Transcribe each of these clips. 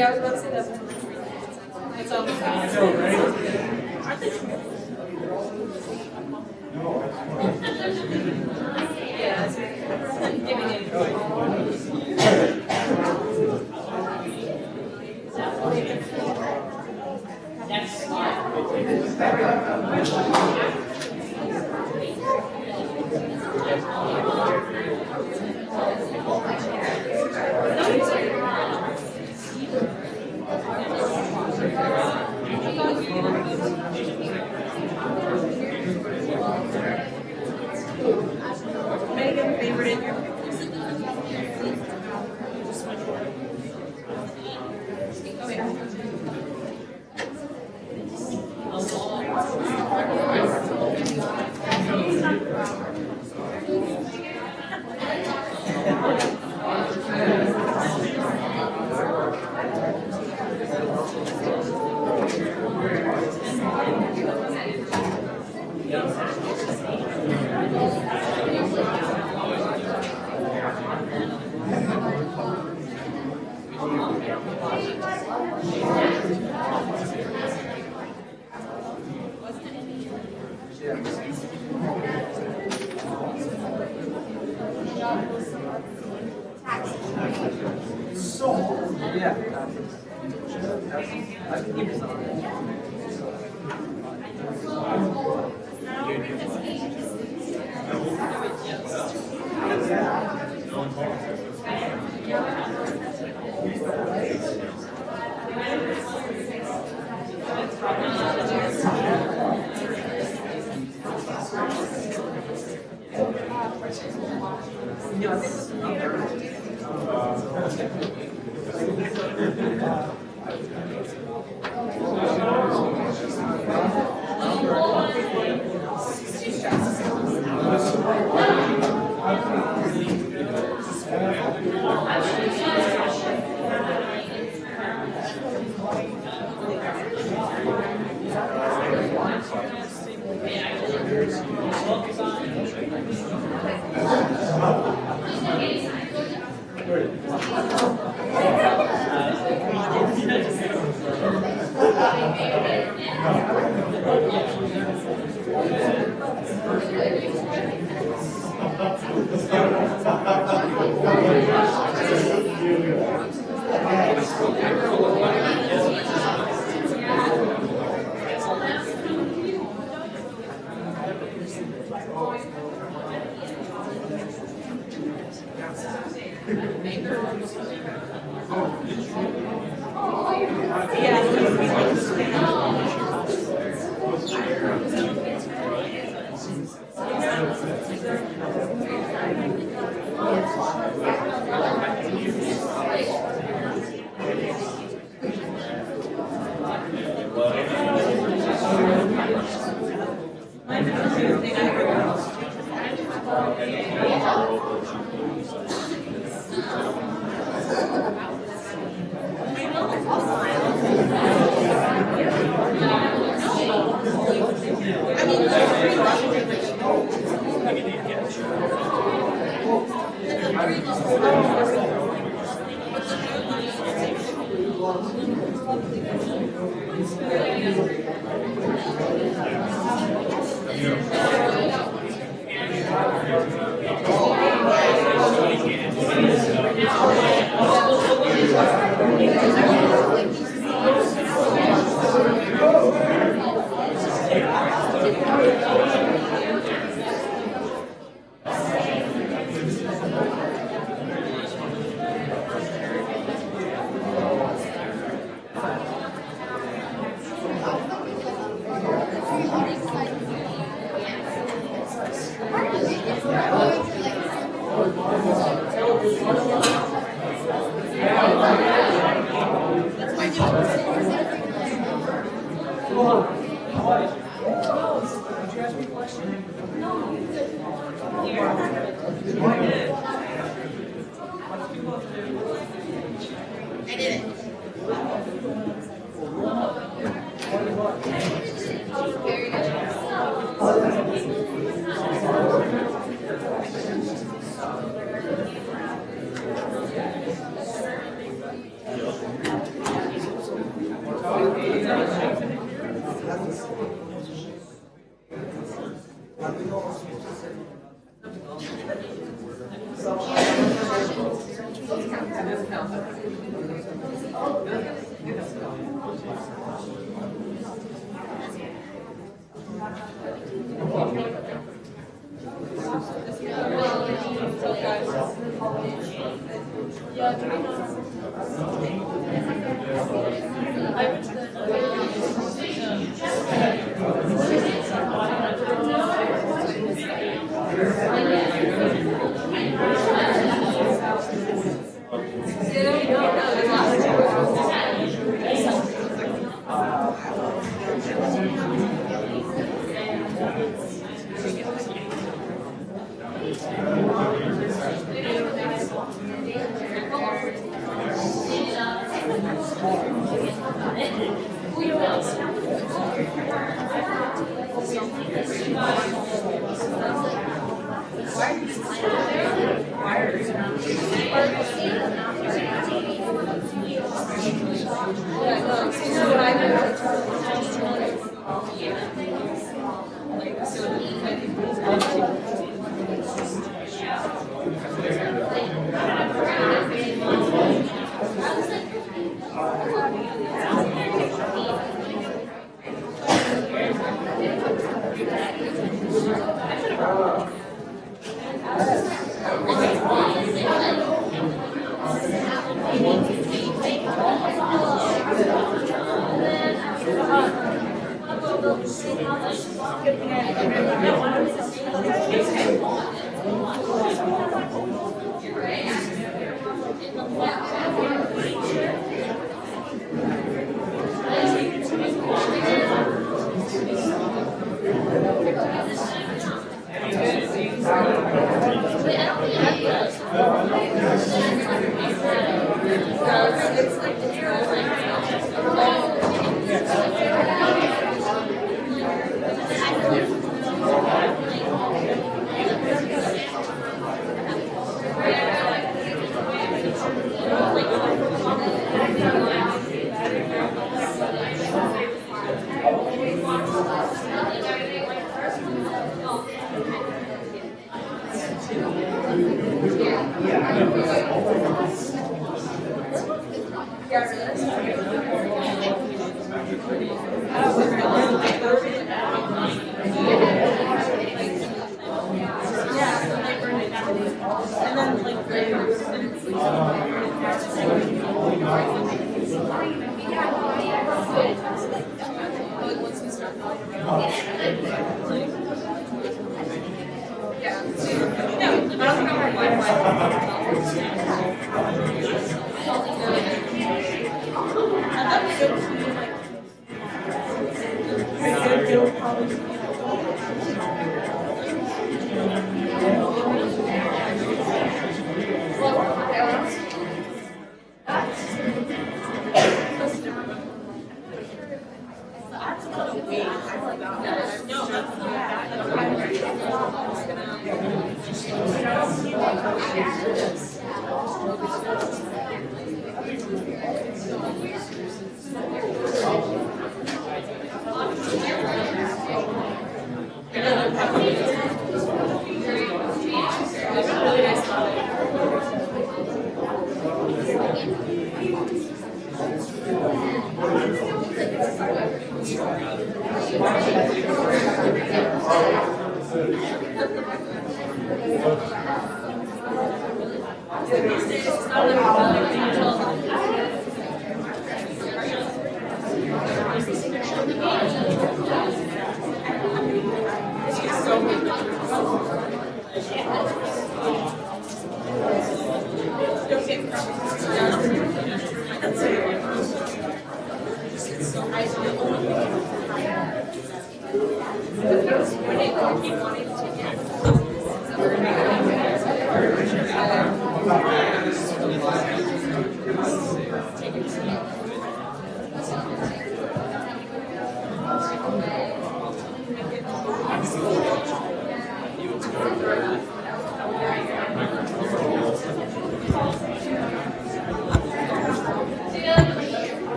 Yeah, I was about to say that. It's all yeah, it's giving it. Megan, favorite in your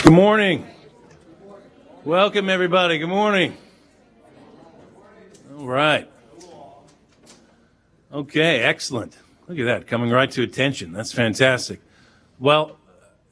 Good morning. Welcome, everybody. Good morning. All right. Okay, excellent. Look at that, coming right to attention. That's fantastic. Well,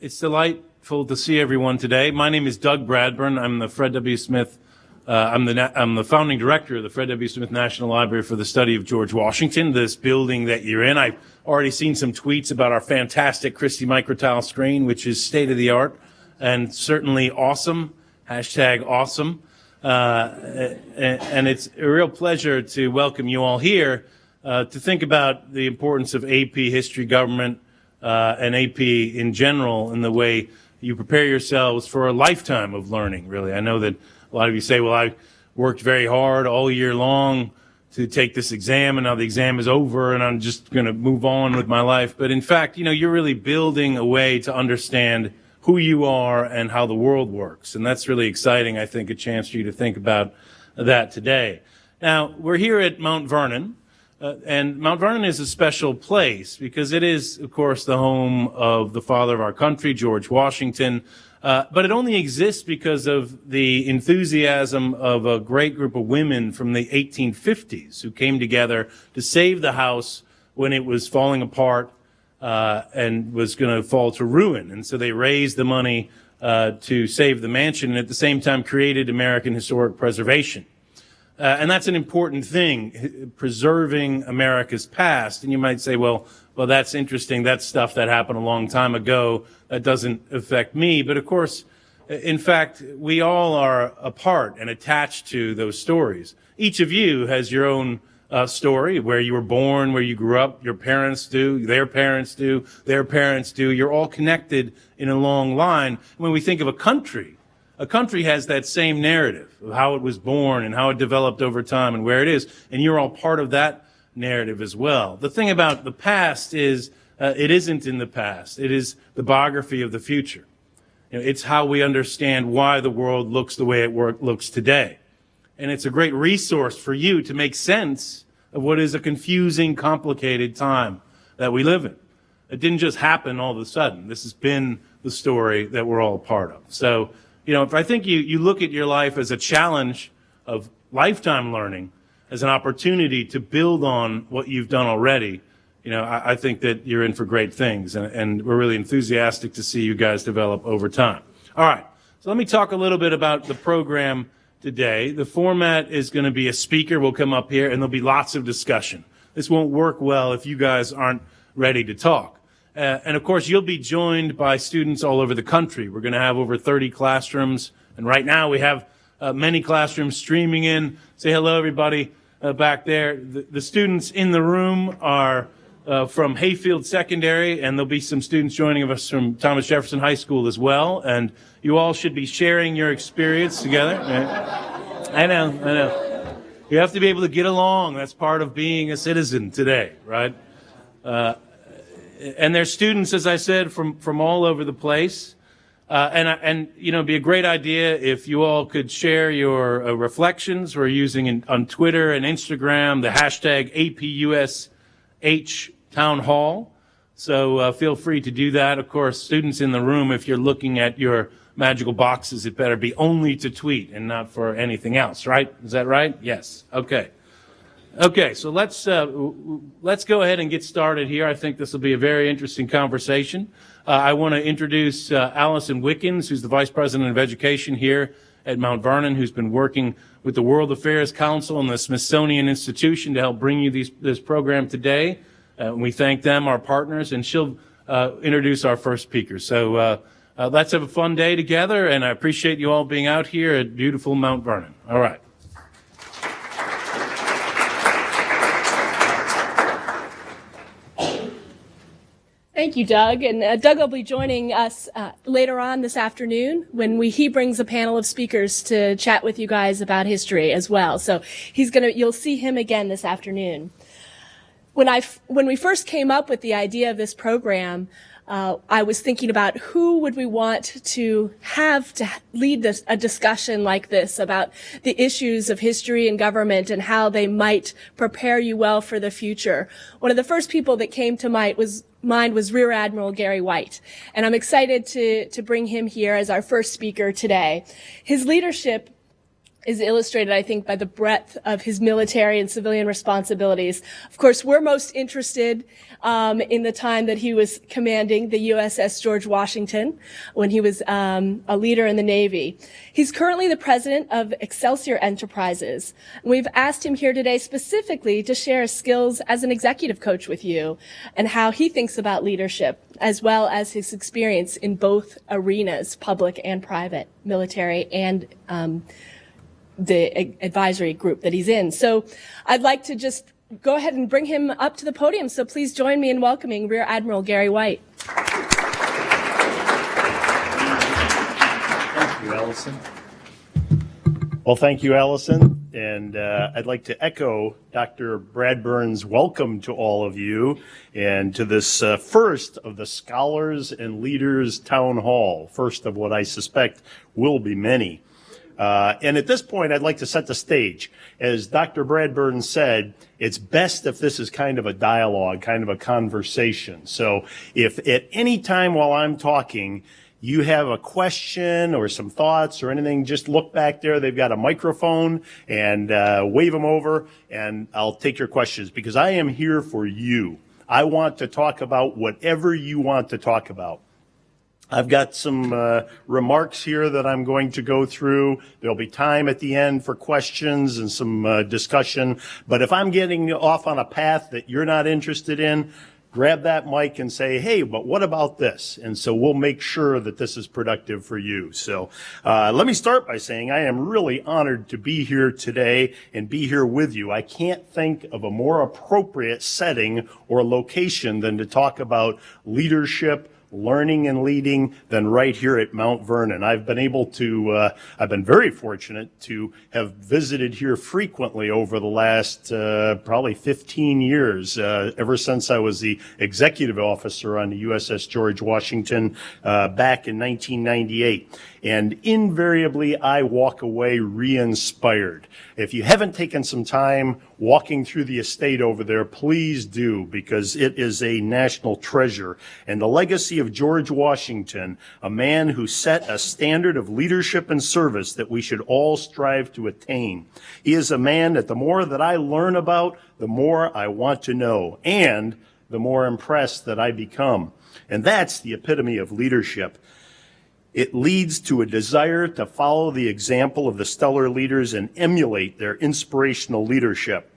it's delightful to see everyone today. My name is Doug Bradburn. I'm the Fred W. Smith. I'm the founding director of the Fred W. Smith National Library for the Study of George Washington, this building that you're in. I've already seen some tweets about our fantastic Christie microtile screen, which is state-of-the-art and certainly awesome. #awesome. And it's a real pleasure to welcome you all here to think about the importance of AP history, government, and AP in general in the way you prepare yourselves for a lifetime of learning, really. I know that a lot of you say, well, I worked very hard all year long to take this exam, and now the exam is over, and I'm just going to move on with my life. But in fact, you're really building a way to understand who you are and how the world works. And that's really exciting, I think, a chance for you to think about that today. Now, we're here at Mount Vernon, and Mount Vernon is a special place because it is, of course, the home of the father of our country, George Washington. But it only exists because of the enthusiasm of a great group of women from the 1850s who came together to save the house when it was falling apart and was going to fall to ruin. And so they raised the money to save the mansion and at the same time created American historic preservation. And that's an important thing, preserving America's past. And you might say, well, that's interesting. That's stuff that happened a long time ago. That doesn't affect me. But of course, in fact, we all are a part and attached to those stories. Each of you has your own story, where you were born, where you grew up. Your parents do, their parents do, their parents do. You're all connected in a long line. When we think of a country has that same narrative of how it was born and how it developed over time and where it is. And you're all part of that narrative as well. The thing about the past is it isn't in the past. It is the biography of the future. It's how we understand why the world looks the way it looks today. And it's a great resource for you to make sense of what is a confusing, complicated time that we live in. It didn't just happen all of a sudden. This has been the story that we're all a part of. So, if I think you look at your life as a challenge of lifetime learning, as an opportunity to build on what you've done already, I think that you're in for great things. And we're really enthusiastic to see you guys develop over time. All right. So let me talk a little bit about the program today. The format is going to be a speaker will come up here, and there'll be lots of discussion. This won't work well if you guys aren't ready to talk. And of course, you'll be joined by students all over the country. We're going to have over 30 classrooms. And right now we have many classrooms streaming in. Say hello, everybody back there. The students in the room are from Hayfield Secondary, and there'll be some students joining us from Thomas Jefferson High School as well. And you all should be sharing your experience together. I know. You have to be able to get along. That's part of being a citizen today, right? And there's students, as I said, from all over the place. And it'd be a great idea if you all could share your reflections. We're using on Twitter and Instagram the hashtag APUSH Townhall. So feel free to do that. Of course, students in the room, if you're looking at your magical boxes, it better be only to tweet and not for anything else, right? Is that right? Yes. Okay, so let's go ahead and get started here. I think this will be a very interesting conversation. I want to introduce Allison Wickens, who's the Vice President of Education here at Mount Vernon, who's been working with the World Affairs Council and the Smithsonian Institution to help bring you this program today. We thank them, our partners, and she'll introduce our first speaker. So let's have a fun day together, and I appreciate you all being out here at beautiful Mount Vernon. All right. Thank you, Doug. And Doug will be joining us later on this afternoon when he brings a panel of speakers to chat with you guys about history as well. So you'll see him again this afternoon. When we first came up with the idea of this program, I was thinking about who would we want to have to lead a discussion like this about the issues of history and government and how they might prepare you well for the future. One of the first people that came to mind was Rear Admiral Gary White, and I'm excited to bring him here as our first speaker today. His leadership is illustrated, I think, by the breadth of his military and civilian responsibilities. Of course, we're most interested in the time that he was commanding the USS George Washington, when he was a leader in the Navy. He's currently the president of Excelsior Enterprises. We've asked him here today specifically to share his skills as an executive coach with you and how he thinks about leadership, as well as his experience in both arenas, public and private, military and the advisory group that he's in. So I'd like to just go ahead and bring him up to the podium. So please join me in welcoming Rear Admiral Gary White. Thank you, Allison. Well, thank you, Allison. And I'd like to echo Dr. Bradburn's welcome to all of you and to this first of the Scholars and Leaders Town Hall, first of what I suspect will be many. And at this point, I'd like to set the stage. As Dr. Bradburn said, it's best if this is kind of a dialogue, kind of a conversation. So if at any time while I'm talking, you have a question or some thoughts or anything, just look back there. They've got a microphone and wave them over, and I'll take your questions because I am here for you. I want to talk about whatever you want to talk about. I've got some remarks here that I'm going to go through. There'll be time at the end for questions and some discussion. But if I'm getting off on a path that you're not interested in, grab that mic and say, hey, but what about this? And so we'll make sure that this is productive for you. So let me start by saying I am really honored to be here today and be here with you. I can't think of a more appropriate setting or location than to talk about leadership, learning and leading than right here at Mount Vernon. I've been very fortunate to have visited here frequently over the last probably 15 years, ever since I was the executive officer on the USS George Washington back in 1998. And invariably, I walk away re-inspired. If you haven't taken some time walking through the estate over there, please do, because it is a national treasure. And the legacy of George Washington, a man who set a standard of leadership and service that we should all strive to attain. He is a man that the more that I learn about, the more I want to know, and the more impressed that I become. And that's the epitome of leadership. It leads to a desire to follow the example of the stellar leaders and emulate their inspirational leadership.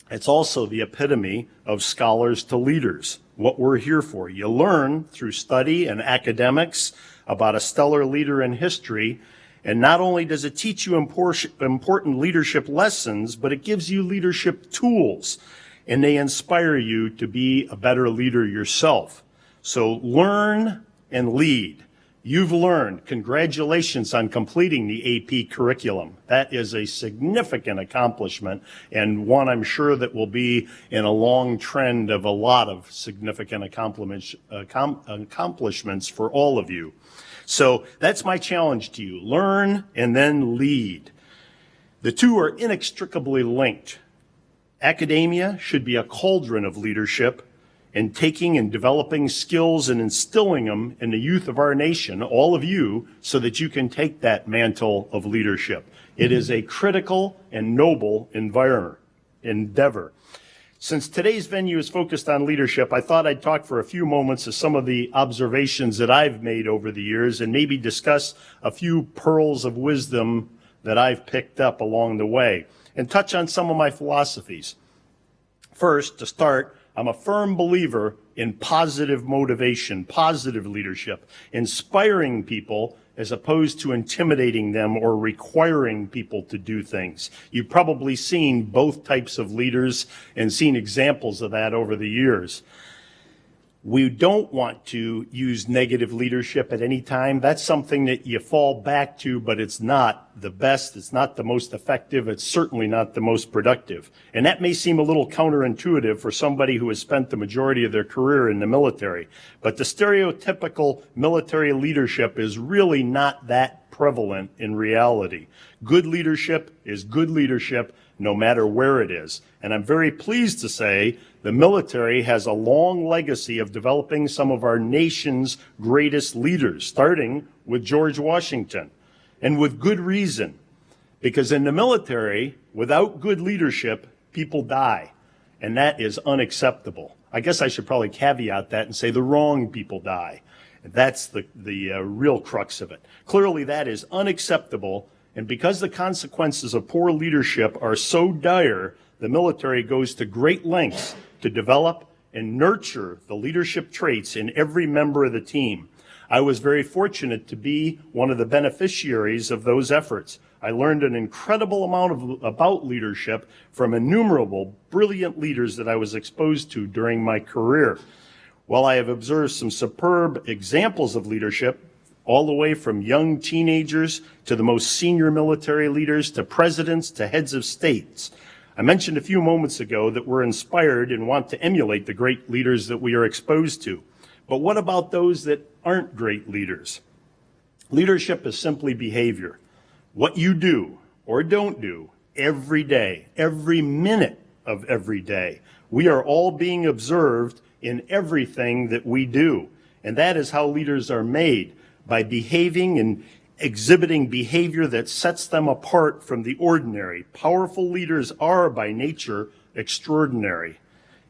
It's also the epitome of scholars to leaders, what we're here for. You learn through study and academics about a stellar leader in history, and not only does it teach you important leadership lessons, but it gives you leadership tools, and they inspire you to be a better leader yourself. So learn and lead. You've learned. Congratulations on completing the AP curriculum. That is a significant accomplishment, and one I'm sure that will be in a long trend of a lot of significant accomplishments for all of you. So that's my challenge to you. Learn and then lead. The two are inextricably linked. Academia should be a cauldron of leadership, and taking and developing skills and instilling them in the youth of our nation, all of you, so that you can take that mantle of leadership. It is a critical and noble endeavor. Since today's venue is focused on leadership, I thought I'd talk for a few moments of some of the observations that I've made over the years and maybe discuss a few pearls of wisdom that I've picked up along the way and touch on some of my philosophies. First, to start, I'm a firm believer in positive motivation, positive leadership, inspiring people as opposed to intimidating them or requiring people to do things. You've probably seen both types of leaders and seen examples of that over the years. We don't want to use negative leadership at any time. That's something that you fall back to, but it's not the best. It's not the most effective. It's certainly not the most productive. And that may seem a little counterintuitive for somebody who has spent the majority of their career in the military. But the stereotypical military leadership is really not that prevalent in reality. Good leadership is good leadership no matter where it is. And I'm very pleased to say the military has a long legacy of developing some of our nation's greatest leaders, starting with George Washington, and with good reason. Because in the military, without good leadership, people die. And that is unacceptable. I guess I should probably caveat that and say the wrong people die. And that's the real crux of it. Clearly, that is unacceptable. And because the consequences of poor leadership are so dire, the military goes to great lengths to develop and nurture the leadership traits in every member of the team. I was very fortunate to be one of the beneficiaries of those efforts. I learned an incredible amount about leadership from innumerable brilliant leaders that I was exposed to during my career. While I have observed some superb examples of leadership, all the way from young teenagers to the most senior military leaders to presidents to heads of states, I mentioned a few moments ago that we're inspired and want to emulate the great leaders that we are exposed to. But what about those that aren't great leaders? Leadership is simply behavior. What you do or don't do every day, every minute of every day. We are all being observed in everything that we do. And that is how leaders are made, by behaving and exhibiting behavior that sets them apart from the ordinary. Powerful leaders are, by nature, extraordinary.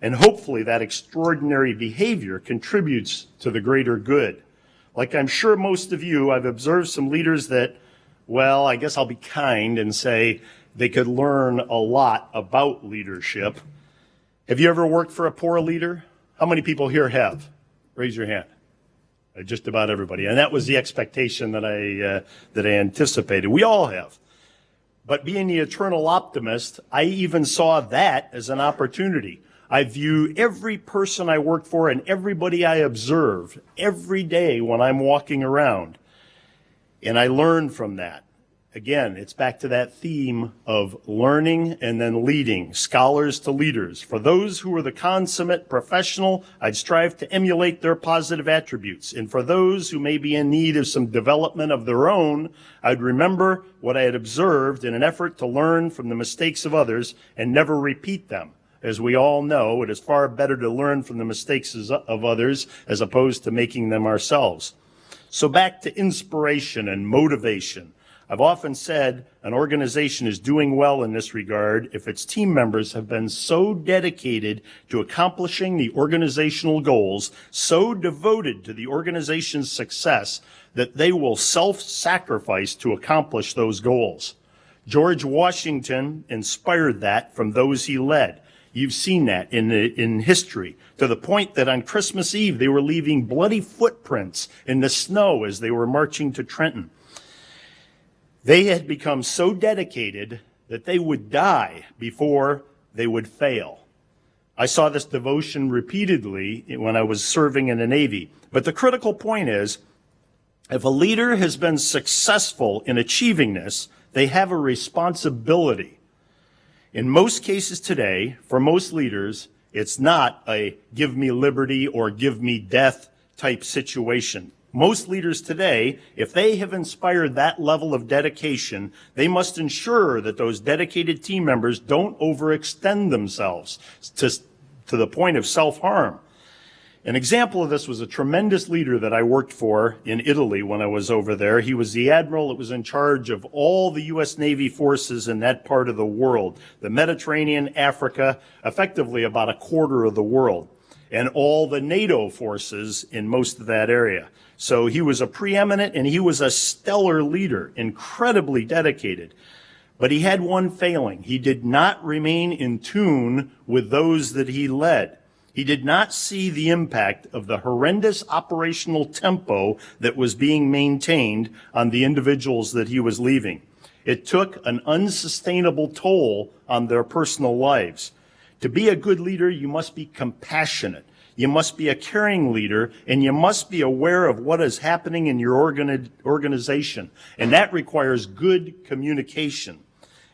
And hopefully that extraordinary behavior contributes to the greater good. Like I'm sure most of you, I've observed some leaders that, well, I guess I'll be kind and say they could learn a lot about leadership. Have you ever worked for a poor leader? How many people here have? Raise your hand. Just about everybody. And that was the expectation that I anticipated. We all have. But being the eternal optimist, I even saw that as an opportunity. I view every person I work for and everybody I observe every day when I'm walking around. And I learn from that. Again, it's back to that theme of learning and then leading, scholars to leaders. For those who are the consummate professional, I'd strive to emulate their positive attributes. And for those who may be in need of some development of their own, I'd remember what I had observed in an effort to learn from the mistakes of others and never repeat them. As we all know, it is far better to learn from the mistakes of others as opposed to making them ourselves. So back to inspiration and motivation. I've often said an organization is doing well in this regard if its team members have been so dedicated to accomplishing the organizational goals, so devoted to the organization's success, that they will self-sacrifice to accomplish those goals. George Washington inspired that from those he led. You've seen that in history, to the point that on Christmas Eve they were leaving bloody footprints in the snow as they were marching to Trenton. They had become so dedicated that they would die before they would fail. I saw this devotion repeatedly when I was serving in the Navy. But the critical point is, if a leader has been successful in achieving this, they have a responsibility. In most cases today, for most leaders, it's not a give me liberty or give me death type situation. Most leaders today, if they have inspired that level of dedication, they must ensure that those dedicated team members don't overextend themselves to the point of self-harm. An example of this was a tremendous leader that I worked for in Italy when I was over there. He was the admiral that was in charge of all the U.S. Navy forces in that part of the world, the Mediterranean, Africa, effectively about a quarter of the world, and all the NATO forces in most of that area. So he was a preeminent and he was a stellar leader, incredibly dedicated. But he had one failing. He did not remain in tune with those that he led. He did not see the impact of the horrendous operational tempo that was being maintained on the individuals that he was leaving. It took an unsustainable toll on their personal lives. To be a good leader, you must be compassionate. You must be a caring leader, and you must be aware of what is happening in your organization. And that requires good communication.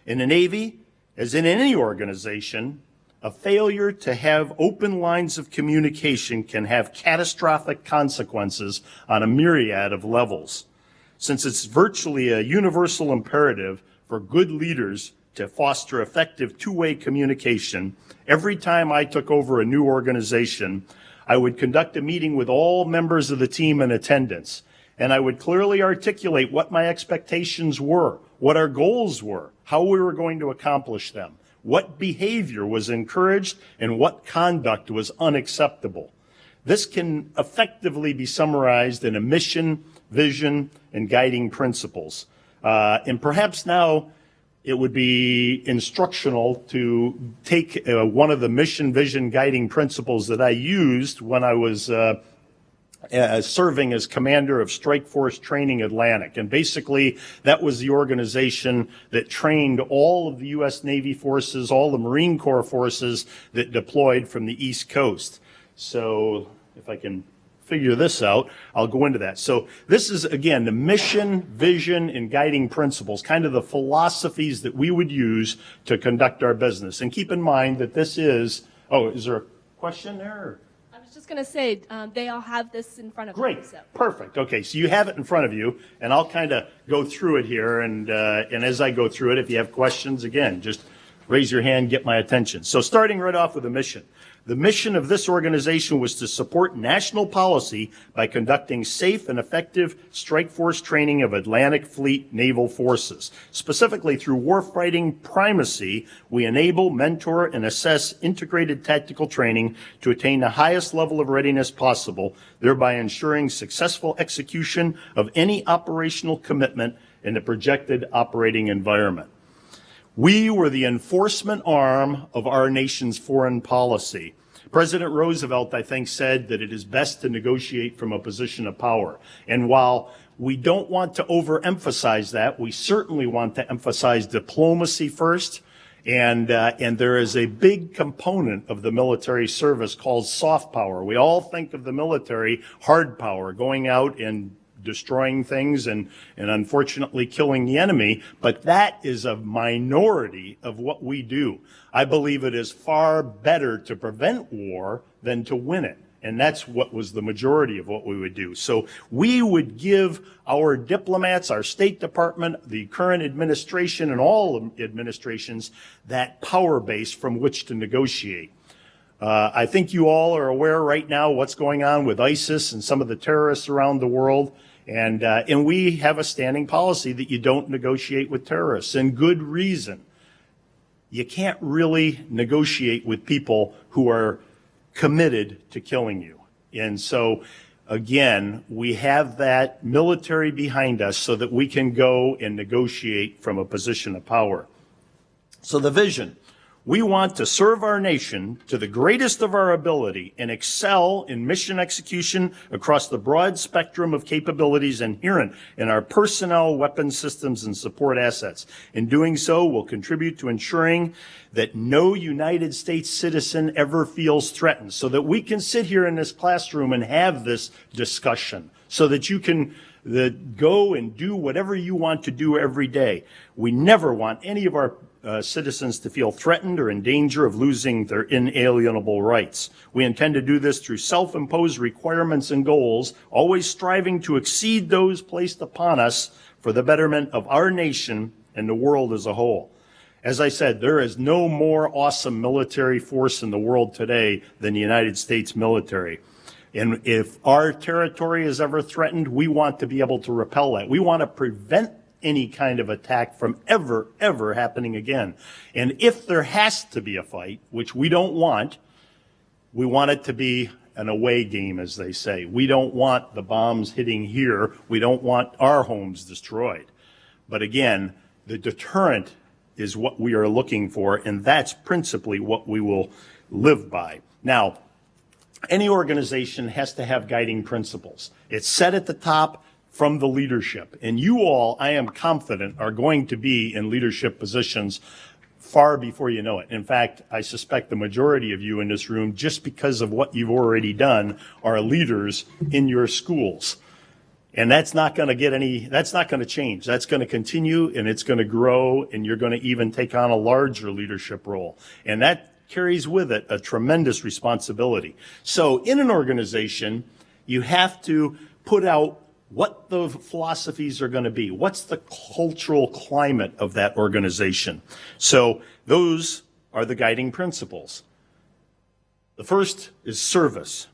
In the Navy, as in any organization, a failure to have open lines of communication can have catastrophic consequences on a myriad of levels. Since it's virtually a universal imperative for good leaders to foster effective two-way communication, every time I took over a new organization, I would conduct a meeting with all members of the team in attendance, and I would clearly articulate what my expectations were, what our goals were, how we were going to accomplish them, what behavior was encouraged, and what conduct was unacceptable. This can effectively be summarized in a mission, vision, and guiding principles. And perhaps now it would be instructional to take one of the mission, vision, guiding principles that I used when I was serving as commander of Strike Force Training Atlantic. And basically, that was the organization that trained all of the U.S. Navy forces, all the Marine Corps forces that deployed from the East Coast. So if I can figure this out, I'll go into that. So this is, again, the mission, vision, and guiding principles, kind of the philosophies that we would use to conduct our business. And keep in mind that this is, is there a question there? I was just going to say, they all have this in front of them. Great, So. perfect. Okay, so you have it in front of you, and I'll kind of go through it here. And as I go through it, if you have questions, again, just raise your hand, get my attention. So starting right off with a mission. The mission of this organization was to support national policy by conducting safe and effective strike force training of Atlantic Fleet naval forces. Specifically, through warfighting primacy, we enable, mentor, and assess integrated tactical training to attain the highest level of readiness possible, thereby ensuring successful execution of any operational commitment in the projected operating environment. We were the enforcement arm of our nation's foreign policy. President Roosevelt, I think, said that it is best to negotiate from a position of power. And while we don't want to overemphasize that, we certainly want to emphasize diplomacy first. And there is a big component of the military service called soft power. We all think of the military hard power, going out and destroying things and unfortunately killing the enemy, but that is a minority of what we do. I believe it is far better to prevent war than to win it. And that's what was the majority of what we would do. So we would give our diplomats, our State Department, the current administration, and all administrations that power base from which to negotiate. I think you all are aware right now what's going on with ISIS and some of the terrorists around the world. And we have a standing policy that you don't negotiate with terrorists, and good reason. You can't really negotiate with people who are committed to killing you. And so, again, we have that military behind us so that we can go and negotiate from a position of power. So the vision. We want to serve our nation to the greatest of our ability and excel in mission execution across the broad spectrum of capabilities inherent in our personnel, weapon systems, and support assets. In doing so, we'll contribute to ensuring that no United States citizen ever feels threatened, so that we can sit here in this classroom and have this discussion, so that you can go and do whatever you want to do every day. We never want any of our citizens to feel threatened or in danger of losing their inalienable rights. We intend to do this through self-imposed requirements and goals, always striving to exceed those placed upon us for the betterment of our nation and the world as a whole. As I said, there is no more awesome military force in the world today than the United States military. And if our territory is ever threatened, we want to be able to repel that. We want to prevent any kind of attack from ever happening again. And if there has to be a fight, which we don't want, we want it to be an away game, as they say. We don't want the bombs hitting here. We don't want our homes destroyed. But again, the deterrent is what we are looking for, and that's principally what we will live by. Now, any organization has to have guiding principles. It's set at the top from the leadership. And you all, I am confident, are going to be in leadership positions far before you know it. In fact, I suspect the majority of you in this room, just because of what you've already done, are leaders in your schools. And that's not going to that's not going to change. That's going to continue, and it's going to grow, and you're going to even take on a larger leadership role. And that carries with it a tremendous responsibility. So in an organization, you have to put out what the philosophies are going to be. What's the cultural climate of that organization? So those are the guiding principles. The first is service.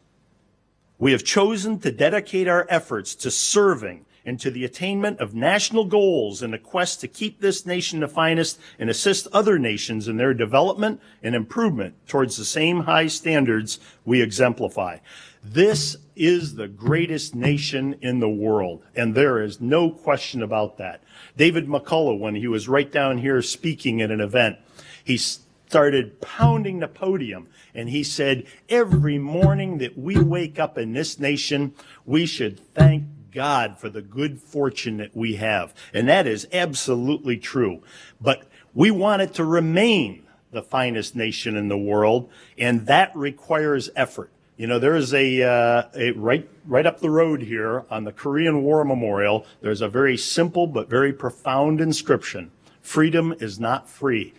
We have chosen to dedicate our efforts to serving and to the attainment of national goals in a quest to keep this nation the finest and assist other nations in their development and improvement towards the same high standards we exemplify. This is the greatest nation in the world, and there is no question about that. David McCullough, when he was right down here speaking at an event, he started pounding the podium, and he said, every morning that we wake up in this nation, we should thank God for the good fortune that we have. And that is absolutely true. But we want it to remain the finest nation in the world, and that requires effort. You know, there is a right up the road here on the Korean War Memorial, there's a very simple but very profound inscription. Freedom is not free.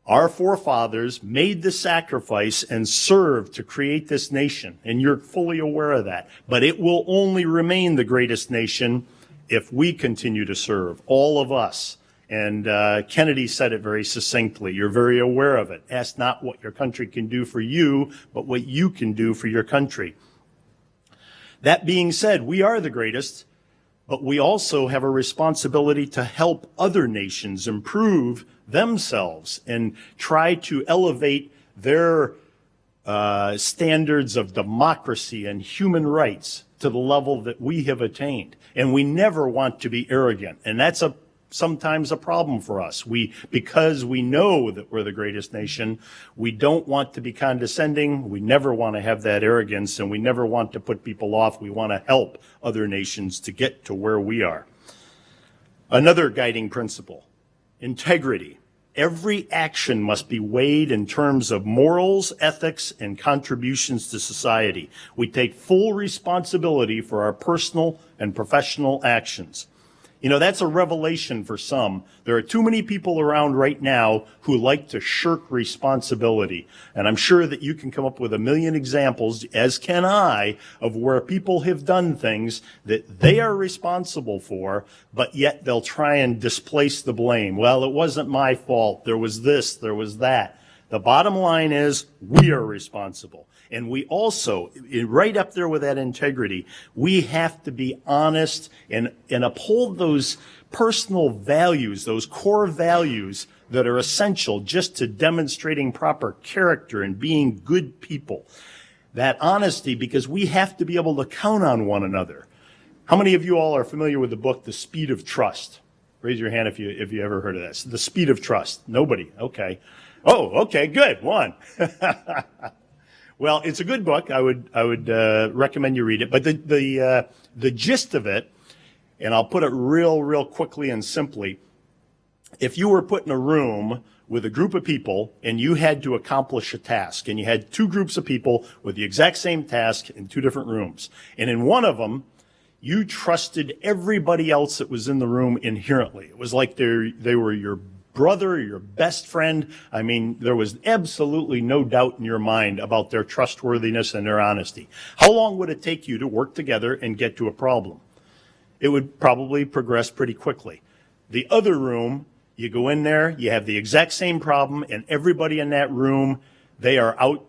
Our forefathers made the sacrifice and served to create this nation, and you're fully aware of that. But it will only remain the greatest nation if we continue to serve, all of us. And Kennedy said it very succinctly. You're very aware of it. Ask not what your country can do for you, but what you can do for your country. That being said, we are the greatest, but we also have a responsibility to help other nations improve themselves and try to elevate their standards of democracy and human rights to the level that we have attained. And we never want to be arrogant. And that's sometimes a problem for us. Because we know that we're the greatest nation, we don't want to be condescending. We never want to have that arrogance, and we never want to put people off. We want to help other nations to get to where we are. Another guiding principle, integrity. Every action must be weighed in terms of morals, ethics, and contributions to society. We take full responsibility for our personal and professional actions. You know, that's a revelation for some. There are too many people around right now who like to shirk responsibility. And I'm sure that you can come up with a million examples, as can I, of where people have done things that they are responsible for, but yet they'll try and displace the blame. Well, it wasn't my fault. There was this, there was that. The bottom line is we are responsible. And we also, right up there with that integrity, we have to be honest and uphold those personal values, those core values that are essential just to demonstrating proper character and being good people. That honesty, because we have to be able to count on one another. How many of you all are familiar with the book, The Speed of Trust? Raise your hand if you ever heard of this. The Speed of Trust. Nobody. Okay. Oh, okay, good. One. Well, it's a good book. I would recommend you read it. But the gist of it, and I'll put it real quickly and simply, if you were put in a room with a group of people and you had to accomplish a task, and you had two groups of people with the exact same task in two different rooms, and in one of them, you trusted everybody else that was in the room inherently. It was like they were your brother, your best friend. I mean, there was absolutely no doubt in your mind about their trustworthiness and their honesty. How long would it take you to work together and get to a problem? It would probably progress pretty quickly. The other room, you go in there, you have the exact same problem, and everybody in that room, they are out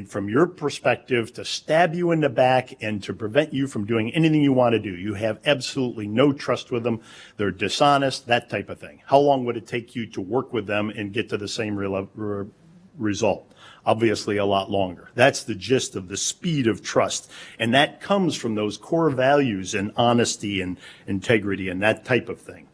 from your perspective to stab you in the back and to prevent you from doing anything you want to do. You have absolutely no trust with them. They're dishonest, that type of thing. How long would it take you to work with them and get to the same result? Obviously a lot longer. That's the gist of the speed of trust. And that comes from those core values and honesty and integrity and that type of thing.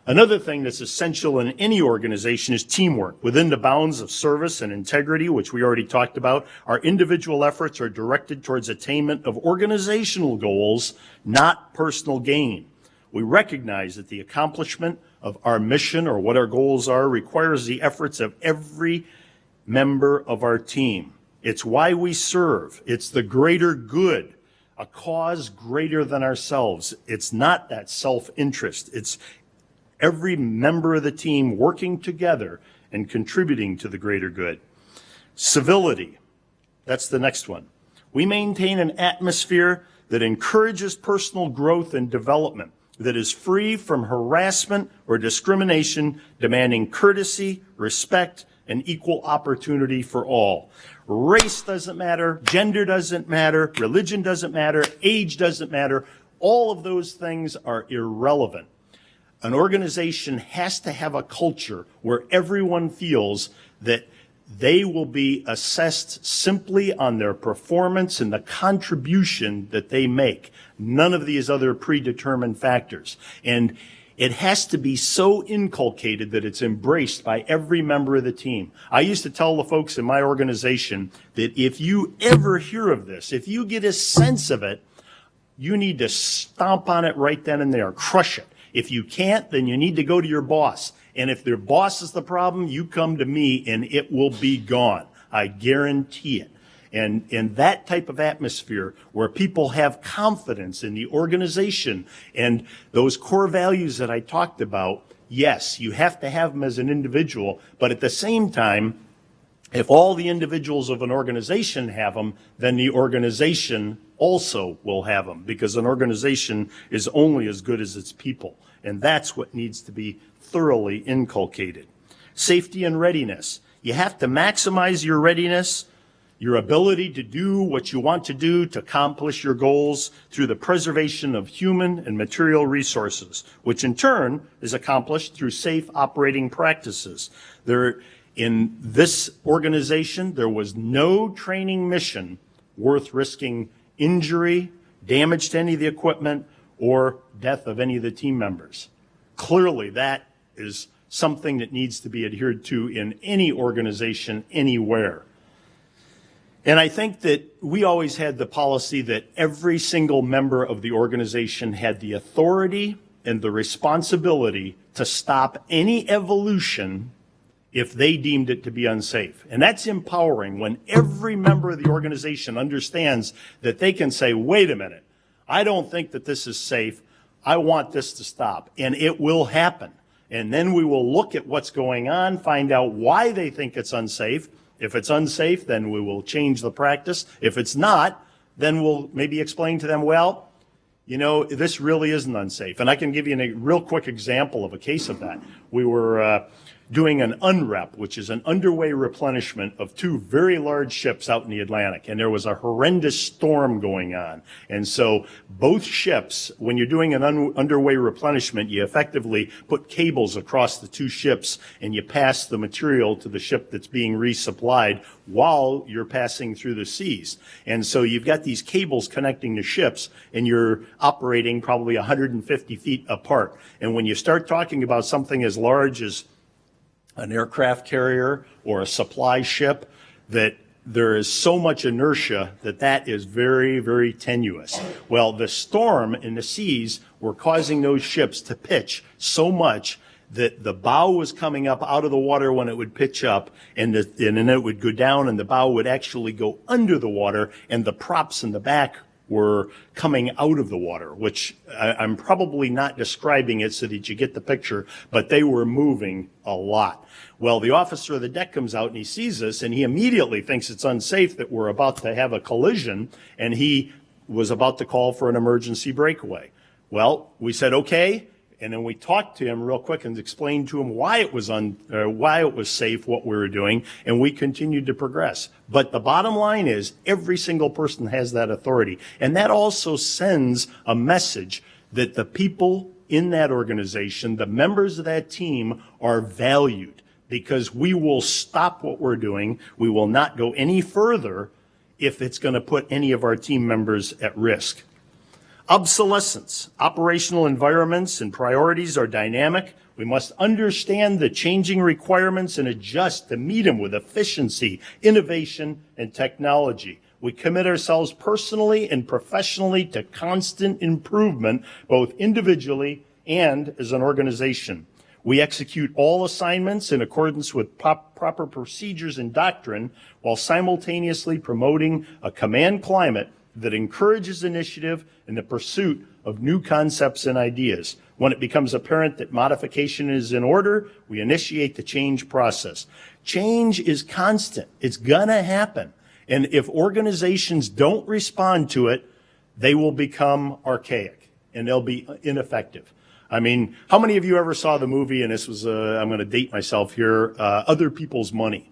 Another thing that's essential in any organization is teamwork. Within the bounds of service and integrity, which we already talked about, our individual efforts are directed towards attainment of organizational goals, not personal gain. We recognize that the accomplishment of our mission or what our goals are requires the efforts of every member of our team. It's why we serve. It's the greater good, a cause greater than ourselves. It's not that self-interest. It's every member of the team working together and contributing to the greater good. Civility, that's the next one. We maintain an atmosphere that encourages personal growth and development, that is free from harassment or discrimination, demanding courtesy, respect, and equal opportunity for all. Race doesn't matter, gender doesn't matter, religion doesn't matter, age doesn't matter. All of those things are irrelevant. An organization has to have a culture where everyone feels that they will be assessed simply on their performance and the contribution that they make. None of these other predetermined factors. And it has to be so inculcated that it's embraced by every member of the team. I used to tell the folks in my organization that if you ever hear of this, if you get a sense of it, you need to stomp on it right then and there, crush it. If you can't, then you need to go to your boss. And if their boss is the problem, you come to me and it will be gone. I guarantee it. And that type of atmosphere where people have confidence in the organization and those core values that I talked about, yes, you have to have them as an individual, but at the same time, if all the individuals of an organization have them, then the organization also will have them, because an organization is only as good as its people. And that's what needs to be thoroughly inculcated. Safety and readiness. You have to maximize your readiness, your ability to do what you want to do to accomplish your goals through the preservation of human and material resources, which in turn is accomplished through safe operating practices. In this organization, there was no training mission worth risking injury, damage to any of the equipment, or death of any of the team members. Clearly, that is something that needs to be adhered to in any organization, anywhere. And I think that we always had the policy that every single member of the organization had the authority and the responsibility to stop any evolution if they deemed it to be unsafe. And that's empowering when every member of the organization understands that they can say, wait a minute, I don't think that this is safe. I want this to stop. And it will happen. And then we will look at what's going on, find out why they think it's unsafe. If it's unsafe, then we will change the practice. If it's not, then we'll maybe explain to them, well, you know, this really isn't unsafe. And I can give you a real quick example of a case of that. We were doing an UNREP, which is an underway replenishment of two very large ships out in the Atlantic. And there was a horrendous storm going on. And so both ships, when you're doing an underway replenishment, you effectively put cables across the two ships and you pass the material to the ship that's being resupplied while you're passing through the seas. And so you've got these cables connecting the ships and you're operating probably 150 feet apart. And when you start talking about something as large as an aircraft carrier or a supply ship, that there is so much inertia that is very, very tenuous. Well, the storm and the seas were causing those ships to pitch so much that the bow was coming up out of the water when it would pitch up, and then it would go down, and the bow would actually go under the water, and the props in the back were coming out of the water, which I'm probably not describing it so that you get the picture, but they were moving a lot. Well, the officer of the deck comes out and he sees this and he immediately thinks it's unsafe, that we're about to have a collision, and he was about to call for an emergency breakaway. Well, we said, okay. And then we talked to him real quick and explained to him why it was safe, what we were doing, and we continued to progress. But the bottom line is every single person has that authority. And that also sends a message that the people in that organization, the members of that team, are valued, because we will stop what we're doing. We will not go any further if it's going to put any of our team members at risk. Obsolescence. Operational environments and priorities are dynamic. We must understand the changing requirements and adjust to meet them with efficiency, innovation, and technology. We commit ourselves personally and professionally to constant improvement, both individually and as an organization. We execute all assignments in accordance with proper procedures and doctrine, while simultaneously promoting a command climate that encourages initiative and the pursuit of new concepts and ideas. When it becomes apparent that modification is in order, we initiate the change process. Change is constant. It's gonna happen. And if organizations don't respond to it, they will become archaic and they'll be ineffective. I mean, how many of you ever saw the movie, and this was, I'm going to date myself here, Other People's Money?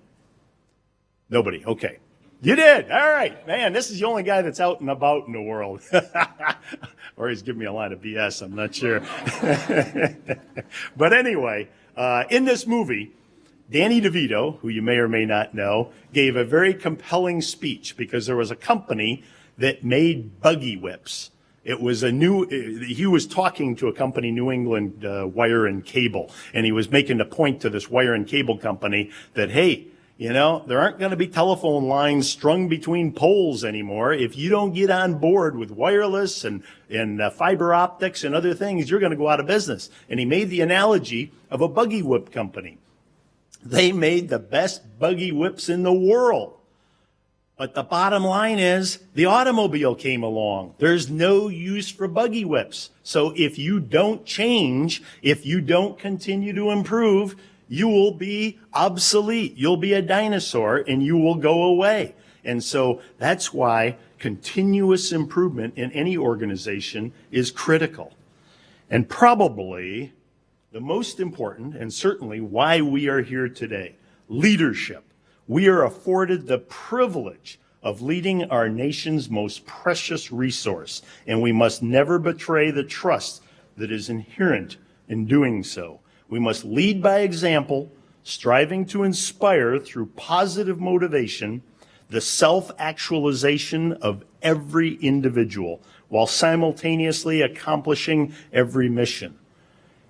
Nobody, okay. You did? All right. Man, this is the only guy that's out and about in the world. Or he's giving me a line of BS, I'm not sure. But anyway, in this movie, Danny DeVito, who you may or may not know, gave a very compelling speech because there was a company that made buggy whips. It was he was talking to a company, New England Wire and Cable, and he was making the point to this wire and cable company that, hey, you know, there aren't going to be telephone lines strung between poles anymore. If you don't get on board with wireless and fiber optics and other things, you're going to go out of business. And he made the analogy of a buggy whip company. They made the best buggy whips in the world. But the bottom line is the automobile came along. There's no use for buggy whips. So if you don't change, if you don't continue to improve, you will be obsolete. You'll be a dinosaur and you will go away. And so that's why continuous improvement in any organization is critical. And probably the most important, and certainly why we are here today, leadership. We are afforded the privilege of leading our nation's most precious resource, and we must never betray the trust that is inherent in doing so. We must lead by example, striving to inspire through positive motivation the self-actualization of every individual while simultaneously accomplishing every mission.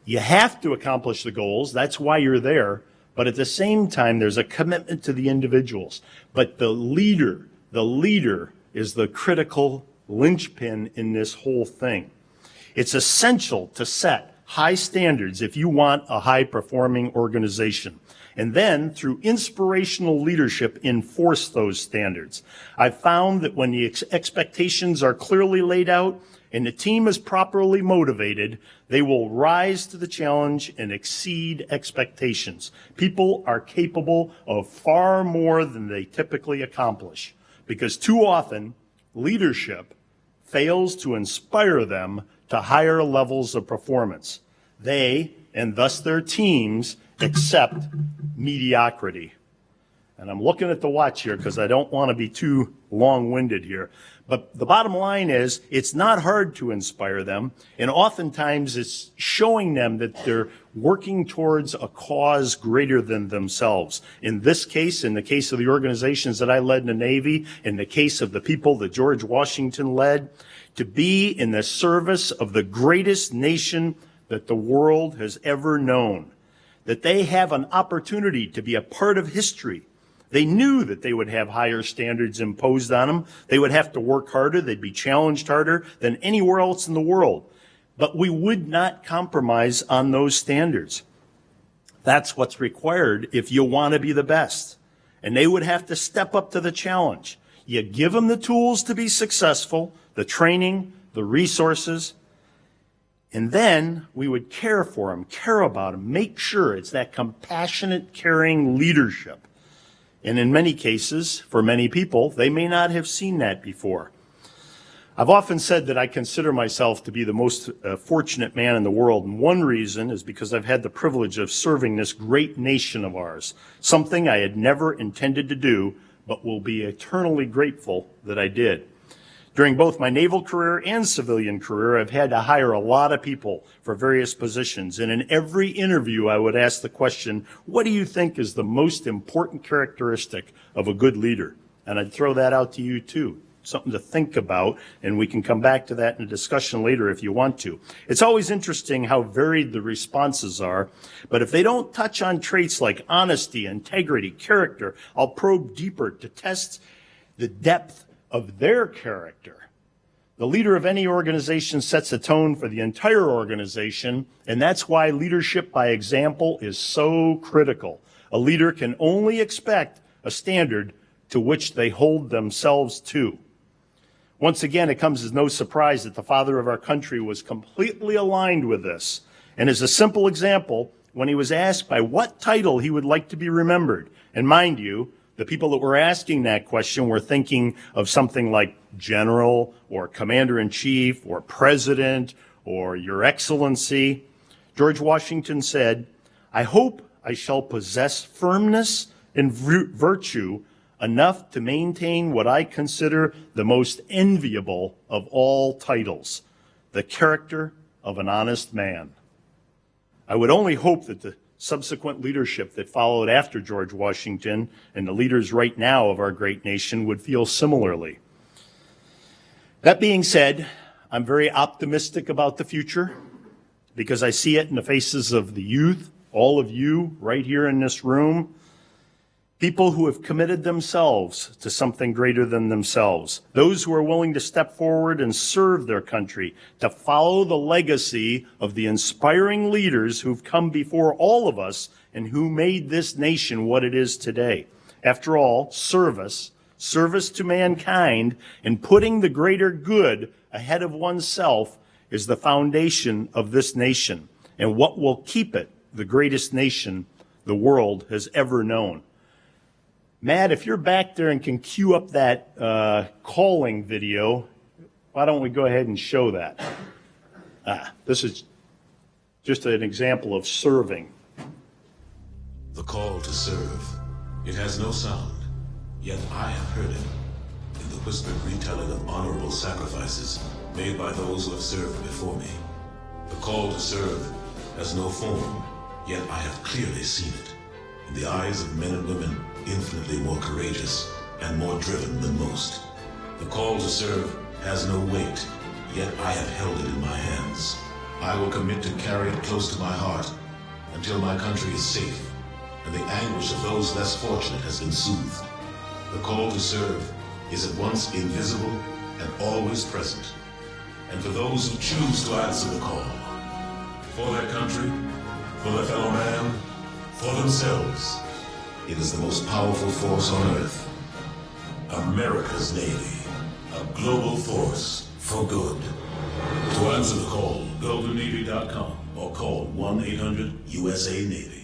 You have to accomplish the goals. That's why you're there. But at the same time, there's a commitment to the individuals. But the leader is the critical linchpin in this whole thing. It's essential to set high standards if you want a high-performing organization. And then, through inspirational leadership, enforce those standards. I've found that when the expectations are clearly laid out and the team is properly motivated, they will rise to the challenge and exceed expectations. People are capable of far more than they typically accomplish because too often leadership fails to inspire them to higher levels of performance. They, and thus their teams, accept mediocrity. And I'm looking at the watch here because I don't want to be too long-winded here. But the bottom line is it's not hard to inspire them, and oftentimes it's showing them that they're working towards a cause greater than themselves. In this case, in the case of the organizations that I led in the Navy, in the case of the people that George Washington led, to be in the service of the greatest nation that the world has ever known, that they have an opportunity to be a part of history. They knew that they would have higher standards imposed on them. They would have to work harder. They'd be challenged harder than anywhere else in the world. But we would not compromise on those standards. That's what's required if you want to be the best. And they would have to step up to the challenge. You give them the tools to be successful, the training, the resources, and then we would care for them, care about them, make sure it's that compassionate, caring leadership. And in many cases, for many people, they may not have seen that before. I've often said that I consider myself to be the most fortunate man in the world, and one reason is because I've had the privilege of serving this great nation of ours, something I had never intended to do, but will be eternally grateful that I did. During both my naval career and civilian career, I've had to hire a lot of people for various positions. And in every interview, I would ask the question, what do you think is the most important characteristic of a good leader? And I'd throw that out to you too, something to think about. And we can come back to that in a discussion later if you want to. It's always interesting how varied the responses are. But if they don't touch on traits like honesty, integrity, character, I'll probe deeper to test the depth of their character. The leader of any organization sets a tone for the entire organization, and that's why leadership by example is so critical. A leader can only expect a standard to which they hold themselves to. Once again, it comes as no surprise that the father of our country was completely aligned with this. And as a simple example, when he was asked by what title he would like to be remembered, and mind you, the people that were asking that question were thinking of something like general or commander-in-chief or president or your excellency. George Washington said, "I hope I shall possess firmness and virtue enough to maintain what I consider the most enviable of all titles, the character of an honest man. I would only hope that the subsequent leadership that followed after George Washington and the leaders right now of our great nation would feel similarly. That being said, I'm very optimistic about the future because I see it in the faces of the youth, all of you right here in this room, people who have committed themselves to something greater than themselves, those who are willing to step forward and serve their country, to follow the legacy of the inspiring leaders who've come before all of us and who made this nation what it is today. After all, service to mankind, and putting the greater good ahead of oneself is the foundation of this nation and what will keep it the greatest nation the world has ever known. Matt, if you're back there and can cue up that calling video, why don't we go ahead and show that? This is just an example of serving. The call to serve. It has no sound, yet I have heard it in the whispered retelling of honorable sacrifices made by those who have served before me. The call to serve has no form, yet I have clearly seen it in the eyes of men and women infinitely more courageous and more driven than most. The call to serve has no weight, yet I have held it in my hands. I will commit to carry it close to my heart until my country is safe and the anguish of those less fortunate has been soothed. The call to serve is at once invisible and always present. And for those who choose to answer the call, for their country, for their fellow man, for themselves, it is the most powerful force on earth. America's Navy, a global force for good. To answer the call, go to Navy.com or call 1-800-USA-NAVY.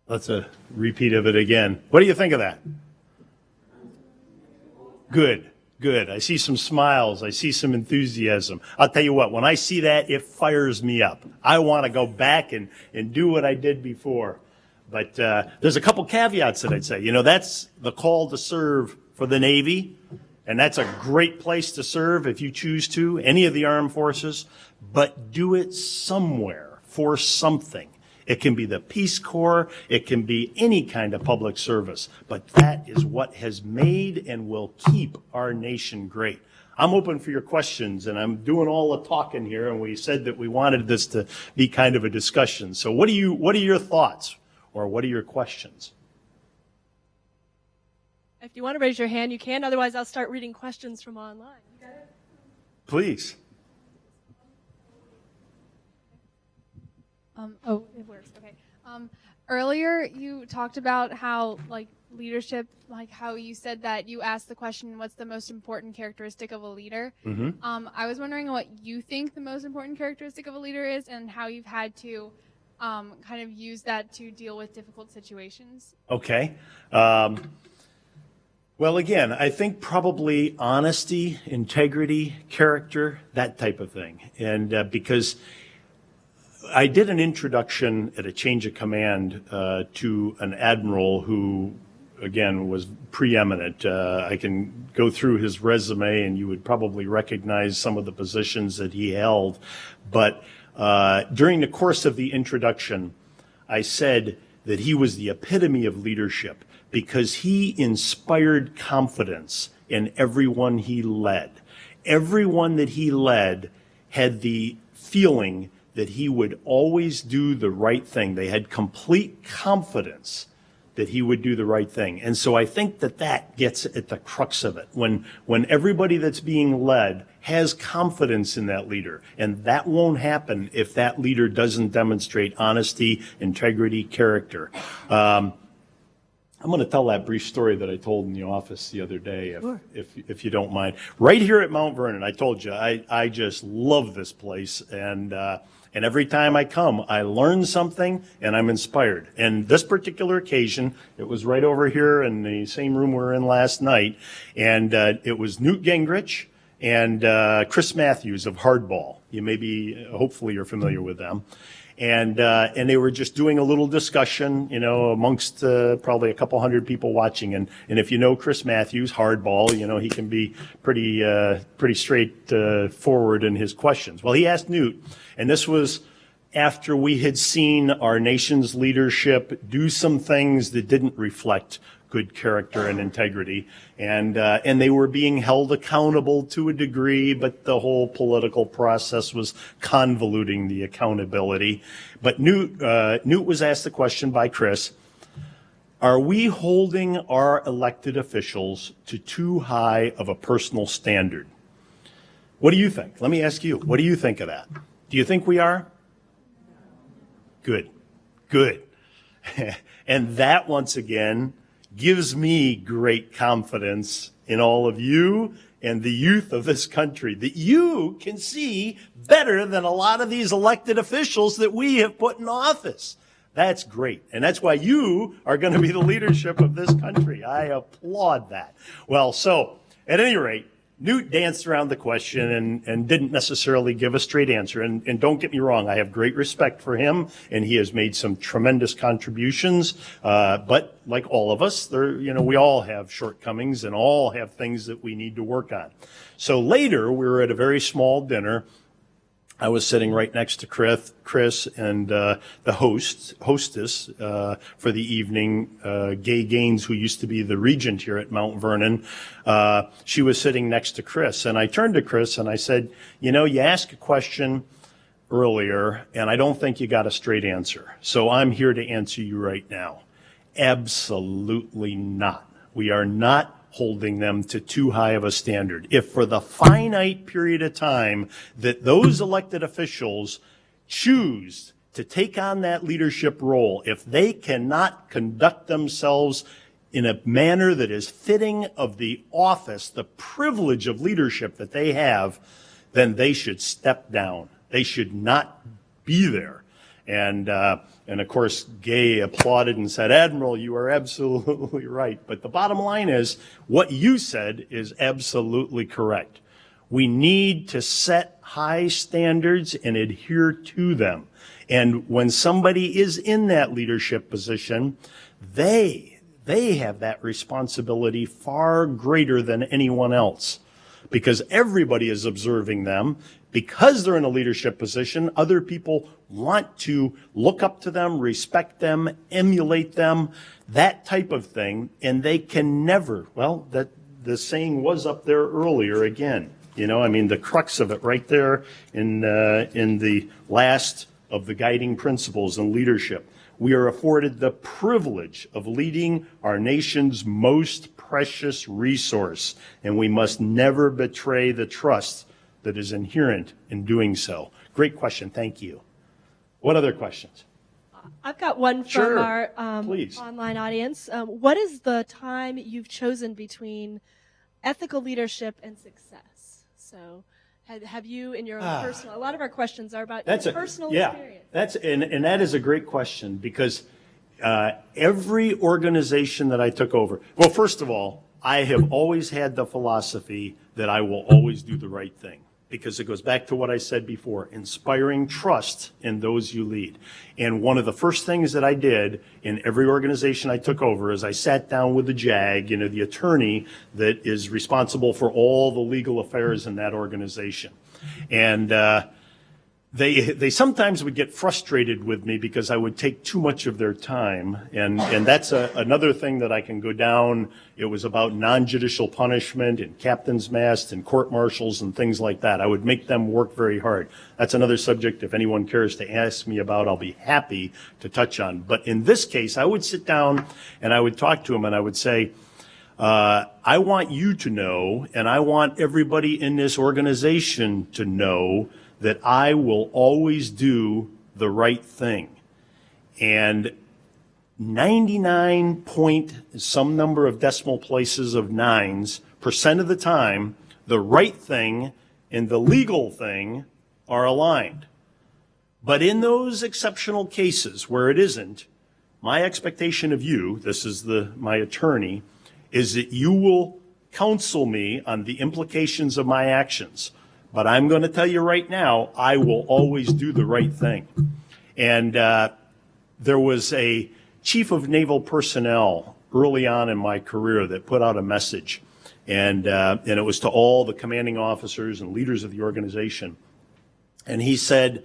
Let's a repeat of it again. What do you think of that? Good. I see some smiles. I see some enthusiasm. I'll tell you what, when I see that, it fires me up. I want to go back and do what I did before. But there's a couple caveats that I'd say. You know, that's the call to serve for the Navy, and that's a great place to serve if you choose to, any of the armed forces, but do it somewhere for something. It can be the Peace Corps. It can be any kind of public service. But that is what has made and will keep our nation great. I'm open for your questions, and I'm doing all the talking here, and we said that we wanted this to be kind of a discussion. So what are your thoughts, or what are your questions? If you want to raise your hand, you can. Otherwise, I'll start reading questions from online. You got it? Please. It works. Okay. Earlier you talked about how leadership, how you said that you asked the question, what's the most important characteristic of a leader? Mm-hmm. I was wondering what you think the most important characteristic of a leader is and how you've had to kind of use that to deal with difficult situations. Okay. Well, again, I think probably honesty, integrity, character, that type of thing. And because I did an introduction at a change of command to an admiral who, again, was preeminent. I can go through his resume and you would probably recognize some of the positions that he held. But during the course of the introduction, I said that he was the epitome of leadership because he inspired confidence in everyone he led. Everyone that he led had the feeling that he would always do the right thing. They had complete confidence that he would do the right thing. And so I think that gets at the crux of it. When everybody that's being led has confidence in that leader, and that won't happen if that leader doesn't demonstrate honesty, integrity, character. I'm going to tell that brief story that I told in the office the other day, if you don't mind. Right here at Mount Vernon, I told you, I just love this place, and every time I come, I learn something, and I'm inspired. And this particular occasion, it was right over here in the same room we were in last night, and it was Newt Gingrich and Chris Matthews of Hardball. Hopefully you're familiar with them. And they were just doing a little discussion, you know, amongst probably a couple hundred people watching. And if you know Chris Matthews, hardball, you know, he can be pretty straight forward in his questions. Well, he asked Newt, and this was after we had seen our nation's leadership do some things that didn't reflect good character and integrity, and they were being held accountable to a degree, but the whole political process was convoluting the accountability. But Newt was asked the question by Chris, are we holding our elected officials to too high of a personal standard? What do you think? Let me ask you, what do you think of that? Do you think we are? Good. And that, once again, gives me great confidence in all of you and the youth of this country, that you can see better than a lot of these elected officials that we have put in office. That's great. And that's why you are going to be the leadership of this country. I applaud that. Well, so at any rate, Newt danced around the question and didn't necessarily give a straight answer. And don't get me wrong, I have great respect for him, and he has made some tremendous contributions. But like all of us, we all have shortcomings and all have things that we need to work on. So later, we were at a very small dinner. I was sitting right next to Chris and the hostess for the evening, Gay Gaines, who used to be the regent here at Mount Vernon. She was sitting next to Chris, and I turned to Chris and I said, you know, you asked a question earlier, and I don't think you got a straight answer. So I'm here to answer you right now. Absolutely not. We are not holding them to too high of a standard. If for the finite period of time that those elected officials choose to take on that leadership role, if they cannot conduct themselves in a manner that is fitting of the office, the privilege of leadership that they have, then they should step down. They should not be there. And of course, Gay applauded and said, Admiral, you are absolutely right. But the bottom line is, what you said is absolutely correct. We need to set high standards and adhere to them. And when somebody is in that leadership position, they have that responsibility far greater than anyone else, because everybody is observing them. Because they're in a leadership position, other people want to look up to them, respect them, emulate them, that type of thing, and they can never, well, that the saying was up there earlier again. You know, I mean, the crux of it right there in the last of the guiding principles in leadership. We are afforded the privilege of leading our nation's most precious resource, and we must never betray the trust that is inherent in doing so. Great question. Thank you. What other questions? I've got one from Sure. our Please. online audience. What is the time you've chosen between ethical leadership and success? So have you in your own personal, a lot of our questions are about your personal experience. And that is a great question, because every organization that I took over, well, first of all, I have always had the philosophy that I will always do the right thing, because it goes back to what I said before, inspiring trust in those you lead. And one of the first things that I did in every organization I took over is I sat down with the JAG, you know, the attorney that is responsible for all the legal affairs in that organization. And they sometimes would get frustrated with me because I would take too much of their time, and that's another thing that I can go down. It was about non-judicial punishment and captain's mast and court-martials and things like that. I would make them work very hard. That's another subject, if anyone cares to ask me about, I'll be happy to touch on. But in this case, I would sit down and I would talk to them and I would say, I want you to know, and I want everybody in this organization to know, that I will always do the right thing. And 99 point some number of decimal places of nines % of the time, the right thing and the legal thing are aligned. But in those exceptional cases where it isn't, my expectation of you, this is my attorney, is that you will counsel me on the implications of my actions. But I'm going to tell you right now, I will always do the right thing. And there was a chief of naval personnel early on in my career that put out a message. And it was to all the commanding officers and leaders of the organization. And he said,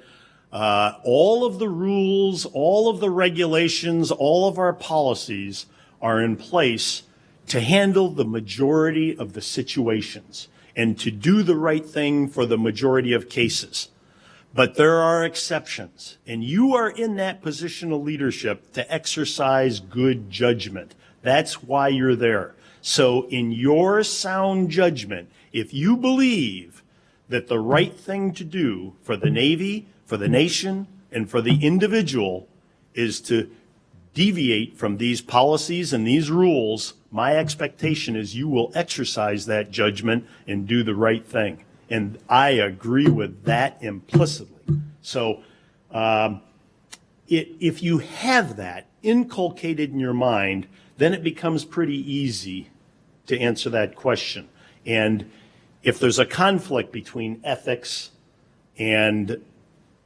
all of the rules, all of the regulations, all of our policies are in place to handle the majority of the situations and to do the right thing for the majority of cases. But there are exceptions, and you are in that position of leadership to exercise good judgment. That's why you're there. So in your sound judgment, if you believe that the right thing to do for the Navy, for the nation, and for the individual is to deviate from these policies and these rules, my expectation is you will exercise that judgment and do the right thing. And I agree with that implicitly. So if you have that inculcated in your mind, then it becomes pretty easy to answer that question. And if there's a conflict between ethics and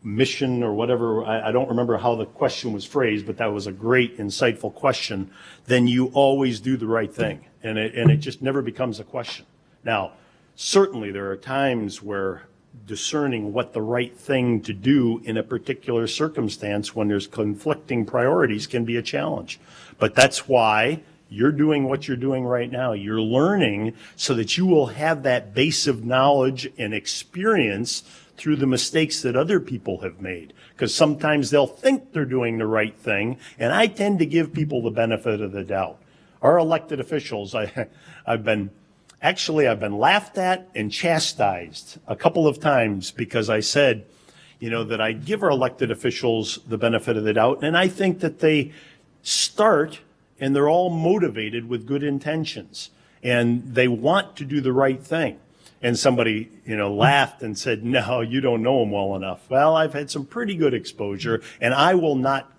mission or whatever, I don't remember how the question was phrased, but that was a great, insightful question, then you always do the right thing. And it just never becomes a question. Now, certainly there are times where discerning what the right thing to do in a particular circumstance when there's conflicting priorities can be a challenge. But that's why you're doing what you're doing right now. You're learning so that you will have that base of knowledge and experience through the mistakes that other people have made. Because sometimes they'll think they're doing the right thing, and I tend to give people the benefit of the doubt. Our elected officials, I've been laughed at and chastised a couple of times because I said, that I give our elected officials the benefit of the doubt, and I think that they start and they're all motivated with good intentions, and they want to do the right thing. And somebody, laughed and said, no, you don't know them well enough. Well, I've had some pretty good exposure, and I will not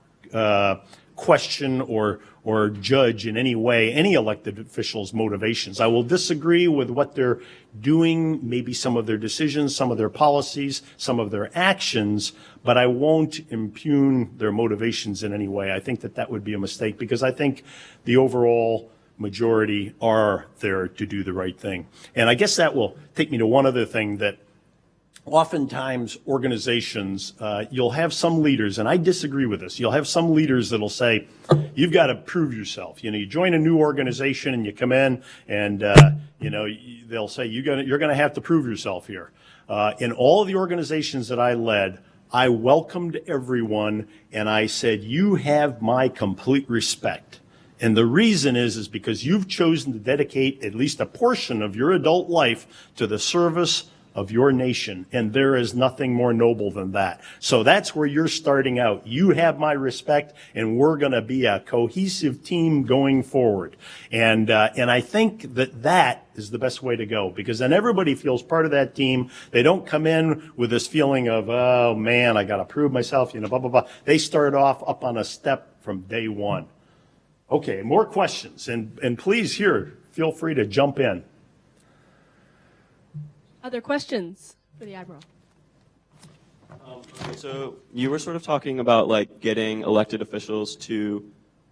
question or judge in any way any elected official's motivations. I will disagree with what they're doing, maybe some of their decisions, some of their policies, some of their actions, but I won't impugn their motivations in any way. I think that would be a mistake because I think the overall majority are there to do the right thing. And I guess that will take me to one other thing that oftentimes organizations, you'll have some leaders, and I disagree with this, you'll have some leaders that'll say, you've got to prove yourself. You join a new organization and you come in and, they'll say, you're going to have to prove yourself here. In all of the organizations that I led, I welcomed everyone and I said, you have my complete respect. And the reason is because you've chosen to dedicate at least a portion of your adult life to the service of your nation, and there is nothing more noble than that. So that's where you're starting out. You have my respect, and we're going to be a cohesive team going forward. And I think that is the best way to go, because then everybody feels part of that team. They don't come in with this feeling of, oh man, I got to prove myself, blah, blah, blah. They start off up on a step from day one. Okay, more questions, and please feel free to jump in. Other questions for the Admiral? So you were sort of talking about getting elected officials to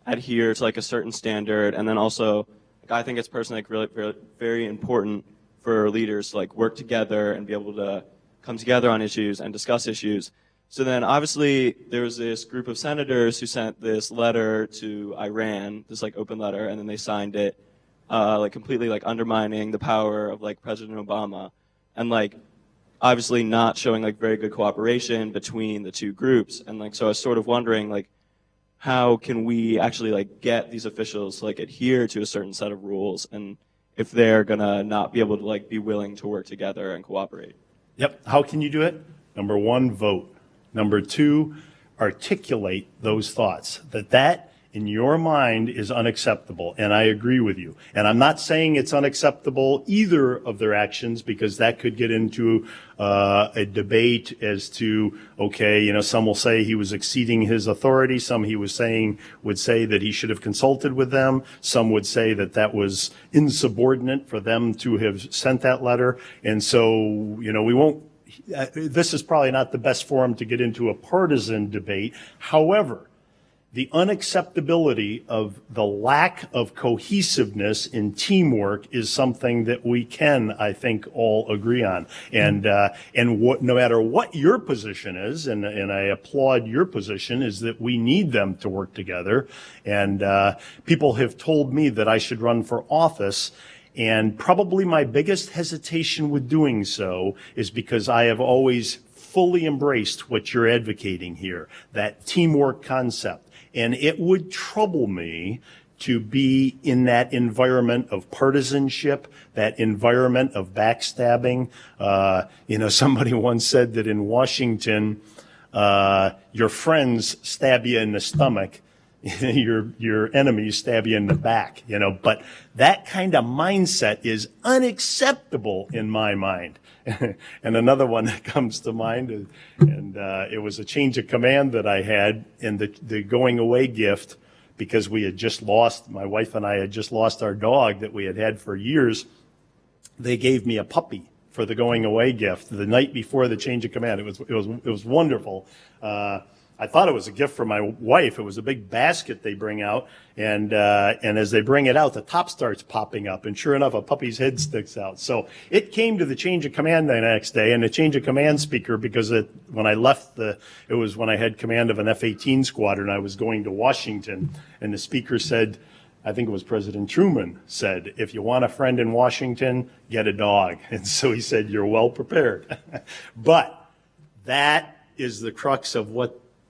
adhere to a certain standard, and then also I think it's personally really very, very important for leaders to work together and be able to come together on issues and discuss issues. So then obviously there was this group of senators who sent this letter to Iran, this open letter, and then they signed it, completely undermining the power of President Obama, and obviously not showing very good cooperation between the two groups. And so I was sort of wondering how can we actually get these officials to adhere to a certain set of rules, and if they're gonna not be able to be willing to work together and cooperate. Yep. How can you do it? Number one, vote. Number two, articulate those thoughts. That in your mind is unacceptable, and I agree with you. And I'm not saying it's unacceptable either of their actions, because that could get into a debate as to, okay, some will say he was exceeding his authority, some would say that he should have consulted with them, some would say that was insubordinate for them to have sent that letter, and so, we won't this is probably not the best forum to get into a partisan debate. However, the unacceptability of the lack of cohesiveness in teamwork is something that we can, I think, all agree on. And no matter what your position is, and I applaud your position, is that we need them to work together. And people have told me that I should run for office. And probably my biggest hesitation with doing so is because I have always fully embraced what you're advocating here, that teamwork concept. And it would trouble me to be in that environment of partisanship, that environment of backstabbing. Somebody once said that in Washington, your friends stab you in the stomach, your enemies stab you in the back, but that kind of mindset is unacceptable in my mind. And another one that comes to mind, and it was a change of command that I had in the going away gift, because we had just lost, my wife and I had just lost our dog that we had had for years. They gave me a puppy for the going away gift the night before the change of command. It was wonderful. I thought it was a gift for my wife. It was a big basket they bring out, and as they bring it out, the top starts popping up, and sure enough, a puppy's head sticks out. So it came to the change of command the next day, and the change of command speaker, because when I left it was when I had command of an F-18 squadron. I was going to Washington, and the speaker said, I think it was President Truman said, if you want a friend in Washington, get a dog. And so he said, you're well prepared. But that is the crux of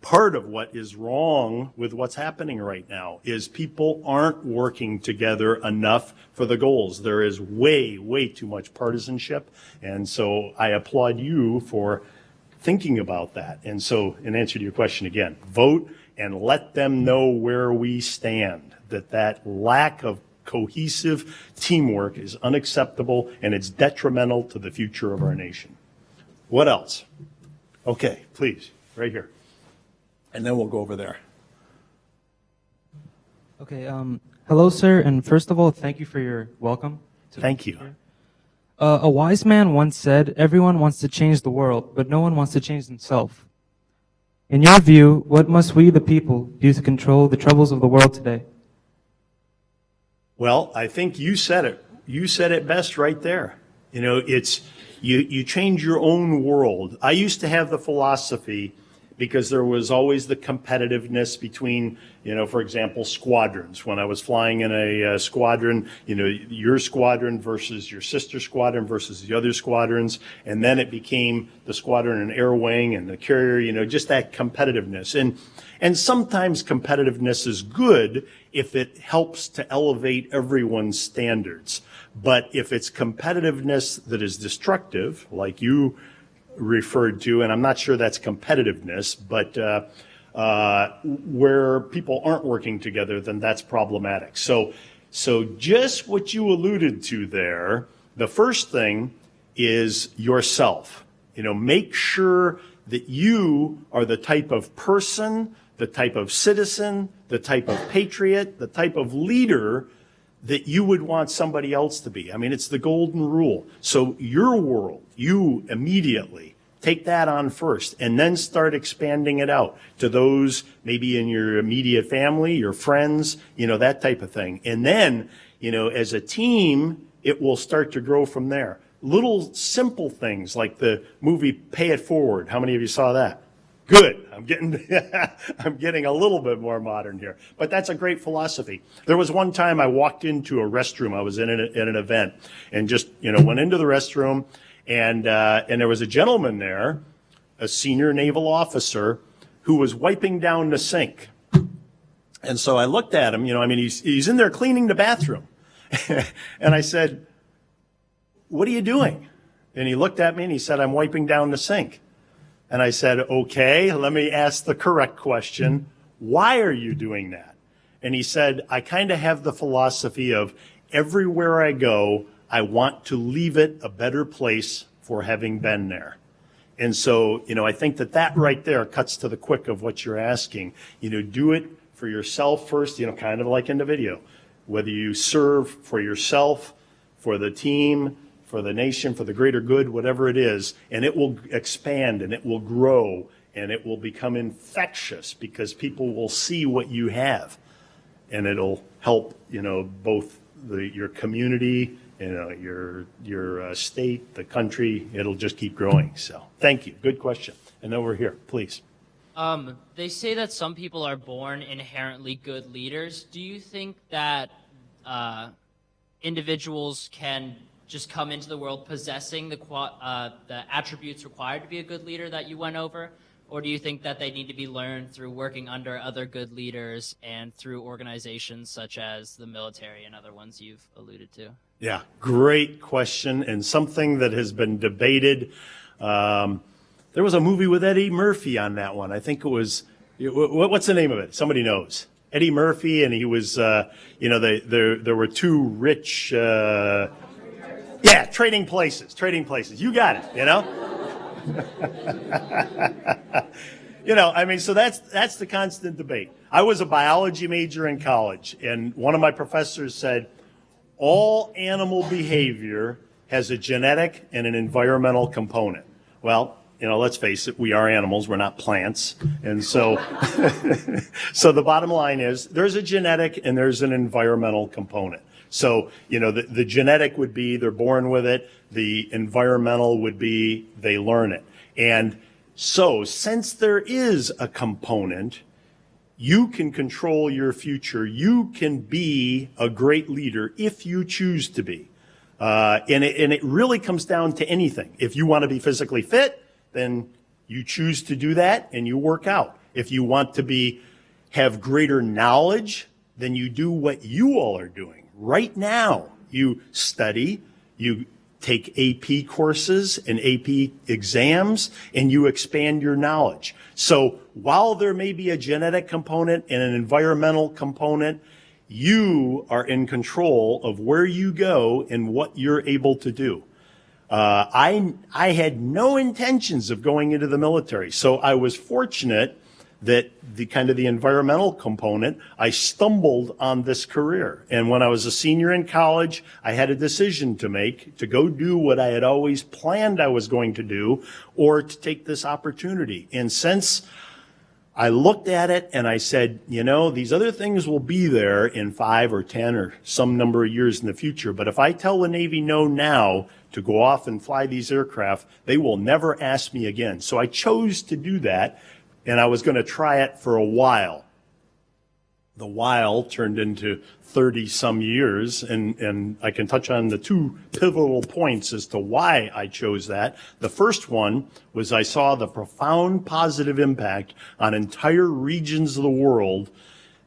part of what is wrong with what's happening right now, is people aren't working together enough for the goals. There is way, way too much partisanship. And so I applaud you for thinking about that. And so in answer to your question again, vote and let them know where we stand, that lack of cohesive teamwork is unacceptable and it's detrimental to the future of our nation. What else? Okay, please, right here. And then we'll go over there. Okay, hello, sir, and first of all, thank you for your welcome. Thank you. A wise man once said, everyone wants to change the world, but no one wants to change themselves. In your view, what must we, the people, do to control the troubles of the world today? Well, I think you said it. You said it best right there. It's you change your own world. I used to have the philosophy, because there was always the competitiveness between, for example, squadrons. When I was flying in a squadron, your squadron versus your sister squadron versus the other squadrons. And then it became the squadron and air wing and the carrier, just that competitiveness. And sometimes competitiveness is good if it helps to elevate everyone's standards. But if it's competitiveness that is destructive, like you referred to, and I'm not sure that's competitiveness, but where people aren't working together, then that's problematic. So just what you alluded to there, the first thing is yourself. Make sure that you are the type of person, the type of citizen, the type of patriot, the type of leader that you would want somebody else to be. I mean, it's the golden rule. So your world, you immediately take that on first, and then start expanding it out to those maybe in your immediate family, your friends, that type of thing. And then, as a team, it will start to grow from there. Little simple things like the movie Pay It Forward. How many of you saw that? Good. I'm getting a little bit more modern here, but that's a great philosophy. There was one time I walked into a restroom. I was in an event, and just went into the restroom, and there was a gentleman there, a senior naval officer, who was wiping down the sink. And so I looked at him. He's in there cleaning the bathroom, and I said, "What are you doing?" And he looked at me and he said, "I'm wiping down the sink." And I said, okay, let me ask the correct question. Why are you doing that? And he said, I kind of have the philosophy of everywhere I go, I want to leave it a better place for having been there. And so, I think that right there cuts to the quick of what you're asking. Do it for yourself first, kind of like in the video. Whether you serve for yourself, for the team, for the nation, for the greater good, whatever it is, and it will expand and it will grow and it will become infectious because people will see what you have, and it'll help, both your community, your state, the country. It'll just keep growing. So thank you. Good question. And over here, please. They say that some people are born inherently good leaders. Do you think that individuals can just come into the world possessing the attributes required to be a good leader that you went over? Or do you think that they need to be learned through working under other good leaders and through organizations such as the military and other ones you've alluded to? Yeah, great question, and something that has been debated. There was a movie with Eddie Murphy on that one. I think it was, what's the name of it? Somebody knows. Eddie Murphy, and he was, there were two rich, trading places. You got it, so that's the constant debate. I was a biology major in college, and one of my professors said, all animal behavior has a genetic and an environmental component. Well, let's face it, we are animals, we're not plants. And so, so the bottom line is there's a genetic and there's an environmental component. So, the genetic would be they're born with it. The environmental would be they learn it. And so, since there is a component, you can control your future. You can be a great leader if you choose to be. And it really comes down to anything. If you want to be physically fit, then you choose to do that and you work out. If you want to have greater knowledge, then you do what you all are doing right now. You study, you take AP courses and AP exams, and you expand your knowledge. So while there may be a genetic component and an environmental component, you are in control of where you go and what you're able to do. I had no intentions of going into the military, so I was fortunate that the environmental component, I stumbled on this career. And when I was a senior in college, I had a decision to make to go do what I had always planned I was going to do, or to take this opportunity. And since I looked at it and I said, these other things will be there in 5 or 10 or some number of years in the future. But if I tell the Navy no now to go off and fly these aircraft, they will never ask me again. So I chose to do that. And I was going to try it for a while. The while turned into 30-some years, and I can touch on the two pivotal points as to why I chose that. The first one was I saw the profound positive impact on entire regions of the world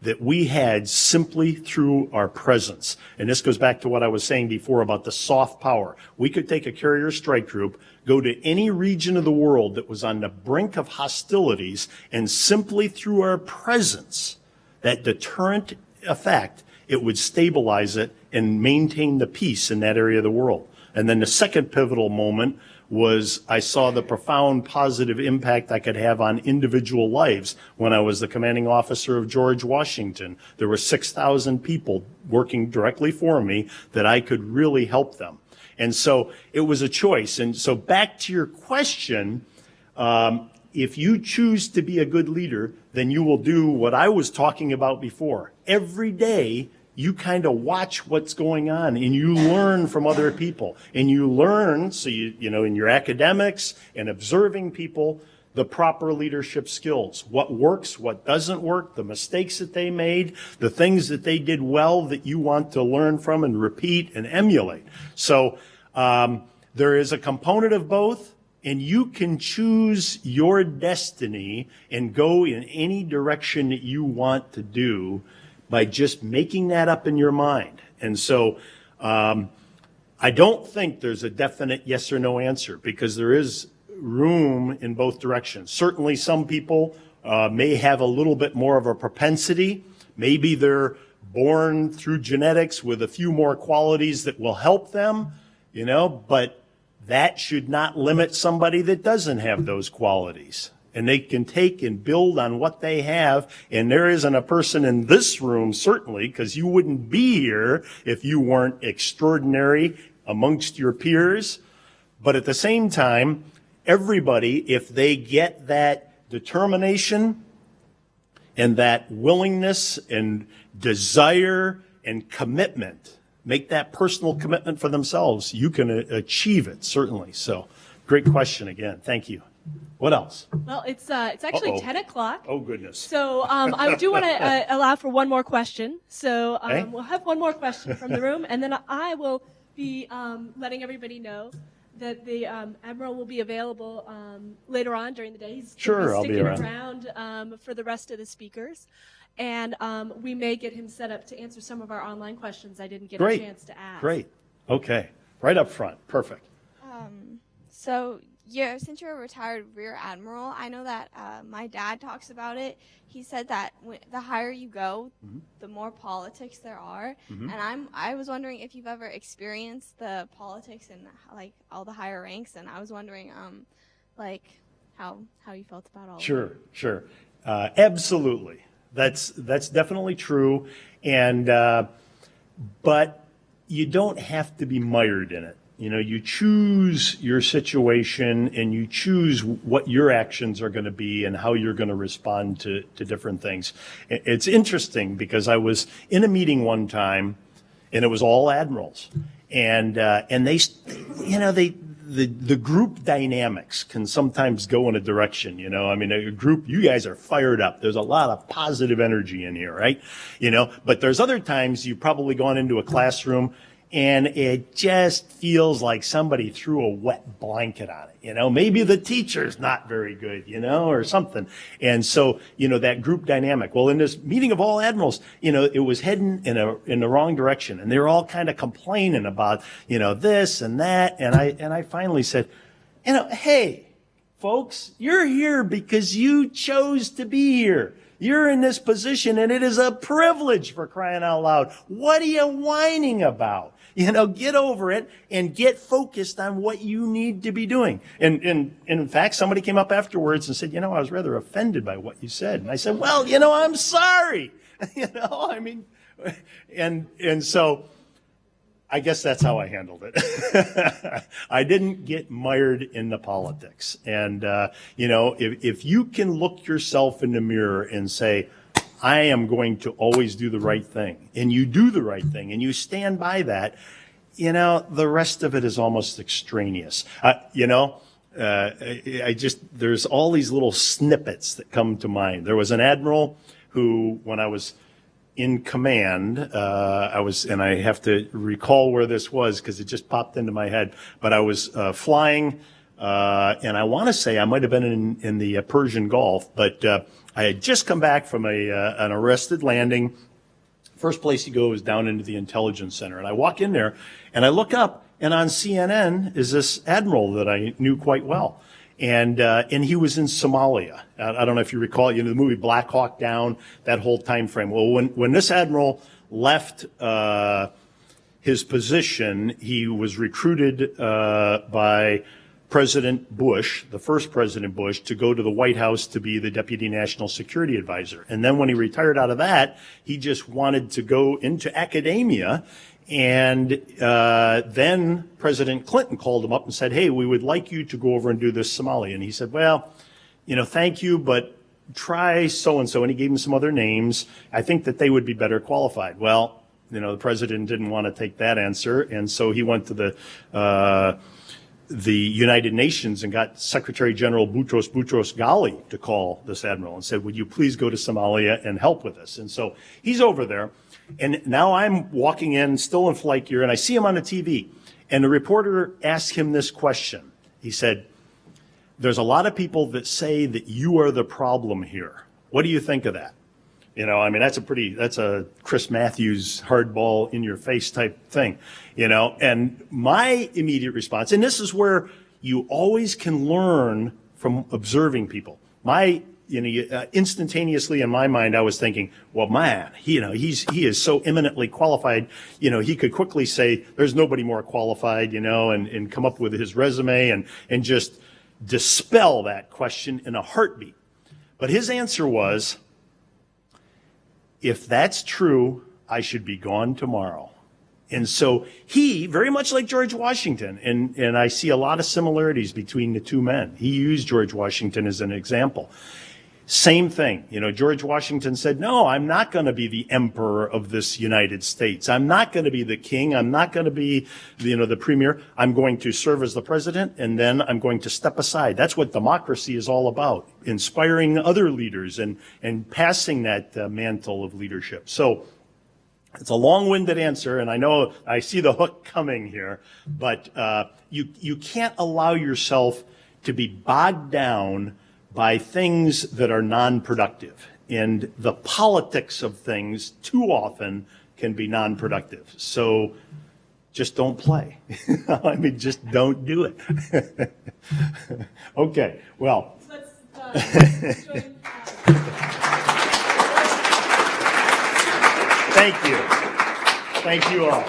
that we had simply through our presence. And this goes back to what I was saying before about the soft power. We could take a carrier strike group, go to any region of the world that was on the brink of hostilities, and simply through our presence, that deterrent effect, it would stabilize it and maintain the peace in that area of the world. And then the second pivotal moment was I saw the profound positive impact I could have on individual lives when I was the commanding officer of George Washington. There were 6,000 people working directly for me that I could really help them. And so it was a choice. And so back to your question, if you choose to be a good leader, then you will do what I was talking about before. Every day, you kind of watch what's going on and you learn from other people. And you learn, so in your academics and observing people, the proper leadership skills. What works, what doesn't work, the mistakes that they made, the things that they did well that you want to learn from and repeat and emulate. So there is a component of both, and you can choose your destiny and go in any direction that you want to do by just making that up in your mind. And so I don't think there's a definite yes or no answer, because there is room in both directions. Certainly some people may have a little bit more of a propensity. Maybe they're born through genetics with a few more qualities that will help them, but that should not limit somebody that doesn't have those qualities. And they can take and build on what they have. And there isn't a person in this room, certainly, because you wouldn't be here if you weren't extraordinary amongst your peers. But at the same time, everybody, if they get that determination and that willingness and desire and commitment, make that personal commitment for themselves, you can achieve it, certainly. So great question again. Thank you. What else? Well, it's actually Uh-oh. 10 o'clock. Oh, goodness. So I do want to allow for one more question. So Okay. we'll have one more question from the room, and then I will be letting everybody know that the Admiral will be available later on during the day. He's Sure, I'll be sticking around. for the rest of the speakers. And we may get him set up to answer some of our online questions I didn't get Great. a chance to ask. Great. Okay. Right up front. Perfect. So, since you're a retired Rear Admiral, I know that my dad talks about it. He said that the higher you go, the more politics there are. And I was wondering if you've ever experienced the politics in like all the higher ranks, and I was wondering like how you felt about all of it. Sure. Absolutely. That's definitely true. And but you don't have to be mired in it. You know, you choose your situation and you choose what your actions are going to be and how you're going to respond to different things. It's interesting because I was in a meeting one time and it was all admirals, and they, you know, the group dynamics can sometimes go in a direction, you know. I mean, a group, you guys are fired up. There's a lot of positive energy in here, right? You know, but there's other times you've probably gone into a classroom and it just feels like somebody threw a wet blanket on it, you know. Maybe the teacher's not very good, you know, or something. And so, you know, that group dynamic. Well, in this meeting of all admirals, you know, it was heading in the wrong direction, and they were all kind of complaining about, you know, this and that. And I finally said, you know, hey, folks, you're here because you chose to be here. You're in this position, and it is a privilege, for crying out loud. What are you whining about? You know, get over it and get focused on what you need to be doing. And in fact, somebody came up afterwards and said, you know, I was rather offended by what you said. And I said, well, you know, I'm sorry. You know, I mean, and so I guess that's how I handled it. I didn't get mired in the politics. And, you know, if you can look yourself in the mirror and say, I am going to always do the right thing, and you do the right thing, and you stand by that, you know, the rest of it is almost extraneous. You know, there's all these little snippets that come to mind. There was an admiral who, when I was in command, and I have to recall where this was because it just popped into my head, but I was flying, and I want to say I might have been in the Persian Gulf, but I had just come back from an arrested landing. First place you go is down into the intelligence center, and I walk in there, and I look up, and on CNN is this admiral that I knew quite well. And he was in Somalia. I don't know if you recall, you know, the movie Black Hawk Down, that whole time frame. Well, when this admiral left his position, he was recruited by President Bush, the first President Bush, to go to the White House to be the Deputy National Security Advisor. And then when he retired out of that, he just wanted to go into academia. And then President Clinton called him up and said, hey, we would like you to go over and do this Somalia. And he said, well, you know, thank you, but try so-and-so. And he gave him some other names. I think that they would be better qualified. Well, you know, the president didn't want to take that answer. And so he went to the United Nations and got Secretary General Boutros Ghali to call this admiral and said, would you please go to Somalia and help with us? And so he's over there. And now I'm walking in, still in flight gear, and I see him on the TV. And the reporter asked him this question. He said, there's a lot of people that say that you are the problem here. What do you think of that? You know, I mean, that's a Chris Matthews hardball in your face type thing, you know. And my immediate response, and this is where you always can learn from observing people. Instantaneously in my mind, I was thinking, well, man, he is so eminently qualified. You know, he could quickly say, there's nobody more qualified, you know, and come up with his resume and just dispel that question in a heartbeat. But his answer was, if that's true, I should be gone tomorrow. And so he, very much like George Washington, and I see a lot of similarities between the two men. He used George Washington as an example. Same thing. You know, George Washington said, no, I'm not going to be the emperor of this United States. I'm not going to be the king. I'm not going to be, the premier. I'm going to serve as the president, and then I'm going to step aside. That's what democracy is all about, inspiring other leaders and passing that mantle of leadership. So it's a long-winded answer, and I know I see the hook coming here, but you can't allow yourself to be bogged down by things that are non-productive. And the politics of things too often can be non-productive. So just don't play. I mean, just don't do it. Okay, well. Thank you. Thank you all.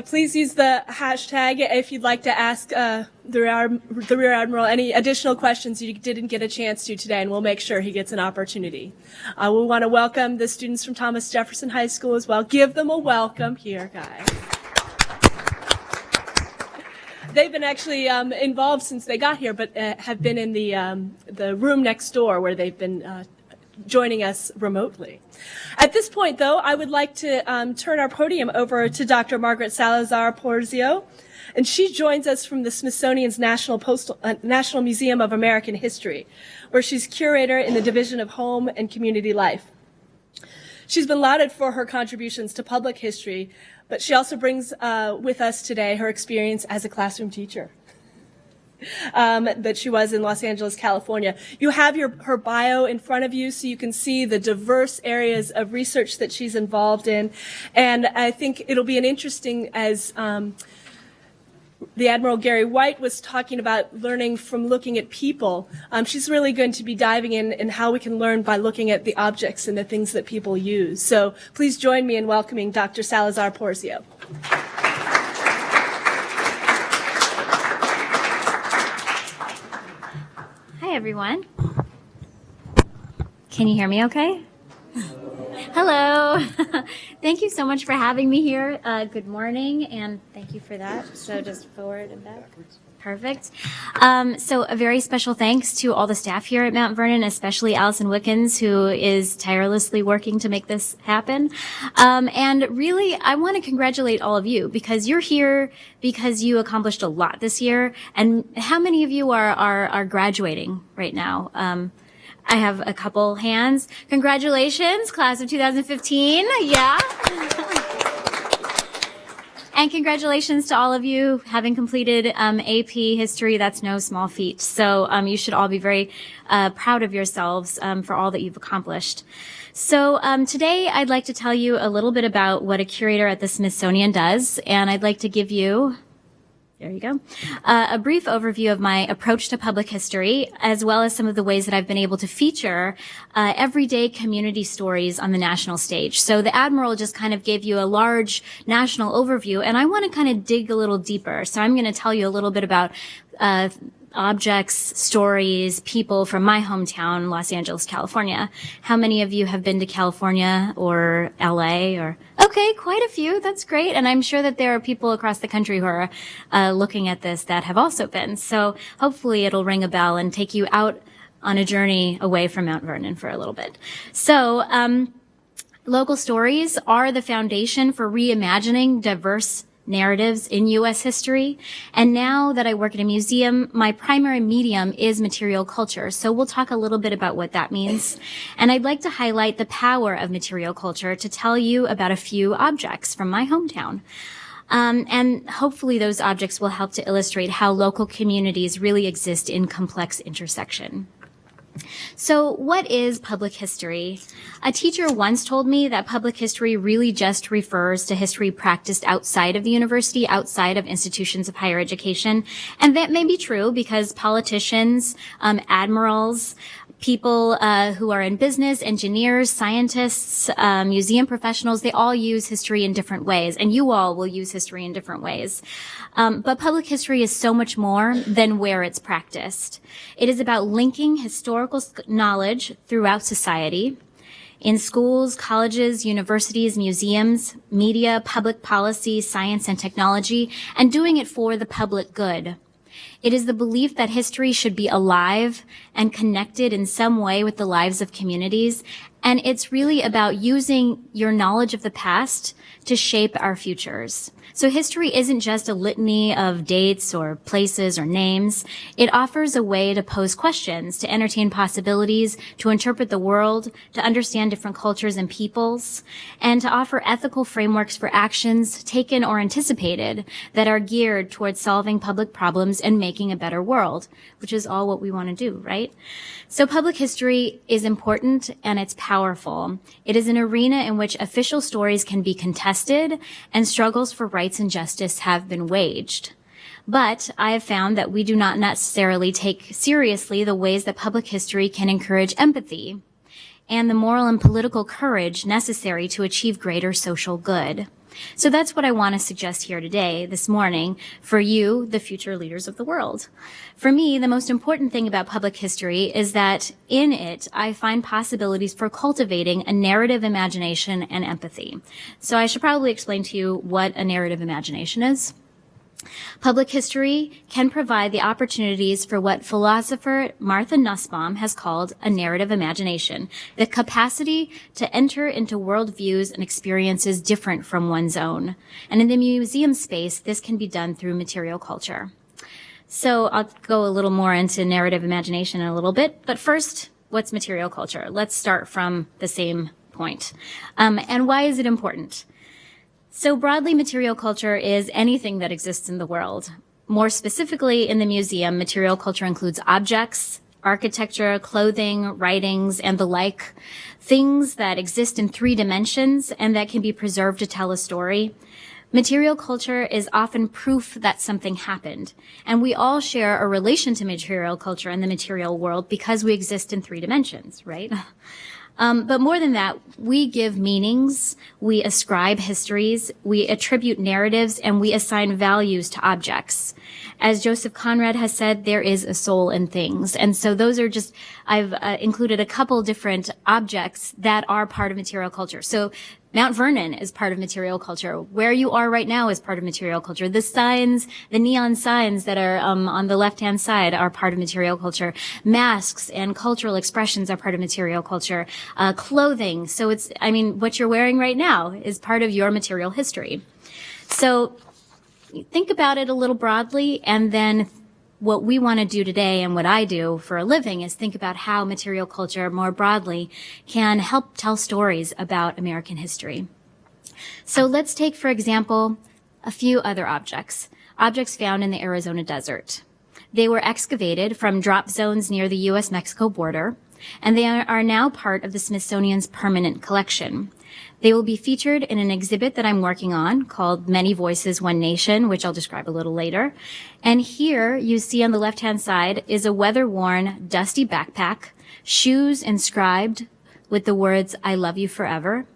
Please use the hashtag if you'd like to ask the Rear Admiral any additional questions you didn't get a chance to today, and we'll make sure he gets an opportunity. We want to welcome the students from Thomas Jefferson High School as well. Give them a welcome here, guys. They've been actually involved since they got here, but have been in the room next door where they've been joining us remotely. At this point, though, I would like to turn our podium over to Dr. Margaret Salazar Porzio, and she joins us from the Smithsonian's National Museum of American History, where she's curator in the Division of Home and Community Life. She's been lauded for her contributions to public history, but she also brings with us today her experience as a classroom teacher. That she was in Los Angeles, California. You have her bio in front of you so you can see the diverse areas of research that she's involved in. And I think it'll be an interesting, as the Admiral Gary White was talking about learning from looking at people, she's really going to be diving in how we can learn by looking at the objects and the things that people use. So please join me in welcoming Dr. Salazar Porzio. Hi, everyone. Can you hear me okay? Hello. Thank you so much for having me here. Good morning, and thank you for that. So just forward and back. Perfect. So a very special thanks to all the staff here at Mount Vernon, especially Allison Wickens, who is tirelessly working to make this happen. And really, I want to congratulate all of you because you're here because you accomplished a lot this year. And how many of you are graduating right now? I have a couple hands. Congratulations, class of 2015. Yeah. And congratulations to all of you having completed AP History. That's no small feat. So you should all be very proud of yourselves for all that you've accomplished. So today I'd like to tell you a little bit about what a curator at the Smithsonian does, and I'd like to give you, there you go, a brief overview of my approach to public history, as well as some of the ways that I've been able to feature everyday community stories on the national stage. So the Admiral just kind of gave you a large national overview, and I want to kind of dig a little deeper. So I'm going to tell you a little bit about objects, stories, people from my hometown, Los Angeles, California. How many of you have been to California or LA or, okay, quite a few. That's great. And I'm sure that there are people across the country who are looking at this that have also been. So hopefully it'll ring a bell and take you out on a journey away from Mount Vernon for a little bit. So, local stories are the foundation for reimagining diverse narratives in U.S. history. And now that I work at a museum, my primary medium is material culture. So we'll talk a little bit about what that means. And I'd like to highlight the power of material culture to tell you about a few objects from my hometown. And hopefully those objects will help to illustrate how local communities really exist in complex intersection. So what is public history? A teacher once told me that public history really just refers to history practiced outside of the university, outside of institutions of higher education. And that may be true because politicians, admirals, people who are in business, engineers, scientists, museum professionals, they all use history in different ways, and you all will use history in different ways. But public history is so much more than where it's practiced. It is about linking historical knowledge throughout society. in schools, colleges, universities, museums, media, public policy, science, and technology, and doing it for the public good. It is the belief that history should be alive and connected in some way with the lives of communities, and it's really about using your knowledge of the past to shape our futures. So history isn't just a litany of dates or places or names. It offers a way to pose questions, to entertain possibilities, to interpret the world, to understand different cultures and peoples, and to offer ethical frameworks for actions taken or anticipated that are geared towards solving public problems and making a better world, which is all what we want to do, right? So public history is important and it's powerful. It is an arena in which official stories can be contested and struggles for rights and justice have been waged. But I have found that we do not necessarily take seriously the ways that public history can encourage empathy and the moral and political courage necessary to achieve greater social good. So that's what I want to suggest here today, this morning, for you, the future leaders of the world. For me, the most important thing about public history is that in it, I find possibilities for cultivating a narrative imagination and empathy. So I should probably explain to you what a narrative imagination is. Public history can provide the opportunities for what philosopher Martha Nussbaum has called a narrative imagination, the capacity to enter into worldviews and experiences different from one's own. And in the museum space, this can be done through material culture. So I'll go a little more into narrative imagination in a little bit, but first, what's material culture? Let's start from the same point. And why is it important? So broadly, material culture is anything that exists in the world. More specifically, in the museum, material culture includes objects, architecture, clothing, writings, and the like, things that exist in 3 dimensions and that can be preserved to tell a story. Material culture is often proof that something happened, and we all share a relation to material culture in the material world because we exist in 3 dimensions, right? But more than that, we give meanings, we ascribe histories, we attribute narratives, and we assign values to objects. As Joseph Conrad has said, there is a soul in things. And so those are just, I've included a couple different objects that are part of material culture. So Mount Vernon is part of material culture. Where you are right now is part of material culture. The signs, the neon signs that are on the left-hand side are part of material culture. Masks and cultural expressions are part of material culture. Clothing, so it's, I mean, what you're wearing right now is part of your material history. So think about it a little broadly, and then what we want to do today and what I do for a living is think about how material culture more broadly can help tell stories about American history. So let's take, for example, a few other objects found in the Arizona desert. They were excavated from drop zones near the U.S.-Mexico border, and they are now part of the Smithsonian's permanent collection. They will be featured in an exhibit that I'm working on called Many Voices, One Nation, which I'll describe a little later. And here you see on the left-hand side is a weather-worn, dusty backpack, shoes inscribed with the words, "I love you forever,"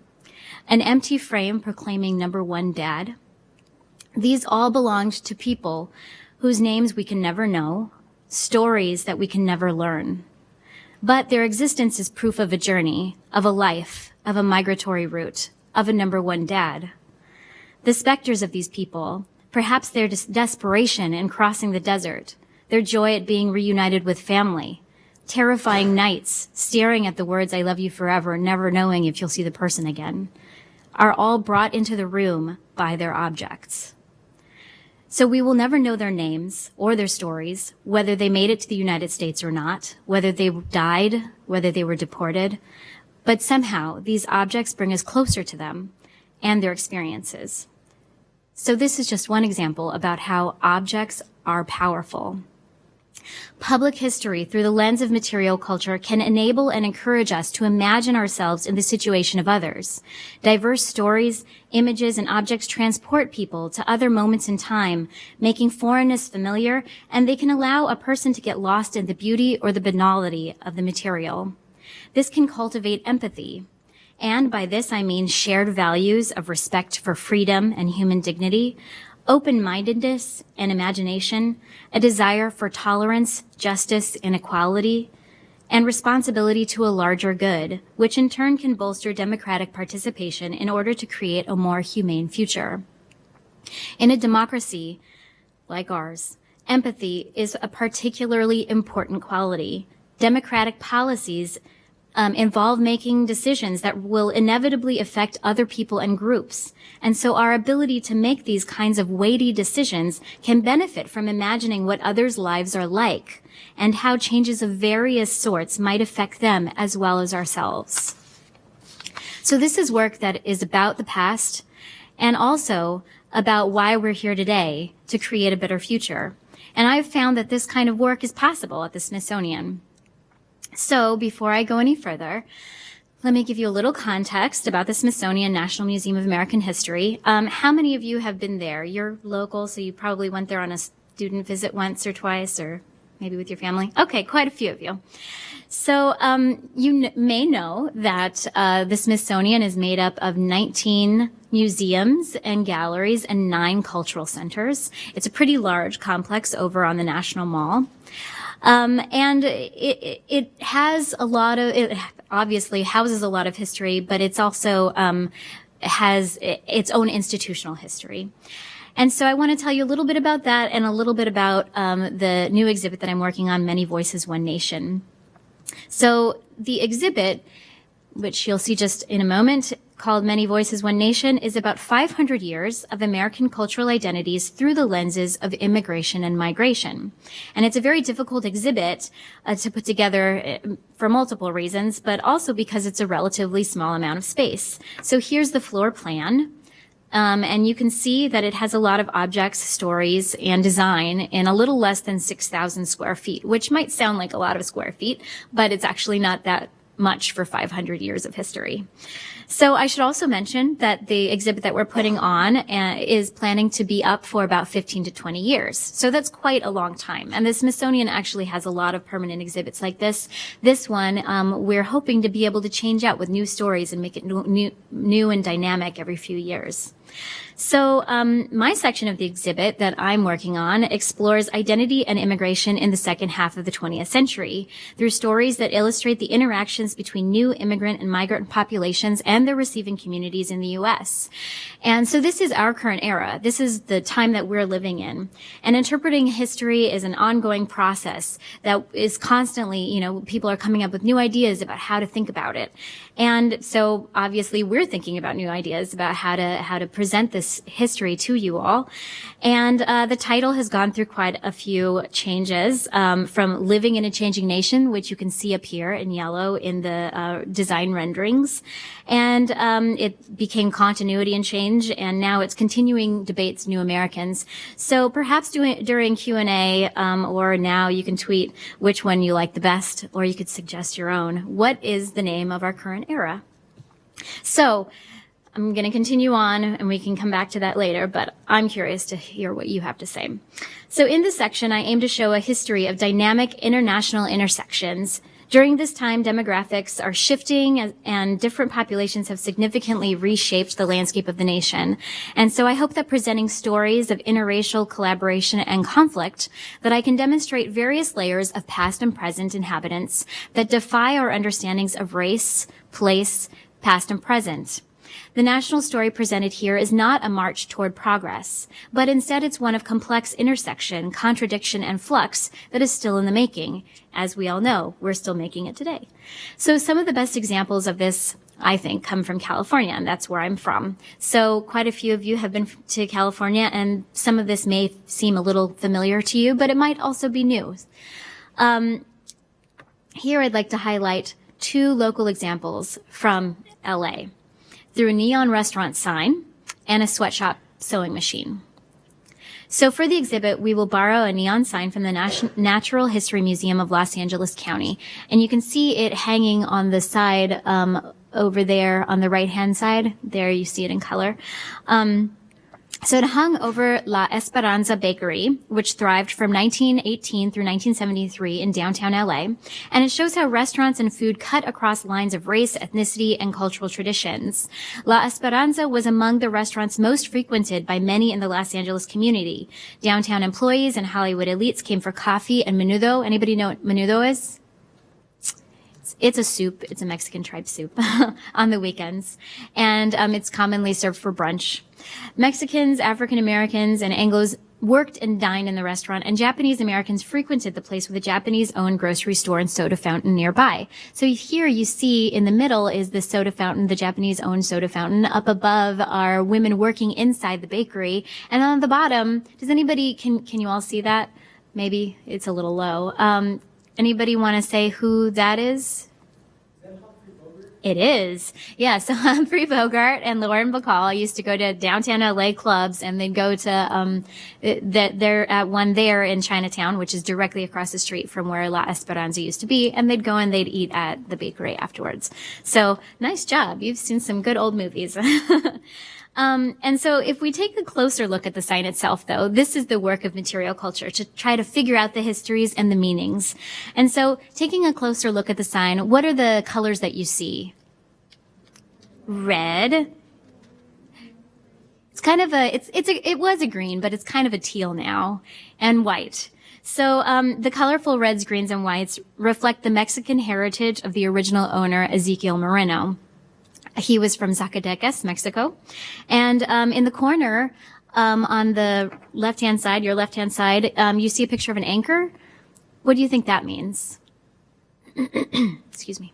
an empty frame proclaiming #1 dad. These all belonged to people whose names we can never know, stories that we can never learn. But their existence is proof of a journey, of a life, of a migratory route, of a #1 dad. The specters of these people, perhaps their desperation in crossing the desert, their joy at being reunited with family, terrifying nights staring at the words "I love you forever," never knowing if you'll see the person again, are all brought into the room by their objects. So we will never know their names or their stories, whether they made it to the United States or not, whether they died, whether they were deported. But somehow these objects bring us closer to them and their experiences. So this is just one example about how objects are powerful. Public history through the lens of material culture can enable and encourage us to imagine ourselves in the situation of others. Diverse stories, images, and objects transport people to other moments in time, making foreignness familiar, and they can allow a person to get lost in the beauty or the banality of the material. This can cultivate empathy. And by this, I mean shared values of respect for freedom and human dignity, open-mindedness and imagination, a desire for tolerance, justice, and equality, and responsibility to a larger good, which in turn can bolster democratic participation in order to create a more humane future. In a democracy like ours, empathy is a particularly important quality. Democratic policies involve making decisions that will inevitably affect other people and groups. And so our ability to make these kinds of weighty decisions can benefit from imagining what others' lives are like and how changes of various sorts might affect them as well as ourselves. So this is work that is about the past and also about why we're here today to create a better future. And I've found that this kind of work is possible at the Smithsonian. So before I go any further, let me give you a little context about the Smithsonian National Museum of American History. How many of you have been there? You're local, so you probably went there on a student visit once or twice, or maybe with your family. Okay, quite a few of you. So you may know that the Smithsonian is made up of 19 museums and galleries and 9 cultural centers. It's a pretty large complex over on the National Mall. And it has a lot of, it obviously houses a lot of history, but it's also has its own institutional history. And so I want to tell you a little bit about that and a little bit about the new exhibit that I'm working on, Many Voices, One Nation. So the exhibit, which you'll see just in a moment, called Many Voices, One Nation, is about 500 years of American cultural identities through the lenses of immigration and migration. And it's a very difficult exhibit to put together for multiple reasons, but also because it's a relatively small amount of space. So here's the floor plan. And you can see that it has a lot of objects, stories, and design in a little less than 6,000 square feet, which might sound like a lot of square feet, but it's actually not that much for 500 years of history. So I should also mention that the exhibit that we're putting on is planning to be up for about 15 to 20 years. So that's quite a long time. And the Smithsonian actually has a lot of permanent exhibits like this. This one, we're hoping to be able to change out with new stories and make it new and dynamic every few years. So my section of the exhibit that I'm working on explores identity and immigration in the second half of the 20th century through stories that illustrate the interactions between new immigrant and migrant populations and their receiving communities in the U.S. And so this is our current era. This is the time that we're living in. And interpreting history is an ongoing process that is constantly, people are coming up with new ideas about how to think about it. And so obviously we're thinking about new ideas about how to present this history to you all. And the title has gone through quite a few changes, from Living in a Changing Nation, which you can see up here in yellow in the design renderings. And it became Continuity and Change, and now it's Continuing Debates, New Americans. So perhaps during Q&A or now you can tweet which one you like the best, or you could suggest your own. What is the name of our current era? So I'm going to continue on, and we can come back to that later, but I'm curious to hear what you have to say. So in this section, I aim to show a history of dynamic international intersections. During this time, demographics are shifting and different populations have significantly reshaped the landscape of the nation. And so I hope that presenting stories of interracial collaboration and conflict, that I can demonstrate various layers of past and present inhabitants that defy our understandings of race, place, past and present. The national story presented here is not a march toward progress, but instead it's one of complex intersection, contradiction, and flux that is still in the making. As we all know, we're still making it today. So some of the best examples of this, I think, come from California, and that's where I'm from. So quite a few of you have been to California, and some of this may seem a little familiar to you, but it might also be new. Here I'd like to highlight 2 local examples from LA. Through a neon restaurant sign and a sweatshop sewing machine. So for the exhibit, we will borrow a neon sign from the Natural History Museum of Los Angeles County. And you can see it hanging on the side over there on the right-hand side. There you see it in color. So it hung over La Esperanza Bakery, which thrived from 1918 through 1973 in downtown LA. And it shows how restaurants and food cut across lines of race, ethnicity, and cultural traditions. La Esperanza was among the restaurants most frequented by many in the Los Angeles community. Downtown employees and Hollywood elites came for coffee and menudo. Anybody know what menudo is? It's a soup. It's a Mexican tribe soup on the weekends. And it's commonly served for brunch. Mexicans, African Americans, and Anglos worked and dined in the restaurant, and Japanese Americans frequented the place with a Japanese-owned grocery store and soda fountain nearby. So here you see in the middle is the soda fountain, the Japanese-owned soda fountain. Up above are women working inside the bakery. And on the bottom, does anybody, can you all see that? Maybe it's a little low. Anybody want to say who that is? It is. Yeah, so Humphrey Bogart and Lauren Bacall used to go to downtown LA clubs, and they'd go to, they're at one there in Chinatown, which is directly across the street from where La Esperanza used to be, and they'd go and they'd eat at the bakery afterwards. So, nice job. You've seen some good old movies. And so if we take a closer look at the sign itself, though, this is the work of material culture to try to figure out the histories and the meanings. And so taking a closer look at the sign, what are the colors that you see? Red. It's kind of it was a green, but it's kind of a teal now, and white. So the colorful reds, greens, and whites reflect the Mexican heritage of the original owner, Ezekiel Moreno. He was from Zacatecas, Mexico. And in the corner, on the left-hand side, your left-hand side, you see a picture of an anchor. What do you think that means? Excuse me.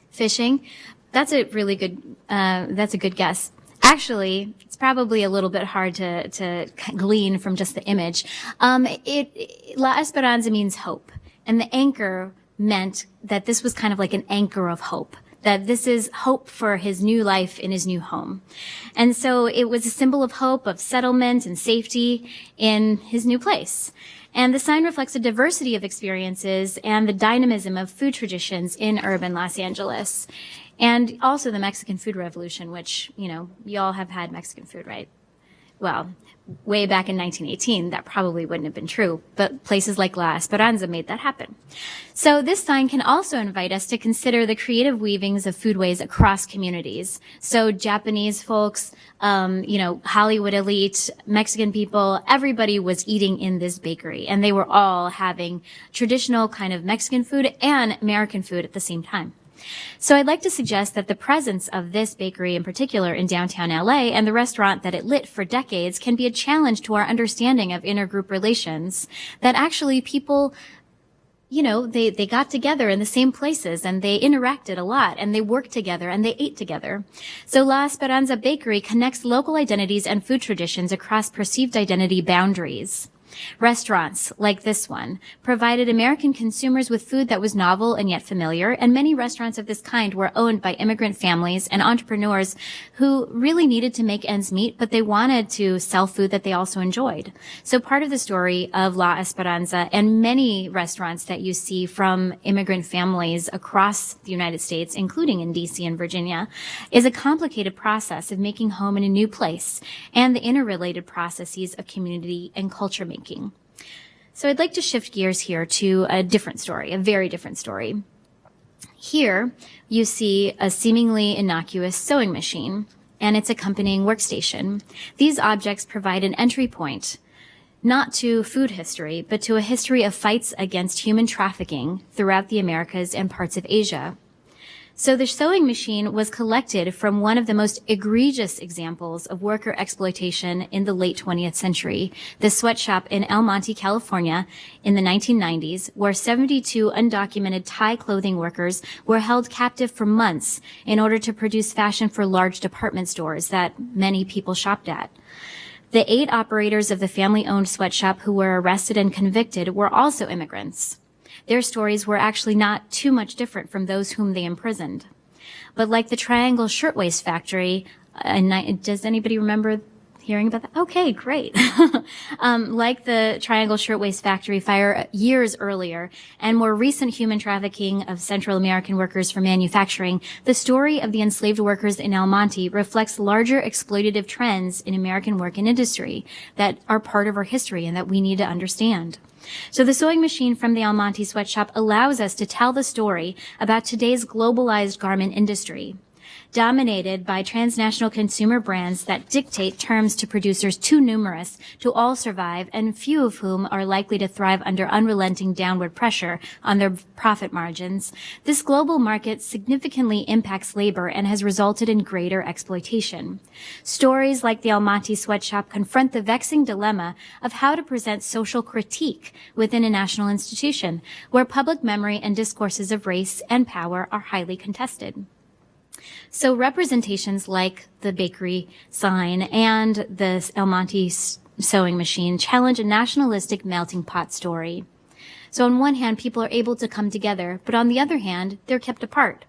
Fishing. That's a really good, that's a good guess. Actually, it's probably a little bit hard to glean from just the image. La Esperanza means hope. And the anchor meant that this was kind of like an anchor of hope, that this is hope for his new life in his new home. And so it was a symbol of hope, of settlement and safety in his new place. And the sign reflects a diversity of experiences and the dynamism of food traditions in urban Los Angeles. And also the Mexican food revolution, which, you know, you all have had Mexican food, right? Well, way back in 1918, that probably wouldn't have been true, but places like La Esperanza made that happen. So this sign can also invite us to consider the creative weavings of foodways across communities. So Japanese folks, you know, Hollywood elite, Mexican people, everybody was eating in this bakery, and they were all having traditional kind of Mexican food and American food at the same time. So I'd like to suggest that the presence of this bakery in particular in downtown LA and the restaurant that it lit for decades can be a challenge to our understanding of intergroup relations, that actually people, you know, they got together in the same places and they interacted a lot and they worked together and they ate together. So La Esperanza Bakery connects local identities and food traditions across perceived identity boundaries. Restaurants, like this one, provided American consumers with food that was novel and yet familiar, and many restaurants of this kind were owned by immigrant families and entrepreneurs who really needed to make ends meet, but they wanted to sell food that they also enjoyed. So part of the story of La Esperanza and many restaurants that you see from immigrant families across the United States, including in DC and Virginia, is a complicated process of making home in a new place and the interrelated processes of community and culture making. So I'd like to shift gears here to a different story, a very different story. Here you see a seemingly innocuous sewing machine and its accompanying workstation. These objects provide an entry point, not to food history, but to a history of fights against human trafficking throughout the Americas and parts of Asia. So the sewing machine was collected from one of the most egregious examples of worker exploitation in the late 20th century, the sweatshop in El Monte, California in the 1990s, where 72 undocumented Thai clothing workers were held captive for months in order to produce fashion for large department stores that many people shopped at. The 8 operators of the family-owned sweatshop who were arrested and convicted were also immigrants. Their stories were actually not too much different from those whom they imprisoned. But like the Triangle Shirtwaist Factory, does anybody remember hearing about that? Okay, great. Like the Triangle Shirtwaist Factory fire years earlier and more recent human trafficking of Central American workers for manufacturing, the story of the enslaved workers in El Monte reflects larger exploitative trends in American work and industry that are part of our history and that we need to understand. So the sewing machine from the El Monte sweatshop allows us to tell the story about today's globalized garment industry. dominated by transnational consumer brands that dictate terms to producers too numerous to all survive, and few of whom are likely to thrive under unrelenting downward pressure on their profit margins, this global market significantly impacts labor and has resulted in greater exploitation. Stories like the Almaty sweatshop confront the vexing dilemma of how to present social critique within a national institution, where public memory and discourses of race and power are highly contested. So representations like the bakery sign and the Almaty sewing machine challenge a nationalistic melting pot story. So on one hand, people are able to come together, but on the other hand, they're kept apart.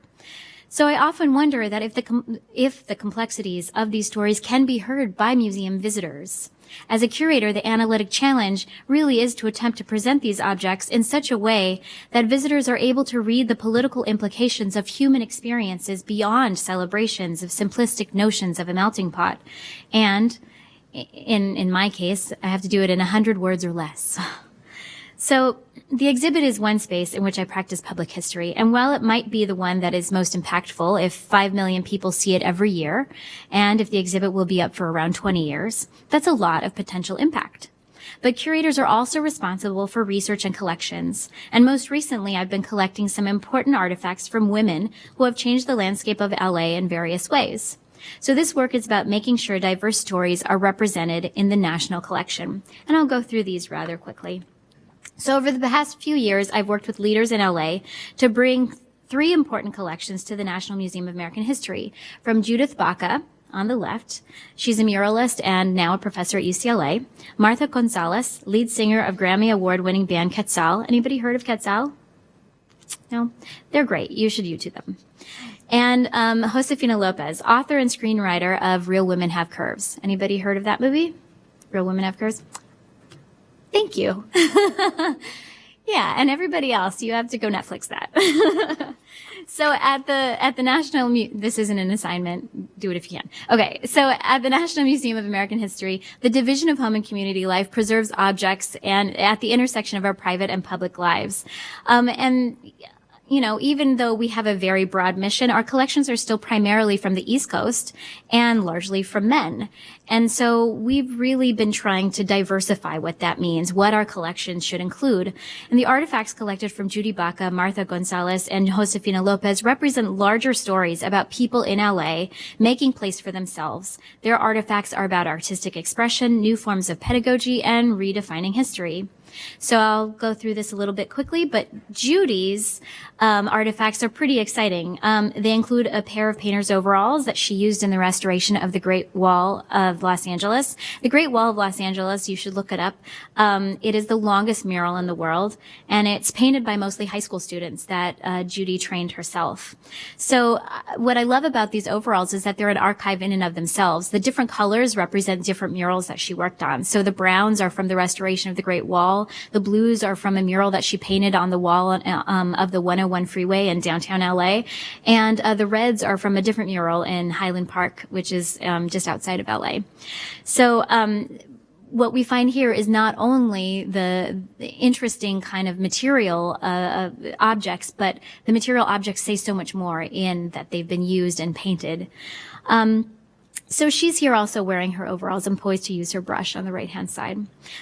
So I often wonder that if the complexities of these stories can be heard by museum visitors. As a curator, the analytic challenge really is to attempt to present these objects in such a way that visitors are able to read the political implications of human experiences beyond celebrations of simplistic notions of a melting pot. And in my case, I have to do it in 100 words or less. So the exhibit is one space in which I practice public history, and while it might be the one that is most impactful if 5 million people see it every year, and if the exhibit will be up for around 20 years, that's a lot of potential impact. But curators are also responsible for research and collections, and most recently I've been collecting some important artifacts from women who have changed the landscape of LA in various ways. So this work is about making sure diverse stories are represented in the national collection, and I'll go through these rather quickly. So over the past few years, I've worked with leaders in LA to bring 3 important collections to the National Museum of American History. From Judith Baca, on the left, she's a muralist and now a professor at UCLA. Martha Gonzalez, lead singer of Grammy Award-winning band Quetzal. Anybody heard of Quetzal? No? They're great. You should YouTube them. And Josefina Lopez, author and screenwriter of Real Women Have Curves. Anybody heard of that movie? Real Women Have Curves? Thank you. Yeah, and everybody else, you have to go Netflix that. So at the National this isn't an assignment, do it if you can. Okay, so at the National Museum of American History, the Division of Home and Community Life preserves objects and at the intersection of our private and public lives. And you know, even though we have a very broad mission, our collections are still primarily from the East Coast and largely from men. And so we've really been trying to diversify what that means, what our collections should include. And the artifacts collected from Judy Baca, Martha Gonzalez, and Josefina Lopez represent larger stories about people in LA making place for themselves. Their artifacts are about artistic expression, new forms of pedagogy, and redefining history. So I'll go through this a little bit quickly, but Judy's artifacts are pretty exciting. They include a pair of painter's overalls that she used in the restoration of the Great Wall of Los Angeles. The Great Wall of Los Angeles, you should look it up. It is the longest mural in the world, and it's painted by mostly high school students that Judy trained herself. So what I love about these overalls is that they're an archive in and of themselves. The different colors represent different murals that she worked on. So the browns are from the restoration of the Great Wall. The blues are from a mural that she painted on the wall of the 101 freeway in downtown LA. And the reds are from a different mural in Highland Park, which is just outside of LA. So what we find here is not only the interesting kind of material objects, but the material objects say so much more in that they've been used and painted. So she's here also wearing her overalls and poised to use her brush on the right-hand side.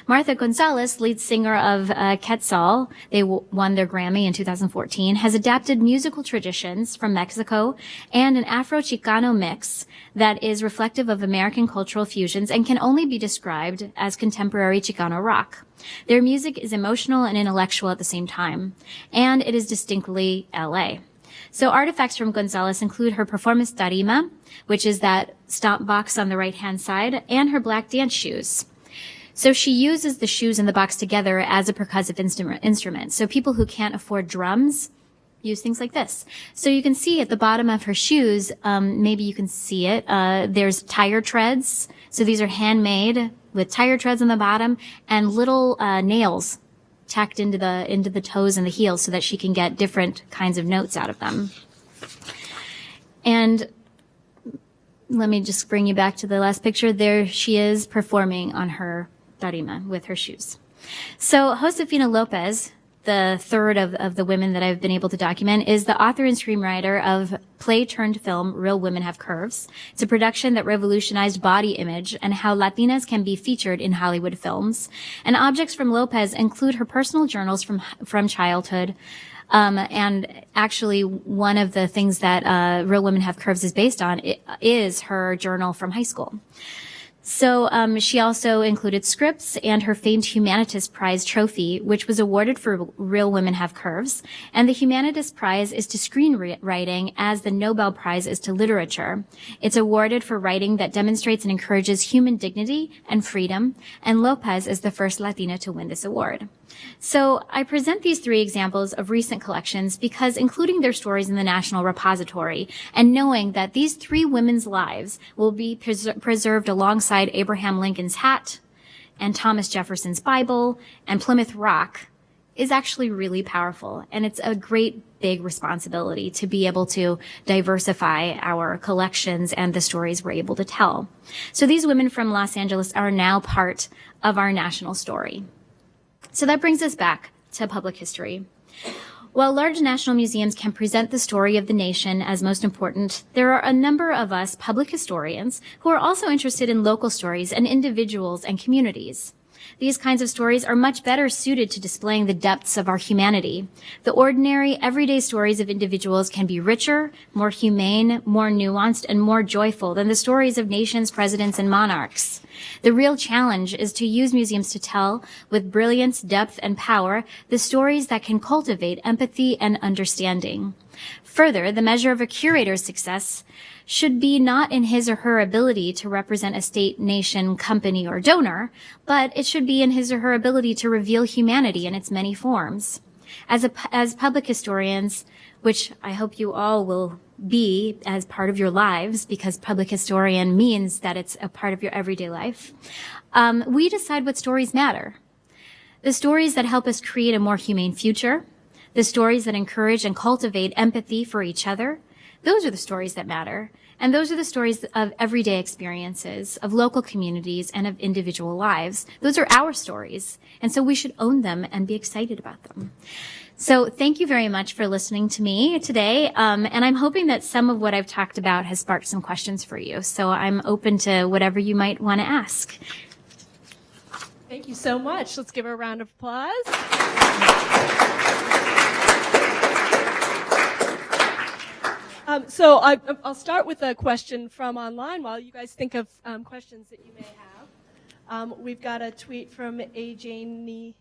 Martha Gonzalez, lead singer of Quetzal, they won their Grammy in 2014, has adapted musical traditions from Mexico and an Afro-Chicano mix that is reflective of American cultural fusions and can only be described as contemporary Chicano rock. Their music is emotional and intellectual at the same time, and it is distinctly LA. So artifacts from Gonzalez include her performance tarima, which is that stomp box on the right-hand side, and her black dance shoes. So she uses the shoes and the box together as a percussive instrument. So people who can't afford drums use things like this. So you can see at the bottom of her shoes, maybe you can see it, there's tire treads. So these are handmade with tire treads on the bottom and little nails tacked into the toes and the heels so that she can get different kinds of notes out of them. And let me just bring you back to the last picture. There she is performing on her tarima with her shoes. So Josefina Lopez, the third of the women that I've been able to document, is the author and screenwriter of play turned film, Real Women Have Curves. It's a production that revolutionized body image and how Latinas can be featured in Hollywood films. And objects from Lopez include her personal journals from childhood. And actually, one of the things that Real Women Have Curves is based on is her journal from high school. So she also included scripts and her famed Humanitas Prize trophy, which was awarded for Real Women Have Curves. And the Humanitas Prize is to screenwriting as the Nobel Prize is to literature. It's awarded for writing that demonstrates and encourages human dignity and freedom. And Lopez is the first Latina to win this award. So I present these three examples of recent collections because including their stories in the National Repository and knowing that these three women's lives will be preserved alongside Abraham Lincoln's hat and Thomas Jefferson's Bible and Plymouth Rock is actually really powerful. And it's a great big responsibility to be able to diversify our collections and the stories we're able to tell. So these women from Los Angeles are now part of our national story. So that brings us back to public history. While large national museums can present the story of the nation as most important, there are a number of us public historians who are also interested in local stories and individuals and communities. These kinds of stories are much better suited to displaying the depths of our humanity. The ordinary, everyday stories of individuals can be richer, more humane, more nuanced, and more joyful than the stories of nations, presidents, and monarchs. The real challenge is to use museums to tell, with brilliance, depth, and power, the stories that can cultivate empathy and understanding. Further, the measure of a curator's success should be not in his or her ability to represent a state, nation, company, or donor, but it should be in his or her ability to reveal humanity in its many forms. As public historians, which I hope you all will be as part of your lives, because public historian means that it's a part of your everyday life, we decide what stories matter. The stories that help us create a more humane future, the stories that encourage and cultivate empathy for each other, those are the stories that matter. And those are the stories of everyday experiences, of local communities, and of individual lives. Those are our stories. And so we should own them and be excited about them. So thank you very much for listening to me today. And I'm hoping that some of what I've talked about has sparked some questions for you. So I'm open to whatever you might want to ask. Thank you so much. Let's give her a round of applause. So I'll start with a question from online while you guys think of questions that you may have. We've got a tweet from A.J. Nee.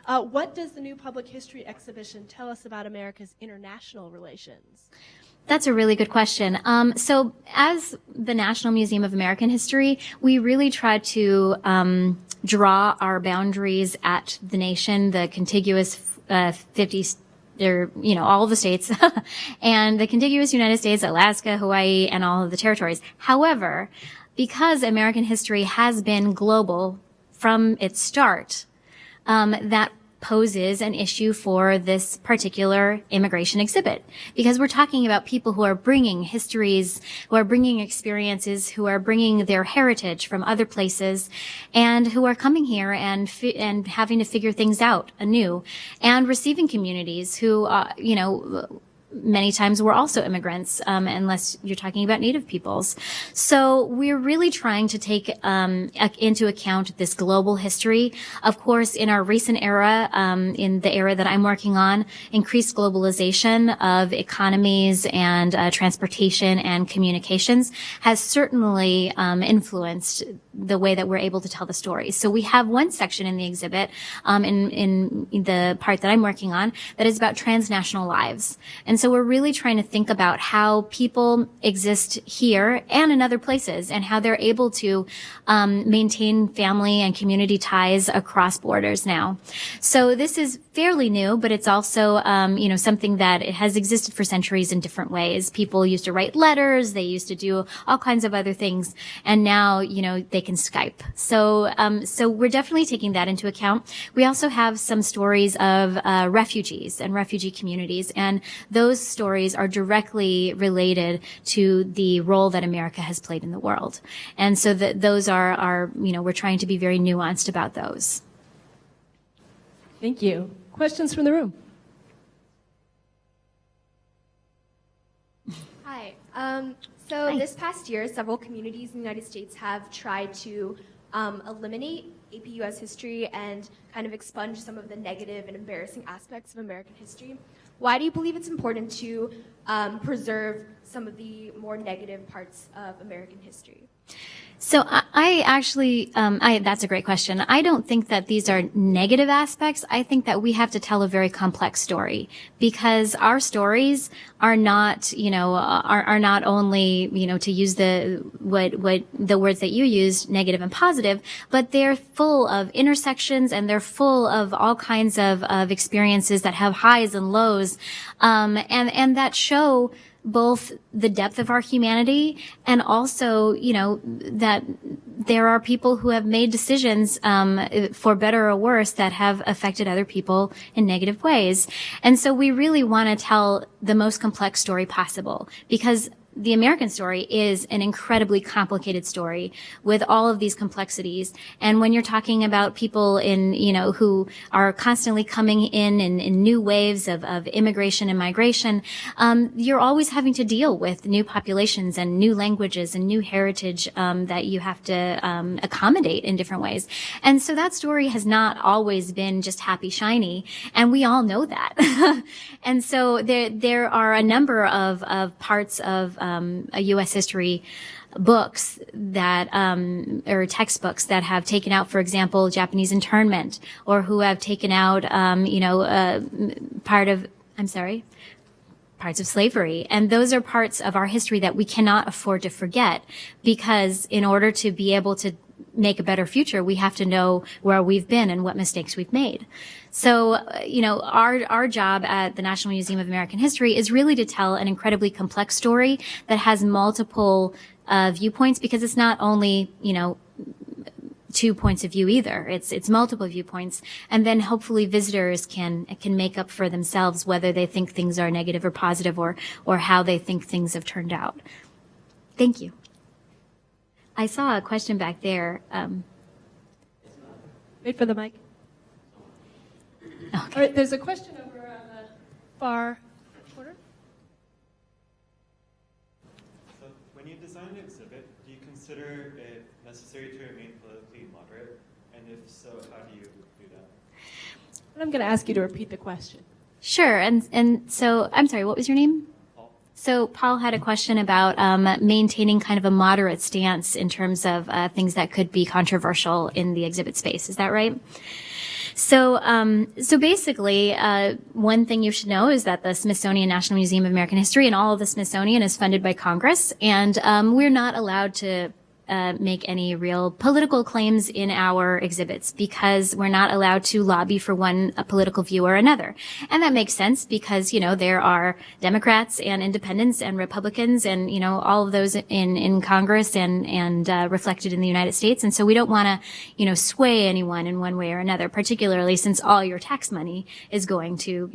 What does the new public history exhibition tell us about America's international relations? That's a really good question. So as the National Museum of American History, we really try to draw our boundaries at the nation, the contiguous 50 all of the states and the contiguous United States, Alaska, Hawaii, and all of the territories. However, because American history has been global from its start, that poses an issue for this particular immigration exhibit, because we're talking about people who are bringing histories, who are bringing experiences, who are bringing their heritage from other places, and who are coming here and having to figure things out anew, and receiving communities who, many times we're also immigrants, unless you're talking about Native peoples. So we're really trying to take into account this global history. Of course, in our recent era, in the era that I'm working on, increased globalization of economies and transportation and communications has certainly influenced the way that we're able to tell the stories. So we have one section in the exhibit, in the part that I'm working on, that is about transnational lives. And so we're really trying to think about how people exist here and in other places, and how they're able to maintain family and community ties across borders now. So this is fairly new, but it's also something that it has existed for centuries in different ways. People used to write letters, they used to do all kinds of other things, and now they can Skype. So we're definitely taking that into account. We also have some stories of refugees and refugee communities, and those stories are directly related to the role that America has played in the world. And so those are we're trying to be very nuanced about those. Thank you. Questions from the room? Hi. So this past year, several communities in the United States have tried to eliminate AP US history and kind of expunge some of the negative and embarrassing aspects of American history. Why do you believe it's important to preserve some of the more negative parts of American history? So I actually, that's a great question. I don't think that these are negative aspects. I think that we have to tell a very complex story because our stories are not, are not only, to use the words that you used, negative and positive, but they're full of intersections and they're full of all kinds of experiences that have highs and lows, and that show both the depth of our humanity and also, that there are people who have made decisions, for better or worse, that have affected other people in negative ways. And so we really want to tell the most complex story possible because the American story is an incredibly complicated story with all of these complexities. And when you're talking about people who are constantly coming in new waves of immigration and migration, you're always having to deal with new populations and new languages and new heritage, that you have to, accommodate in different ways. And so that story has not always been just happy, shiny. And we all know that. And so there are a number of parts of a U.S. history books that, or textbooks that have taken out, for example, Japanese internment, or who have taken out, parts of slavery. And those are parts of our history that we cannot afford to forget because in order to be able to make a better future, we have to know where we've been and what mistakes we've made. So, our job at the National Museum of American History is really to tell an incredibly complex story that has multiple viewpoints because it's not only, two points of view either. It's multiple viewpoints. And then hopefully visitors can make up for themselves whether they think things are negative or positive or how they think things have turned out. Thank you. I saw a question back there. Wait for the mic. Okay. All right, there's a question over on the far corner. So when you design an exhibit, do you consider it necessary to remain politically moderate? And if so, how do you do that? I'm going to ask you to repeat the question. Sure. And so, I'm sorry, what was your name? So Paul had a question about maintaining kind of a moderate stance in terms of things that could be controversial in the exhibit space. Is that right? So basically, one thing you should know is that the Smithsonian National Museum of American History and all of the Smithsonian is funded by Congress, and we're not allowed to make any real political claims in our exhibits because we're not allowed to lobby for a political view or another. And that makes sense because, there are Democrats and independents and Republicans and, all of those in Congress and reflected in the United States. And so we don't want to, sway anyone in one way or another, particularly since all your tax money is going to,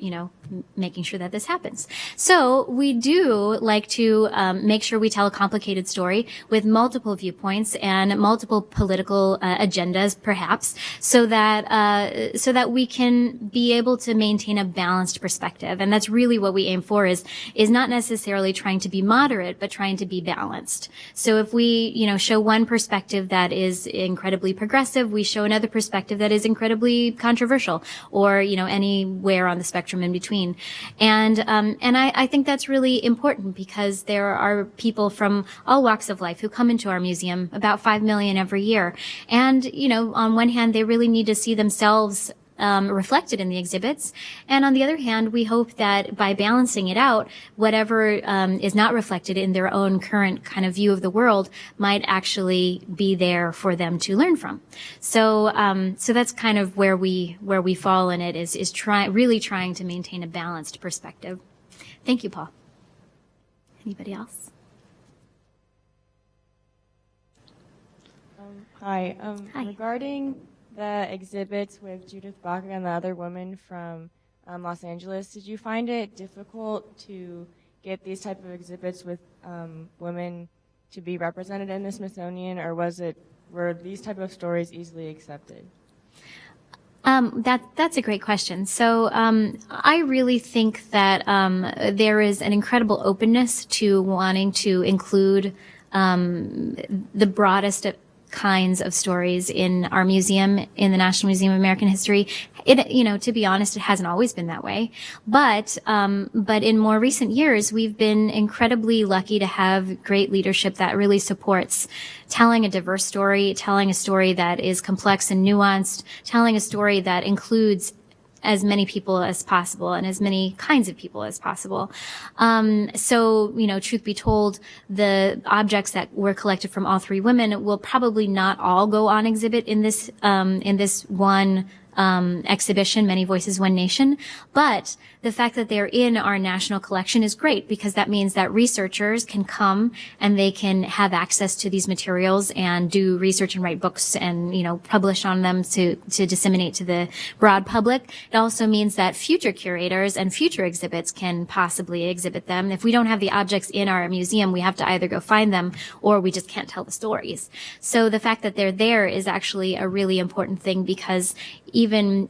making sure that this happens. So we do like to make sure we tell a complicated story with multiple viewpoints and multiple political agendas, perhaps, so that we can be able to maintain a balanced perspective. And that's really what we aim for is not necessarily trying to be moderate, but trying to be balanced. So if we, show one perspective that is incredibly progressive, we show another perspective that is incredibly controversial, or anywhere on the spectrum in between. And I think that's really important because there are people from all walks of life who come into our museum, about 5 million every year. And, on one hand, they really need to see themselves reflected in the exhibits. And on the other hand, we hope that by balancing it out, whatever is not reflected in their own current kind of view of the world might actually be there for them to learn from. So that's kind of where we fall in it is really trying to maintain a balanced perspective. Thank you, Paul. Anybody else? Hi. Hi. Regarding the exhibits with Judith Baca and the other woman from Los Angeles, did you find it difficult to get these type of exhibits with women to be represented in the Smithsonian, or were these type of stories easily accepted? That's a great question. So, I really think that, there is an incredible openness to wanting to include, the broadest of kinds of stories in our museum, in the National Museum of American History. To be honest, it hasn't always been that way. But in more recent years, we've been incredibly lucky to have great leadership that really supports telling a diverse story, telling a story that is complex and nuanced, telling a story that includes as many people as possible and as many kinds of people as possible. Truth be told, the objects that were collected from all three women will probably not all go on exhibit in this one exhibition, Many Voices, One Nation. But the fact that they're in our national collection is great, because that means that researchers can come and they can have access to these materials and do research and write books and, publish on them to disseminate to the broad public. It also means that future curators and future exhibits can possibly exhibit them. If we don't have the objects in our museum, we have to either go find them or we just can't tell the stories. So the fact that they're there is actually a really important thing, because even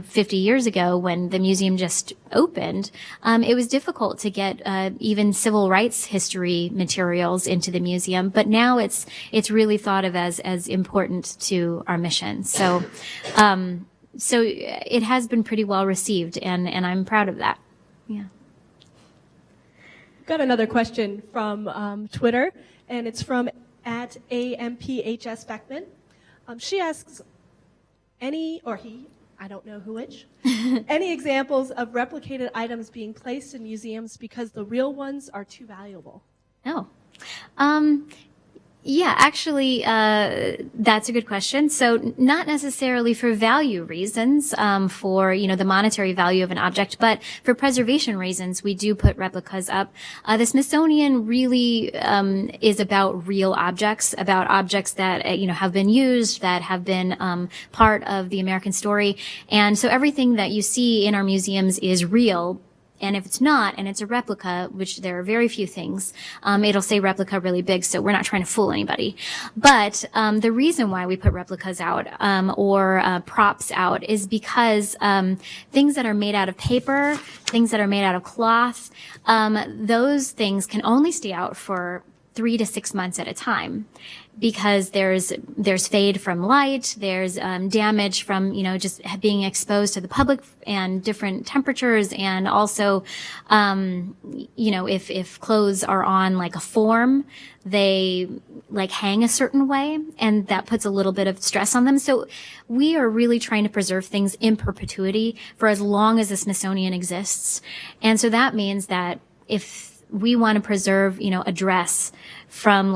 50 years ago, when the museum just opened, it was difficult to get even civil rights history materials into the museum. But now it's really thought of as important to our mission. So it has been pretty well received, and I'm proud of that. Yeah. Got another question from Twitter, and it's from @AMPHS Beckman. She asks, any, or he, I don't know who which, any examples of replicated items being placed in museums because the real ones are too valuable? Oh. Yeah, actually, that's a good question. So not necessarily for value reasons, for, the monetary value of an object, but for preservation reasons, we do put replicas up. The Smithsonian really, is about real objects, about objects that, have been used, that have been, part of the American story. And so everything that you see in our museums is real. And if it's not, and it's a replica, which there are very few things, it'll say replica really big, so we're not trying to fool anybody. But the reason why we put replicas out, or props out, is because things that are made out of paper, things that are made out of cloth, those things can only stay out for 3 to 6 months at a time, because there's fade from light, there's damage from just being exposed to the public and different temperatures, and also if clothes are on like a form, they like hang a certain way, and that puts a little bit of stress on them. So we are really trying to preserve things in perpetuity for as long as the Smithsonian exists. And so that means that if we want to preserve, a dress from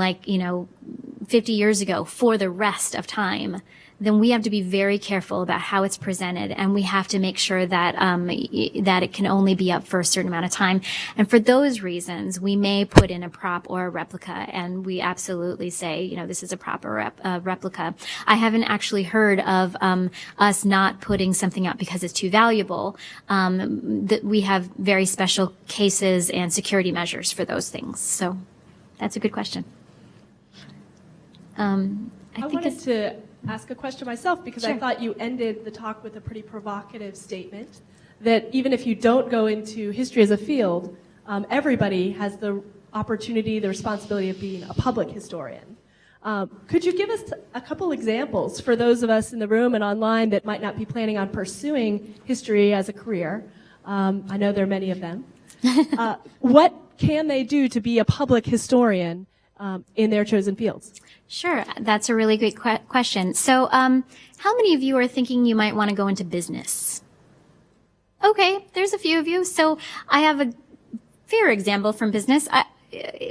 50 years ago for the rest of time, then we have to be very careful about how it's presented, and we have to make sure that that it can only be up for a certain amount of time. And for those reasons, we may put in a prop or a replica, and we absolutely say, this is a prop or a replica. I haven't actually heard of us not putting something up because it's too valuable. That we have very special cases and security measures for those things. So that's a good question. I wanted to ask a question myself, because I thought you ended the talk with a pretty provocative statement that even if you don't go into history as a field, everybody has the opportunity, the responsibility of being a public historian. Could you give us a couple examples for those of us in the room and online that might not be planning on pursuing history as a career? I know there are many of them. What can they do to be a public historian in their chosen fields? Sure. That's a really great question. So, how many of you are thinking you might want to go into business? Okay, there's a few of you. So I have a fair example from business.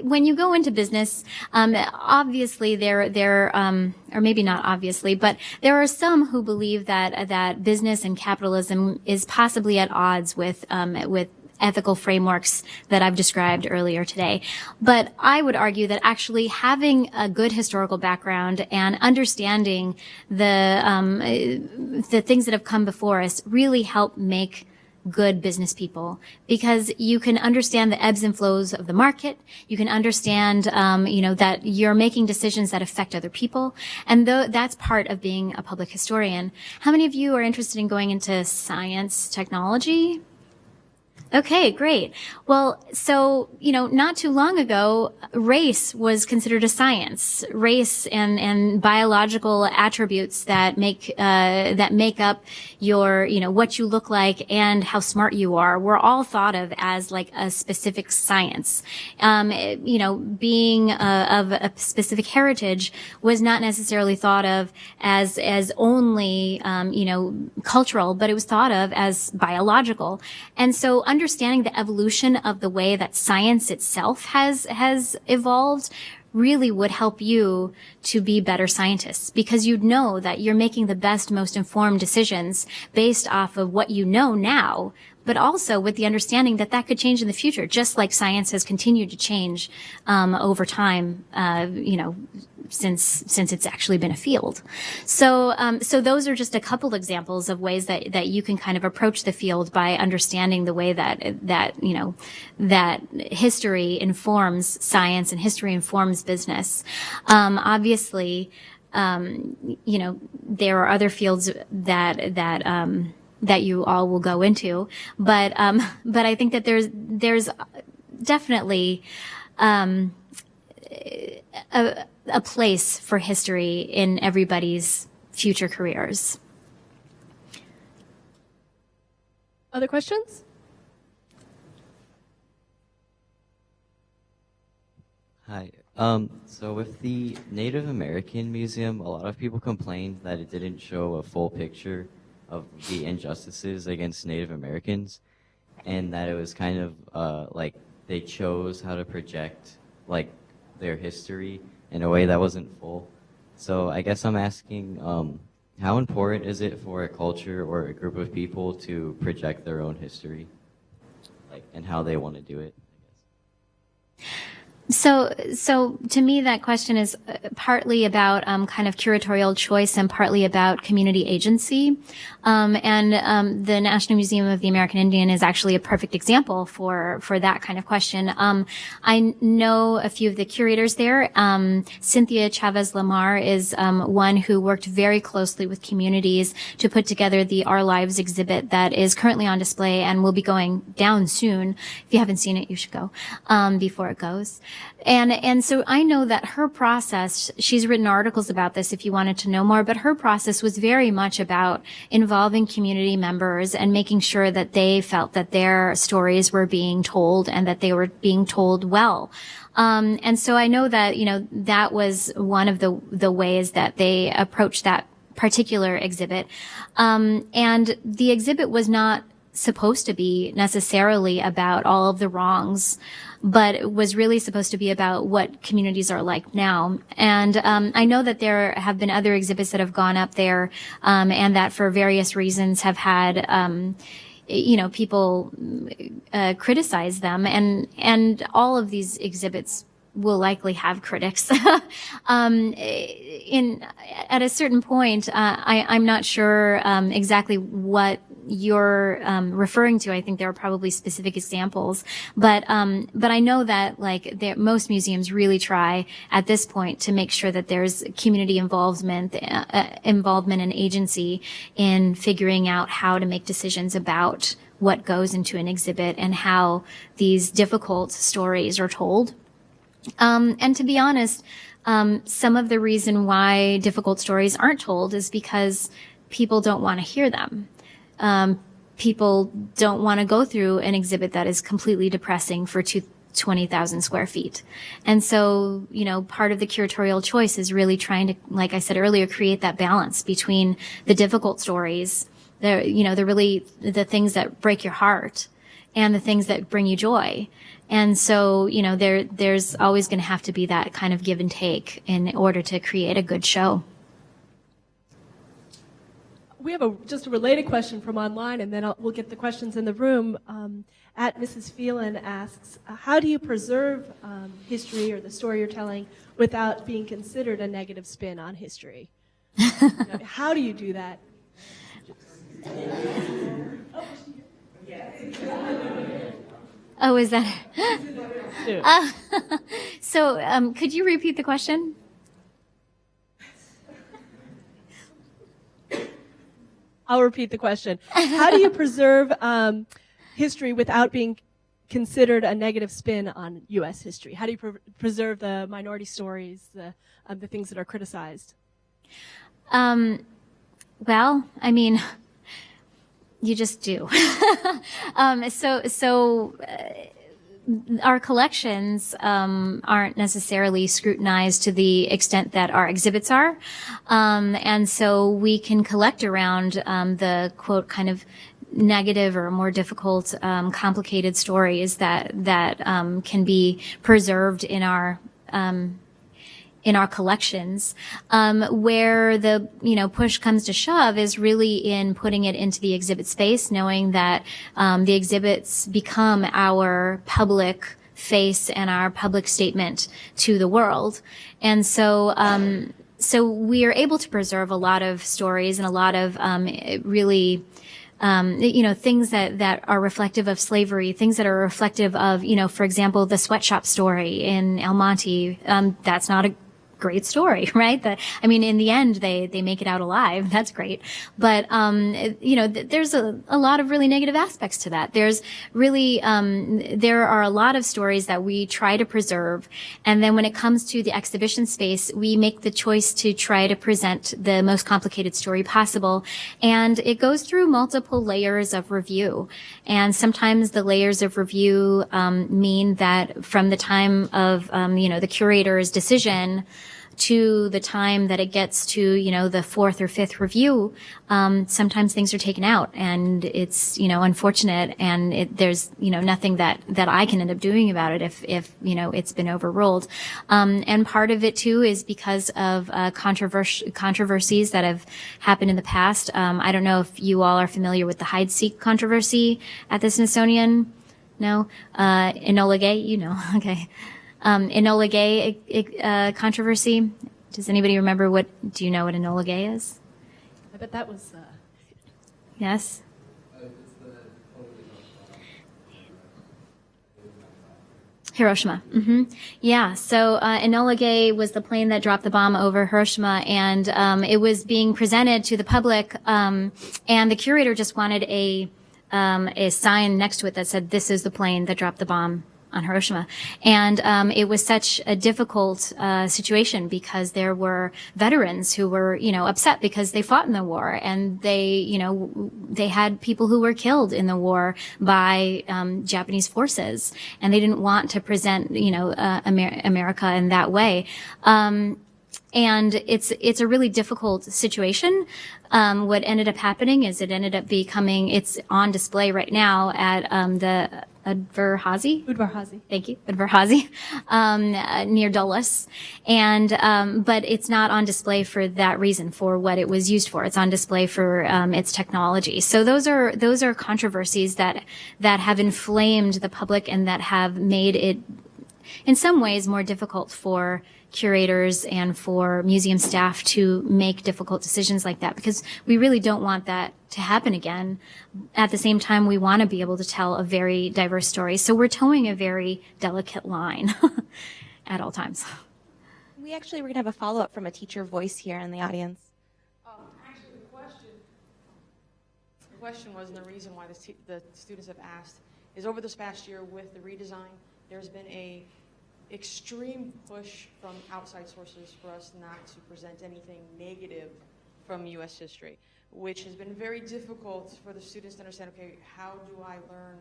When you go into business, obviously or maybe not obviously, but there are some who believe that business and capitalism is possibly at odds with ethical frameworks that I've described earlier today. But I would argue that actually having a good historical background and understanding the things that have come before us really help make good business people, because you can understand the ebbs and flows of the market. You can understand, that you're making decisions that affect other people. And that's part of being a public historian. How many of you are interested in going into science, technology? Okay, great. Well, so, not too long ago, race was considered a science. Race and biological attributes that make up your, what you look like and how smart you are were all thought of as like a specific science. Being of a specific heritage was not necessarily thought of as only, cultural, but it was thought of as biological. And so understanding the evolution of the way that science itself has evolved really would help you to be better scientists, because you'd know that you're making the best, most informed decisions based off of what you know now, but also with the understanding that that could change in the future, just like science has continued to change over time, since it's actually been a field. So those are just a couple examples of ways that you can kind of approach the field by understanding the way that history informs science and history informs business. Obviously, there are other fields that you all will go into, but I think that there's definitely a place for history in everybody's future careers. Other questions? Hi. So with the Native American Museum, a lot of people complained that it didn't show a full picture of the injustices against Native Americans, and that it was kind of like they chose how to project like their history in a way that wasn't full. So I guess I'm asking, how important is it for a culture or a group of people to project their own history, like, and how they want to do it, I guess? So to me, that question is partly about kind of curatorial choice and partly about community agency. The National Museum of the American Indian is actually a perfect example for that kind of question. I know a few of the curators there. Cynthia Chavez Lamar is one who worked very closely with communities to put together the Our Lives exhibit that is currently on display and will be going down soon. If you haven't seen it, you should go before it goes. And so I know that her process, she's written articles about this if you wanted to know more, but her process was very much about involving community members and making sure that they felt that their stories were being told and that they were being told well. And so I know that, that was one of the ways that they approached that particular exhibit. And the exhibit was not supposed to be necessarily about all of the wrongs, but it was really supposed to be about what communities are like now. And I know that there have been other exhibits that have gone up there, and that for various reasons have had people criticize them, and all of these exhibits will likely have critics. At a certain point, I'm not sure exactly what you're referring to. I think there are probably specific examples, but I know that most museums really try at this point to make sure that there's community involvement and agency in figuring out how to make decisions about what goes into an exhibit and how these difficult stories are told. And to be honest, some of the reason why difficult stories aren't told is because people don't want to hear them. People don't want to go through an exhibit that is completely depressing for 20,000 square feet. And so, part of the curatorial choice is really trying to, like I said earlier, create that balance between the difficult stories, the things that break your heart and the things that bring you joy. And so, there's always going to have to be that kind of give and take in order to create a good show. We have just a related question from online, and then we'll get the questions in the room. At Mrs. Phelan asks, how do you preserve history or the story you're telling without being considered a negative spin on history? How do you do that? Oh, is that? So, could you repeat the question? I'll repeat the question. How do you preserve history without being considered a negative spin on U.S. history? How do you preserve the minority stories, the things that are criticized? Well, I mean, you just do. Our collections aren't necessarily scrutinized to the extent that our exhibits are, and so we can collect around the quote kind of negative or more difficult, complicated stories that can be preserved in our collections. Where the, push comes to shove is really in putting it into the exhibit space, knowing that, the exhibits become our public face and our public statement to the world. And so we are able to preserve a lot of stories and a lot of, really, things that are reflective of slavery, things that are reflective of, for example, the sweatshop story in El Monte. That's not a great story, right? In the end, they make it out alive. That's great. But, there's a lot of really negative aspects to that. There's really, there are a lot of stories that we try to preserve. And then when it comes to the exhibition space, we make the choice to try to present the most complicated story possible. And it goes through multiple layers of review. And sometimes the layers of review, mean that from the time of, the curator's decision to the time that it gets to, the fourth or fifth review, sometimes things are taken out, and it's, unfortunate, and there's, nothing that I can end up doing about it if it's been overruled. And part of it too is because of, controversies that have happened in the past. I don't know if you all are familiar with the hide-seek controversy at the Smithsonian. No? Enola Gay, okay. Enola Gay controversy. Does anybody remember do you know what Enola Gay is? I bet that was... Yes? Hiroshima. Mm-hmm. Yeah. So Enola Gay was the plane that dropped the bomb over Hiroshima, and it was being presented to the public, and the curator just wanted a sign next to it that said, "This is the plane that dropped the bomb on Hiroshima." And it was such a difficult situation because there were veterans who were, upset because they fought in the war, and they had people who were killed in the war by Japanese forces, and they didn't want to present, America in that way. And it's a really difficult situation. What ended up happening is it ended up it's on display right now at the Udvar-Hazy. Thank you. Udvar-Hazy, near Dulles. And, but it's not on display for that reason, for what it was used for. It's on display for, its technology. So those are controversies that have inflamed the public and that have made it, in some ways, more difficult for curators and for museum staff to make difficult decisions like that, because we really don't want that to happen again. At the same time, we want to be able to tell a very diverse story. So we're towing a very delicate line at all times. We're going to have a follow-up from a teacher voice here in the audience. Actually, the question was, and the reason why the students have asked, is over this past year with the redesign, there's been a extreme push from outside sources for us not to present anything negative from U.S. history, which has been very difficult for the students to understand, okay, how do I learn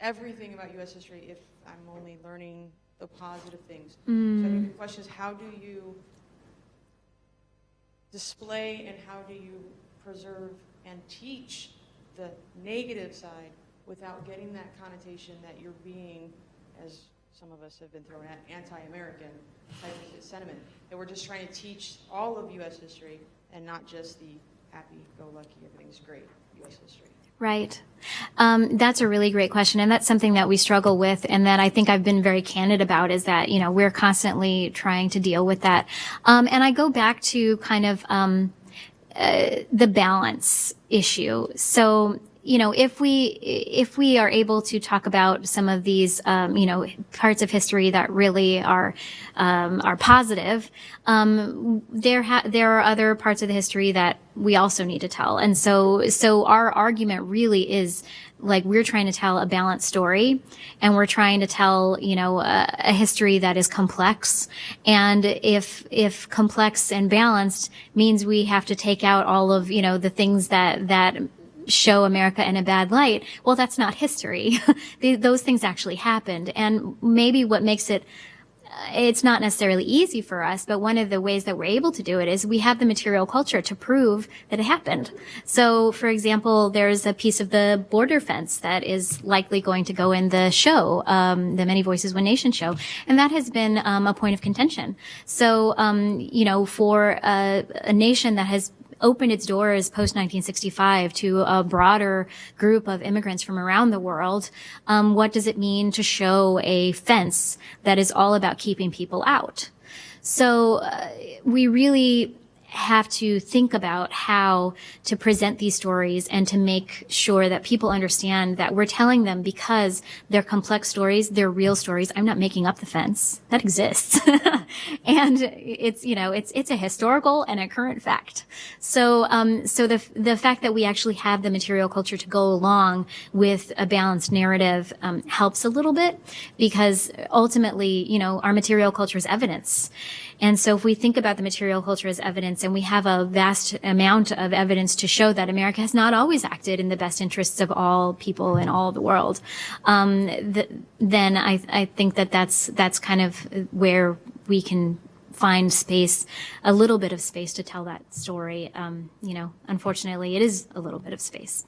everything about U.S. history if I'm only learning the positive things? So I think the question is, how do you display and how do you preserve and teach the negative side without getting that connotation that you're being, as some of us have been thrown at, anti-American type of sentiment, that we're just trying to teach all of U.S. history and not just the happy-go-lucky, everything's great U.S. history. Right. That's a really great question, and that's something that we struggle with, and that I think I've been very candid about, is that, we're constantly trying to deal with that. And I go back to kind of the balance issue. So if we are able to talk about some of these, parts of history that really are positive, there are other parts of the history that we also need to tell. And so our argument really is, like, we're trying to tell a balanced story, and we're trying to tell, a history that is complex. And if complex and balanced means we have to take out all of, the things that show America in a bad light, well, that's not history. Those things actually happened. And maybe what makes it's not necessarily easy for us, but one of the ways that we're able to do it is we have the material culture to prove that it happened. So, for example, there's a piece of the border fence that is likely going to go in the show, the Many Voices One Nation show, and that has been a point of contention. So, for a nation that has opened its doors post-1965 to a broader group of immigrants from around the world, what does it mean to show a fence that is all about keeping people out? So we really have to think about how to present these stories and to make sure that people understand that we're telling them because they're complex stories, they're real stories. I'm not making up the fence. That exists. And it's a historical and a current fact. So the fact that we actually have the material culture to go along with a balanced narrative, helps a little bit, because ultimately, our material culture is evidence. And so if we think about the material culture as evidence, and we have a vast amount of evidence to show that America has not always acted in the best interests of all people in all the world, then I think that's kind of where we can find space, a little bit of space to tell that story. Unfortunately, it is a little bit of space,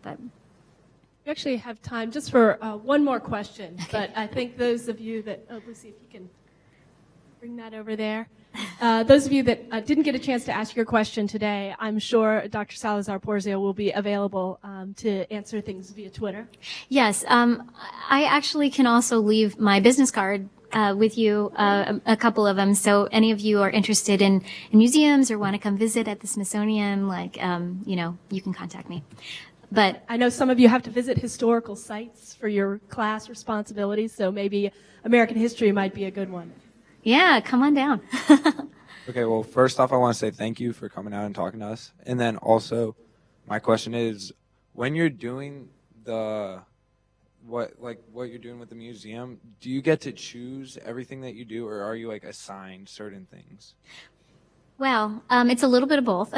but. We actually have time just for one more question, but I think those of you that, Lucy, if you can bring that over there. Those of you that didn't get a chance to ask your question today, I'm sure Dr. Salazar Porzio will be available to answer things via Twitter. Yes, I actually can also leave my business card with you, a couple of them. So any of you are interested in museums or want to come visit at the Smithsonian, you can contact me. But I know some of you have to visit historical sites for your class responsibilities, so maybe American history might be a good one. Yeah, come on down. Okay, well, first off, I want to say thank you for coming out and talking to us. And then also, my question is, when you're doing what you're doing with the museum, do you get to choose everything that you do, or are you assigned certain things? Well, it's a little bit of both.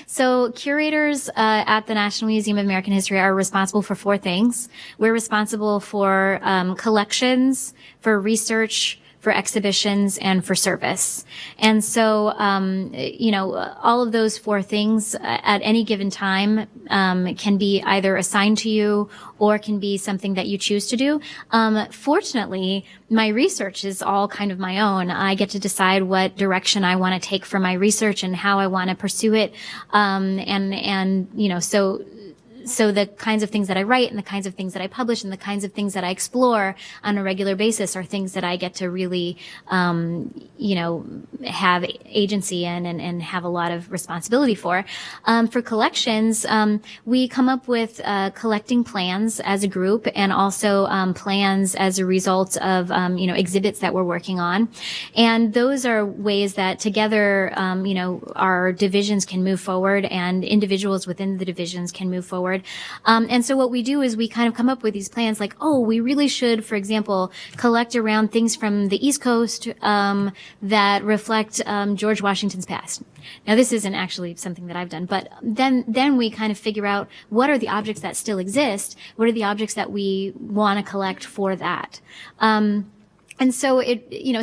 So curators at the National Museum of American History are responsible for 4 things. We're responsible for collections, for research, for exhibitions, and for service. And so, all of those 4 things at any given time can be either assigned to you or can be something that you choose to do. Fortunately, my research is all kind of my own. I get to decide what direction I want to take for my research and how I want to pursue it. So the kinds of things that I write and the kinds of things that I publish and the kinds of things that I explore on a regular basis are things that I get to really, have agency in and have a lot of responsibility for. For collections, we come up with collecting plans as a group and also plans as a result of, exhibits that we're working on. And those are ways that together, our divisions can move forward and individuals within the divisions can move forward. And so what we do is we kind of come up with these plans like, we really should, for example, collect around things from the East Coast that reflect George Washington's past. Now, this isn't actually something that I've done, but then we kind of figure out what are the objects that still exist, what are the objects that we want to collect for that. And so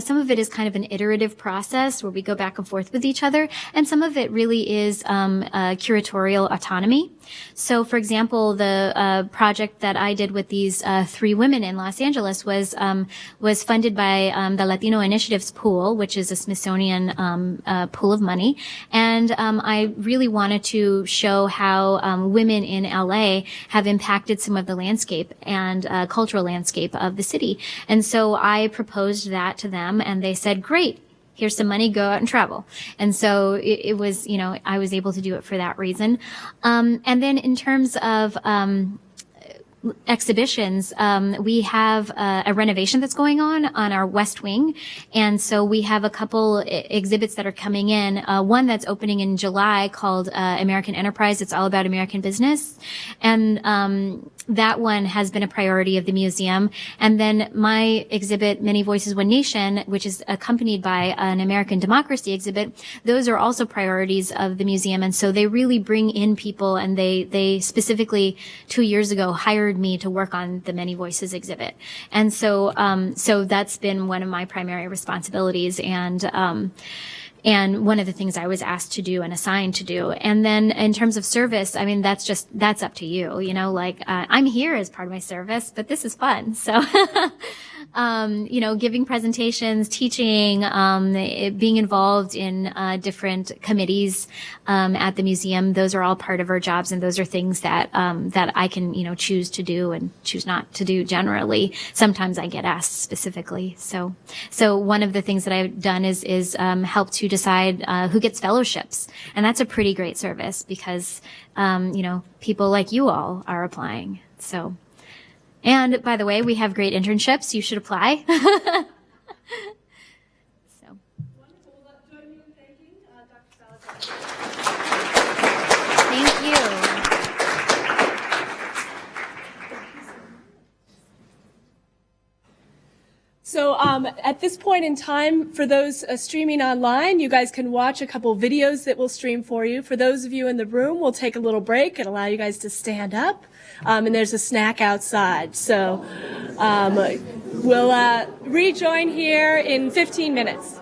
some of it is kind of an iterative process where we go back and forth with each other, and some of it really is curatorial autonomy. So, for example, the project that I did with these 3 women in Los Angeles was funded by the Latino Initiatives Pool, which is a Smithsonian pool of money, and I really wanted to show how women in LA have impacted some of the landscape and cultural landscape of the city. And so I proposed that to them, and they said, "Great. here's some money, go out and travel. And so it was, you know, I was able to do it for that reason. And then in terms of, exhibitions, we have a renovation that's going on our West Wing. And so we have a couple exhibits that are coming in. One that's opening in July called American Enterprise. It's all about American business. And that one has been a priority of the museum. And then my exhibit, Many Voices, One Nation, which is accompanied by an American democracy exhibit, those are also priorities of the museum. And so they really bring in people, and they specifically 2 years ago hired me to work on the Many Voices exhibit. And so, so that's been one of my primary responsibilities. And one of the things I was asked to do and assigned to do. And then in terms of service, I mean, that's up to you, you know, like, I'm here as part of my service, but this is fun. So, you know, giving presentations, teaching, being involved in, different committees, at the museum, those are all part of our jobs. And those are things that I can, you know, choose to do and choose not to do generally. Sometimes I get asked specifically. So one of the things that I've done is help to decide who gets fellowships, and that's a pretty great service because you know, people like you all are applying. So, and by the way, we have great internships. You should apply. So. Thank you. So at this point in time, for those streaming online, you guys can watch a couple videos that we'll stream for you. For those of you in the room, we'll take a little break and allow you guys to stand up. And there's a snack outside. So we'll rejoin here in 15 minutes.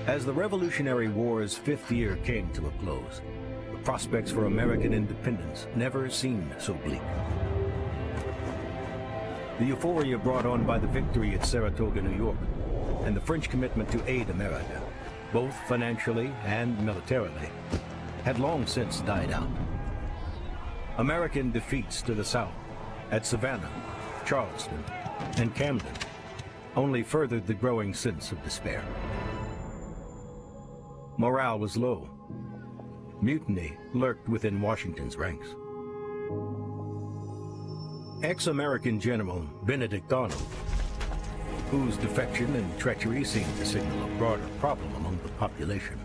As the Revolutionary War's 5th year came to a close, the prospects for American independence never seemed so bleak. The euphoria brought on by the victory at Saratoga, New York, and the French commitment to aid America, both financially and militarily, had long since died out. American defeats to the south, at Savannah, Charleston, and Camden, only furthered the growing sense of despair. Morale was low. Mutiny lurked within Washington's ranks. Ex-American General Benedict Arnold, whose defection and treachery seemed to signal a broader problem among the population,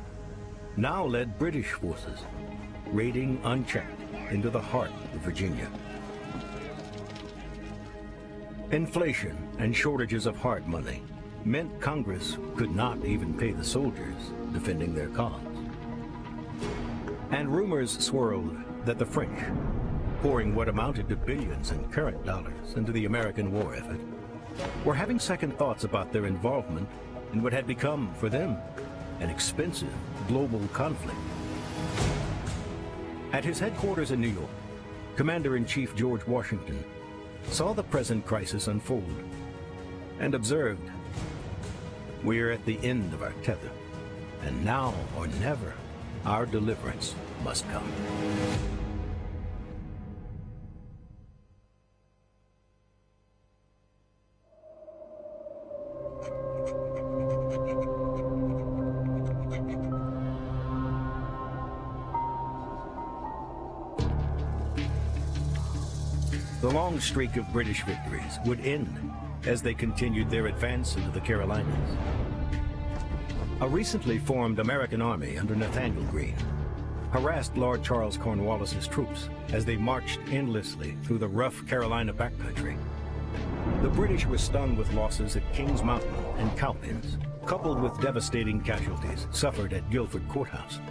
now led British forces, raiding unchecked into the heart of Virginia. Inflation and shortages of hard money meant Congress could not even pay the soldiers defending their cause. And rumors swirled that the French, pouring what amounted to billions in current dollars into the American war effort, were having second thoughts about their involvement in what had become, for them, an expensive global conflict. At his headquarters in New York, Commander-in-Chief George Washington saw the present crisis unfold and observed, "We're at the end of our tether, and now or never, our deliverance must come." The long streak of British victories would end as they continued their advance into the Carolinas. A recently formed American army under Nathaniel Greene harassed Lord Charles Cornwallis's troops as they marched endlessly through the rough Carolina backcountry. The British were stung with losses at Kings Mountain and Cowpens, coupled with devastating casualties suffered at Guilford Courthouse.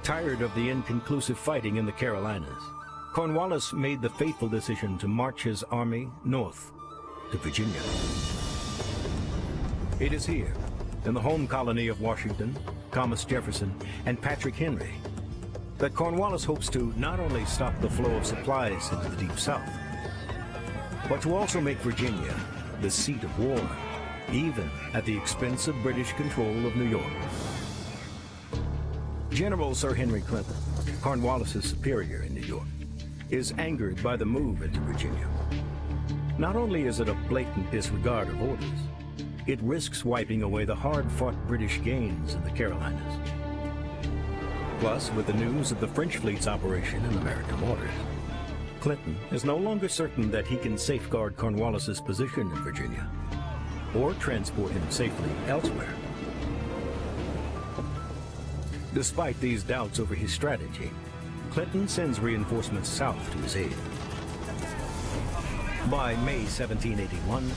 Tired of the inconclusive fighting in the Carolinas, Cornwallis made the fateful decision to march his army north to Virginia. It is here, in the home colony of Washington, Thomas Jefferson, and Patrick Henry, that Cornwallis hopes to not only stop the flow of supplies into the Deep South, but to also make Virginia the seat of war, even at the expense of British control of New York. General Sir Henry Clinton, Cornwallis's superior in New York, is angered by the move into Virginia. Not only is it a blatant disregard of orders, it risks wiping away the hard-fought British gains in the Carolinas. Plus, with the news of the French fleet's operation in American waters, Clinton is no longer certain that he can safeguard Cornwallis's position in Virginia or transport him safely elsewhere. Despite these doubts over his strategy, Clinton sends reinforcements south to his aid. By May 1781,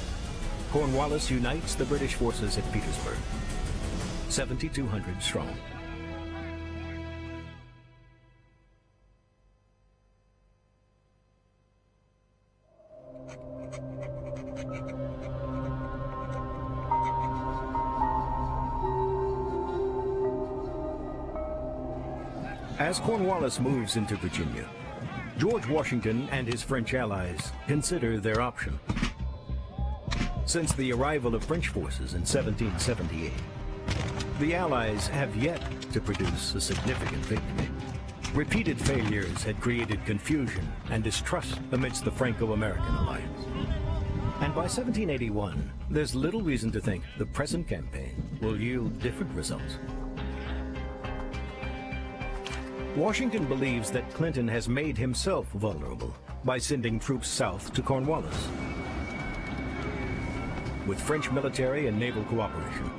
Cornwallis unites the British forces at Petersburg, 7,200 strong. As Cornwallis moves into Virginia, George Washington and his French allies consider their option. Since the arrival of French forces in 1778, the Allies have yet to produce a significant victory. Repeated failures had created confusion and distrust amidst the Franco-American alliance. And by 1781, there's little reason to think the present campaign will yield different results. Washington believes that Clinton has made himself vulnerable by sending troops south to Cornwallis. With French military and naval cooperation,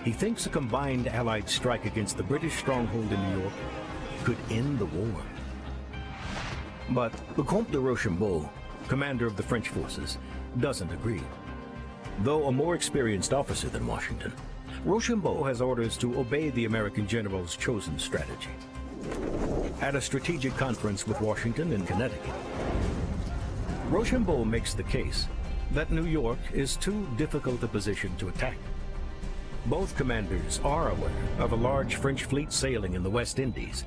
he thinks a combined Allied strike against the British stronghold in New York could end the war. But the Comte de Rochambeau, commander of the French forces, doesn't agree. Though a more experienced officer than Washington, Rochambeau has orders to obey the American general's chosen strategy. At a strategic conference with Washington in Connecticut, Rochambeau makes the case that New York is too difficult a position to attack. Both commanders are aware of a large French fleet sailing in the West Indies,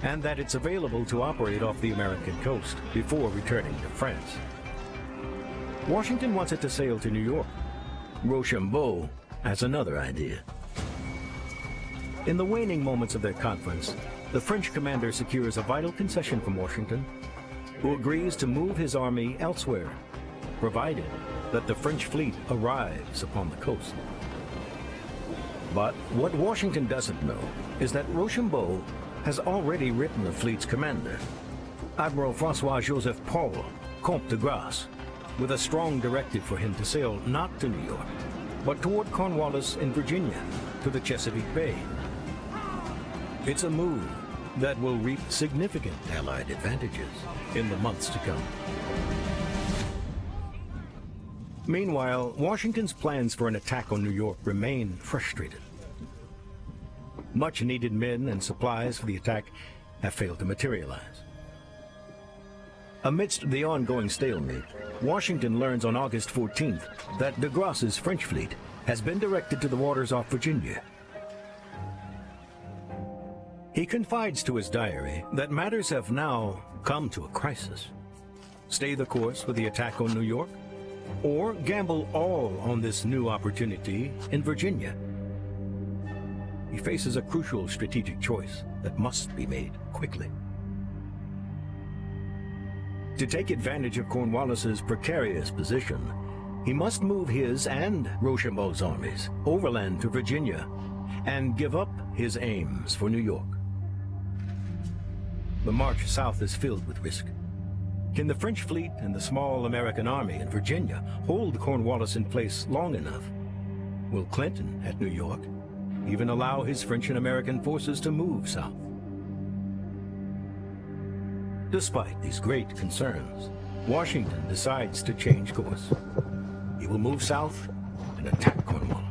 and that it's available to operate off the American coast before returning to France. Washington wants it to sail to New York. Rochambeau has another idea. In the waning moments of their conference, the French commander secures a vital concession from Washington, who agrees to move his army elsewhere, provided that the French fleet arrives upon the coast. But what Washington doesn't know is that Rochambeau has already written the fleet's commander, Admiral Francois-Joseph Paul, Comte de Grasse, with a strong directive for him to sail not to New York, but toward Cornwallis in Virginia, to the Chesapeake Bay. It's a move that will reap significant Allied advantages in the months to come. Meanwhile, Washington's plans for an attack on New York remain frustrated. Much-needed men and supplies for the attack have failed to materialize. Amidst the ongoing stalemate, Washington learns on August 14th that de Grasse's French fleet has been directed to the waters off Virginia. He confides to his diary that matters have now come to a crisis. Stay the course with the attack on New York, or gamble all on this new opportunity in Virginia. He faces a crucial strategic choice that must be made quickly. To take advantage of Cornwallis's precarious position, he must move his and Rochambeau's armies overland to Virginia and give up his aims for New York. The march south is filled with risk. Can the French fleet and the small American army in Virginia hold Cornwallis in place long enough? Will Clinton at New York even allow his French and American forces to move south? Despite these great concerns, Washington decides to change course. He will move south and attack Cornwallis.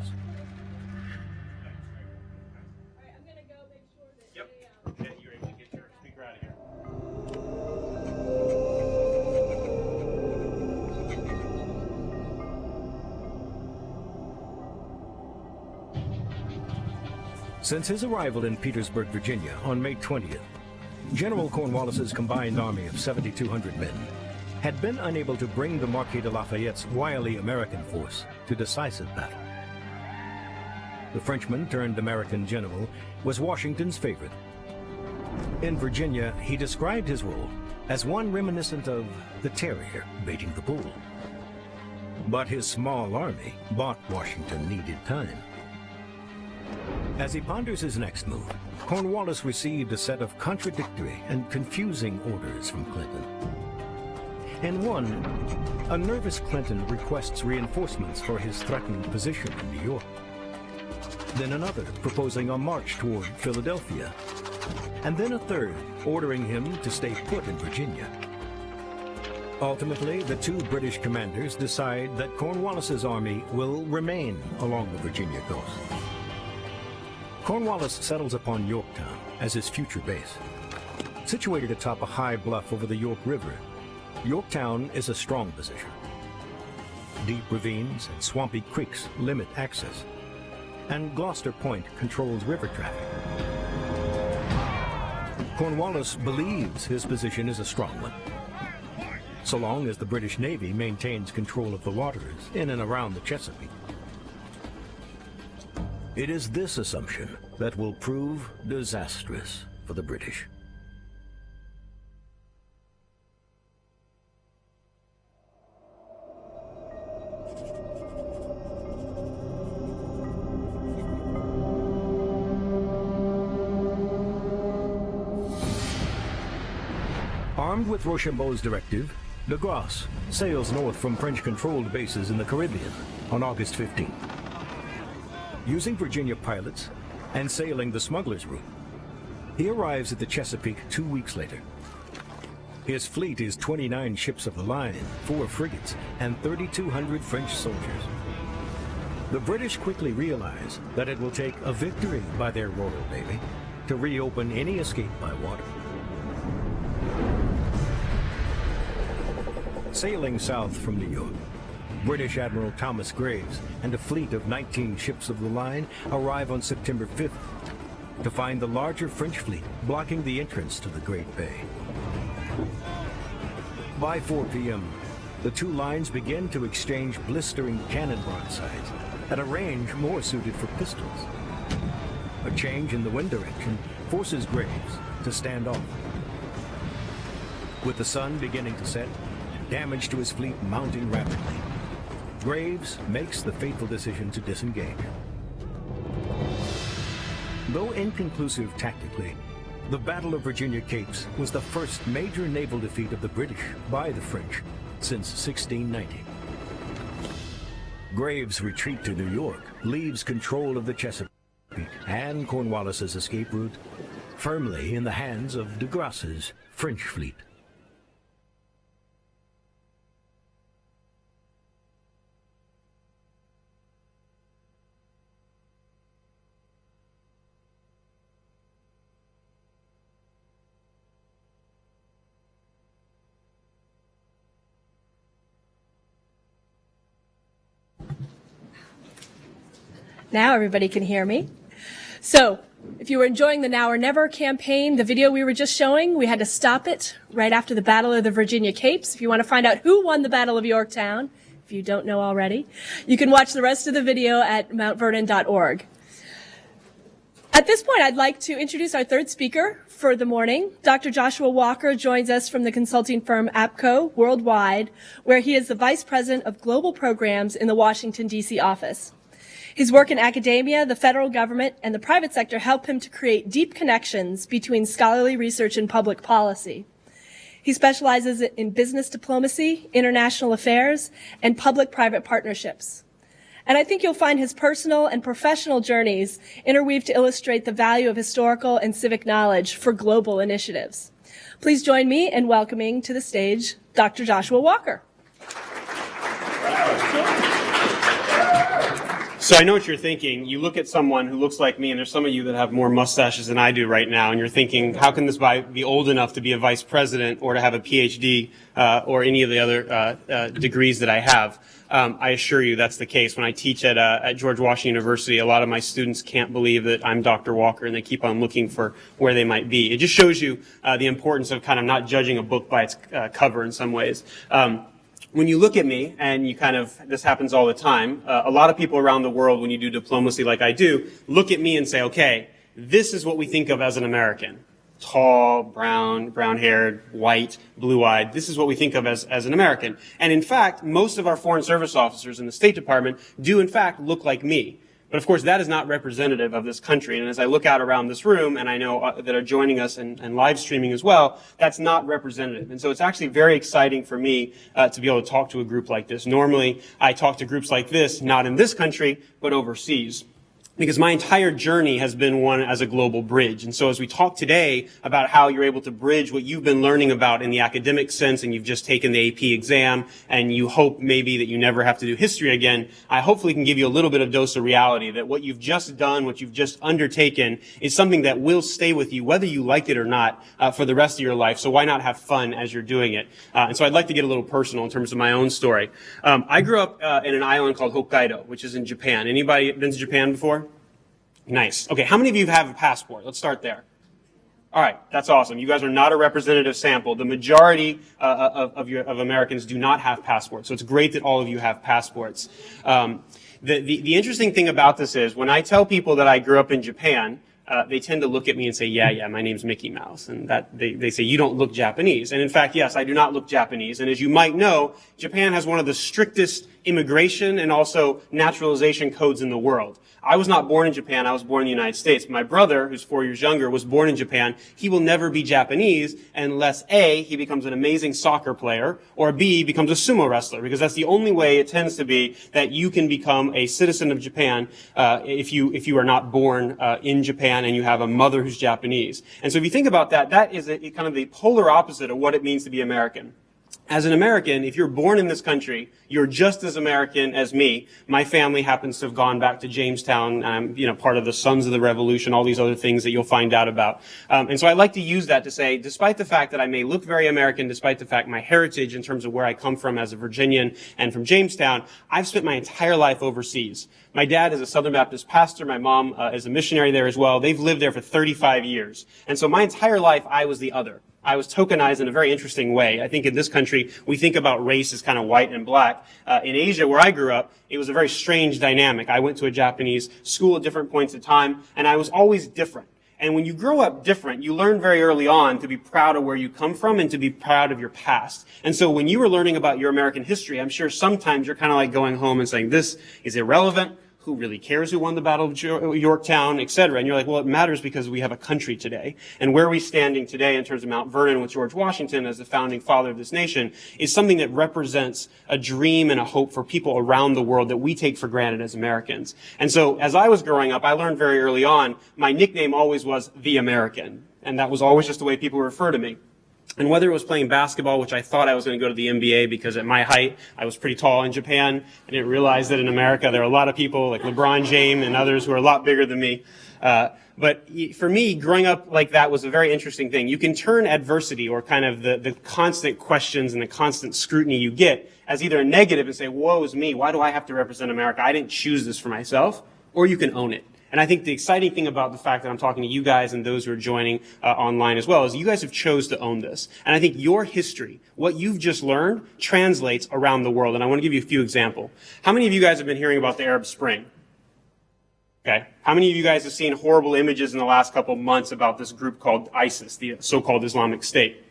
Since his arrival in Petersburg, Virginia on May 20th, General Cornwallis's combined army of 7,200 men had been unable to bring the Marquis de Lafayette's wily American force to decisive battle. The Frenchman-turned-American general was Washington's favorite. In Virginia, he described his role as one reminiscent of the terrier baiting the bull. But his small army bought Washington needed time. As he ponders his next move, Cornwallis received a set of contradictory and confusing orders from Clinton. In one, a nervous Clinton requests reinforcements for his threatened position in New York. Then another proposing a march toward Philadelphia. And then a third ordering him to stay put in Virginia. Ultimately, the two British commanders decide that Cornwallis's army will remain along the Virginia coast. Cornwallis settles upon Yorktown as his future base. Situated atop a high bluff over the York River, Yorktown is a strong position. Deep ravines and swampy creeks limit access, and Gloucester Point controls river traffic. Cornwallis believes his position is a strong one, so long as the British Navy maintains control of the waters in and around the Chesapeake. It is this assumption that will prove disastrous for the British. Armed with Rochambeau's directive, de Grasse sails north from French-controlled bases in the Caribbean on August 15th. Using Virginia pilots and sailing the smuggler's route, he arrives at the Chesapeake 2 weeks later. His fleet is 29 ships of the line, 4 frigates, and 3,200 French soldiers. The British quickly realize that it will take a victory by their Royal Navy to reopen any escape by water. Sailing south from New York, British Admiral Thomas Graves and a fleet of 19 ships of the line arrive on September 5th to find the larger French fleet blocking the entrance to the Great Bay. By 4 p.m., the two lines begin to exchange blistering cannon broadsides at a range more suited for pistols. A change in the wind direction forces Graves to stand off. With the sun beginning to set, damage to his fleet mounting rapidly, Graves makes the fateful decision to disengage. Though inconclusive tactically, the Battle of Virginia Capes was the first major naval defeat of the British by the French since 1690. Graves' retreat to New York leaves control of the Chesapeake and Cornwallis's escape route firmly in the hands of de Grasse's French fleet. Now everybody can hear me. So, if you were enjoying the Now or Never campaign, the video we were just showing, we had to stop it right after the Battle of the Virginia Capes. If you want to find out who won the Battle of Yorktown, if you don't know already, you can watch the rest of the video at mountvernon.org. At this point, I'd like to introduce our third speaker for the morning. Dr. Joshua Walker joins us from the consulting firm APCO Worldwide, where he is the Vice President of Global Programs in the Washington, D.C. office. His work in academia, the federal government, and the private sector help him to create deep connections between scholarly research and public policy. He specializes in business diplomacy, international affairs, and public-private partnerships. And I think you'll find his personal and professional journeys interweave to illustrate the value of historical and civic knowledge for global initiatives. Please join me in welcoming to the stage Dr. Joshua Walker. So I know what you're thinking. You look at someone who looks like me, and there's some of you that have more mustaches than I do right now, and you're thinking, how can this guy be old enough to be a vice president or to have a PhD or any of the other degrees that I have? I assure you that's the case. When I teach at George Washington University, a lot of my students can't believe that I'm Dr. Walker, and they keep on looking for where they might be. It just shows you the importance of kind of not judging a book by its cover in some ways. When you look at me, and you kind of, this happens all the time, a lot of people around the world, when you do diplomacy like I do, look at me and say, okay, this is what we think of as an American. Tall, brown-haired, white, blue-eyed. This is what we think of as an American. And in fact, most of our foreign service officers in the State Department do in fact look like me. But of course, that is not representative of this country. And as I look out around this room, and I know that are joining us and live streaming as well, that's not representative. And so it's actually very exciting for me to be able to talk to a group like this. Normally, I talk to groups like this, not in this country, but overseas. Because my entire journey has been one as a global bridge. And so as we talk today about how you're able to bridge what you've been learning about in the academic sense, and you've just taken the AP exam, and you hope maybe that you never have to do history again, I hopefully can give you a little bit of dose of reality that what you've just done, what you've just undertaken, is something that will stay with you, whether you like it or not, for the rest of your life. So why not have fun as you're doing it? And so I'd like to get a little personal in terms of my own story. I grew up in an island called Hokkaido, which is in Japan. Anybody been to Japan before? Nice. Okay, how many of you have a passport? Let's start there. All right, that's awesome. You guys are not a representative sample. The majority of Americans do not have passports, so it's great that all of you have passports. The interesting thing about this is when I tell people that I grew up in Japan, they tend to look at me and say, yeah, my name's Mickey Mouse. And that they say, you don't look Japanese. And in fact, yes, I do not look Japanese. And as you might know, Japan has one of the strictest immigration and also naturalization codes in the world. I was not born in Japan. I was born in the United States. My brother, who's 4 years younger, was born in Japan. He will never be Japanese unless A, he becomes an amazing soccer player, or B, becomes a sumo wrestler, because that's the only way it tends to be that you can become a citizen of Japan if you are not born in Japan and you have a mother who's Japanese. And so if you think about that, that is kind of the polar opposite of what it means to be American. As an American, if you're born in this country, you're just as American as me. My family happens to have gone back to Jamestown. I'm, part of the Sons of the Revolution, all these other things that you'll find out about. And so I like to use that to say, despite the fact that I may look very American, despite the fact my heritage in terms of where I come from as a Virginian and from Jamestown, I've spent my entire life overseas. My dad is a Southern Baptist pastor. My mom is a missionary there as well. They've lived there for 35 years. And so my entire life, I was the other. I was tokenized in a very interesting way. I think in this country, we think about race as kind of white and black. In Asia, where I grew up, it was a very strange dynamic. I went to a Japanese school at different points of time, and I was always different. And when you grow up different, you learn very early on to be proud of where you come from and to be proud of your past. And so when you were learning about your American history, I'm sure sometimes you're kind of like going home and saying, this is irrelevant. who really cares who won the Battle of Yorktown, et cetera. And you're like, well, it matters because we have a country today. And where are we standing today in terms of Mount Vernon with George Washington as the founding father of this nation is something that represents a dream and a hope for people around the world that we take for granted as Americans. And so as I was growing up, I learned very early on, my nickname always was the American. And that was always just the way people refer to me. And whether it was playing basketball, which I thought I was going to go to the NBA because at my height, I was pretty tall in Japan. I didn't realize that in America, there are a lot of people like LeBron James and others who are a lot bigger than me. But for me, growing up like that was a very interesting thing. You can turn adversity or kind of the constant questions and the constant scrutiny you get as either a negative and say, woe is me, why do I have to represent America? I didn't choose this for myself. Or you can own it. And I think the exciting thing about the fact that I'm talking to you guys and those who are joining online as well is you guys have chose to own this. And I think your history, what you've just learned, translates around the world. And I want to give you a few examples. How many of you guys have been hearing about the Arab Spring? Okay. How many of you guys have seen horrible images in the last couple of months about this group called ISIS, the so-called Islamic State?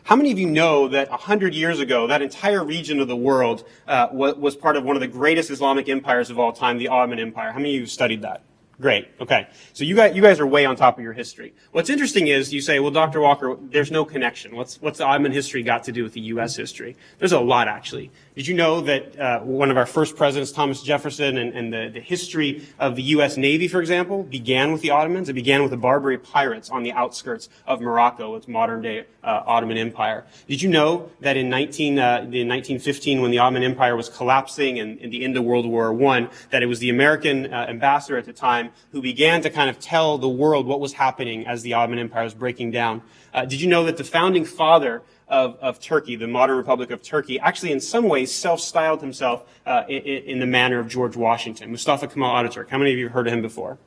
How many of you know that 100 years ago, that entire region of the world was part of one of the greatest Islamic empires of all time, the Ottoman Empire? How many of you studied that? Great. Okay. So you guys are way on top of your history. What's interesting is you say, well, Dr. Walker, there's no connection. What's the Ottoman history got to do with the U.S. history? There's a lot, actually. Did you know that one of our first presidents, Thomas Jefferson, and the history of the U.S. Navy, for example, began with the Ottomans? It began with the Barbary pirates on the outskirts of Morocco, its modern-day Ottoman Empire. Did you know that in 1915, when the Ottoman Empire was collapsing and in the end of World War I, that it was the American ambassador at the time who began to kind of tell the world what was happening as the Ottoman Empire was breaking down? Did you know that the founding father of Turkey, the modern Republic of Turkey, actually in some ways self-styled himself in the manner of George Washington, Mustafa Kemal Ataturk? How many of you have heard of him before?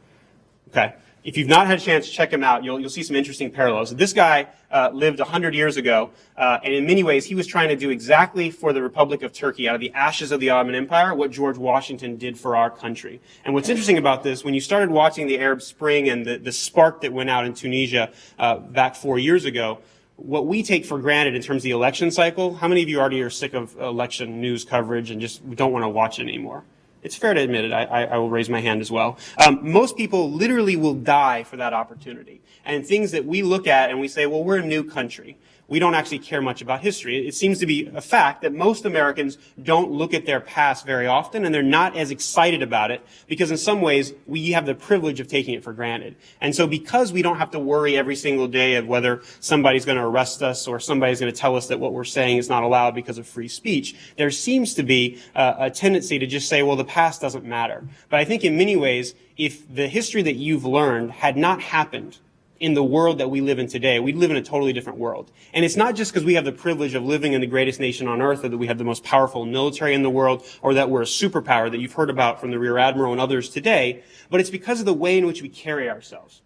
Okay. If you've not had a chance to check him out, you'll see some interesting parallels. This guy lived 100 years ago, and in many ways he was trying to do exactly for the Republic of Turkey, out of the ashes of the Ottoman Empire, what George Washington did for our country. And what's interesting about this, when you started watching the Arab Spring and the spark that went out in Tunisia back 4 years ago, what we take for granted in terms of the election cycle, how many of you already are sick of election news coverage and just don't want to watch it anymore? It's fair to admit it. I will raise my hand as well. Most people literally will die for that opportunity. And things that we look at and we say, well, we're a new country. We don't actually care much about history. It seems to be a fact that most Americans don't look at their past very often, and they're not as excited about it because in some ways we have the privilege of taking it for granted. And so because we don't have to worry every single day of whether somebody's going to arrest us or somebody's going to tell us that what we're saying is not allowed because of free speech, there seems to be a tendency to just say, well, the past doesn't matter. But I think in many ways, if the history that you've learned had not happened in the world that we live in today, we'd live in a totally different world. And it's not just because we have the privilege of living in the greatest nation on earth, or that we have the most powerful military in the world, or that we're a superpower that you've heard about from the Rear Admiral and others today, but it's because of the way in which we carry ourselves.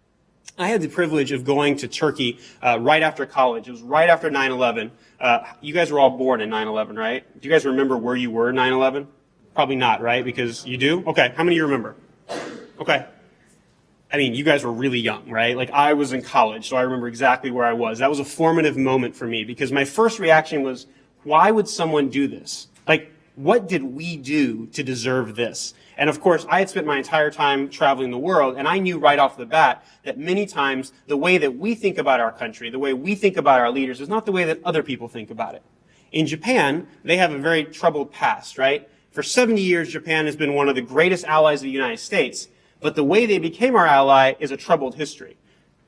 I had the privilege of going to Turkey right after college. It was right after 9/11. You guys were all born in 9/11, right? Do you guys remember where you were in 9/11? Probably not, right? Because you do? Okay. How many of you remember? Okay. I mean, you guys were really young, right? Like, I was in college, so I remember exactly where I was. That was a formative moment for me because my first reaction was, why would someone do this? Like, what did we do to deserve this? And of course, I had spent my entire time traveling the world, and I knew right off the bat that many times the way that we think about our country, the way we think about our leaders, is not the way that other people think about it. In Japan, they have a very troubled past, right? For 70 years, Japan has been one of the greatest allies of the United States. But the way they became our ally is a troubled history.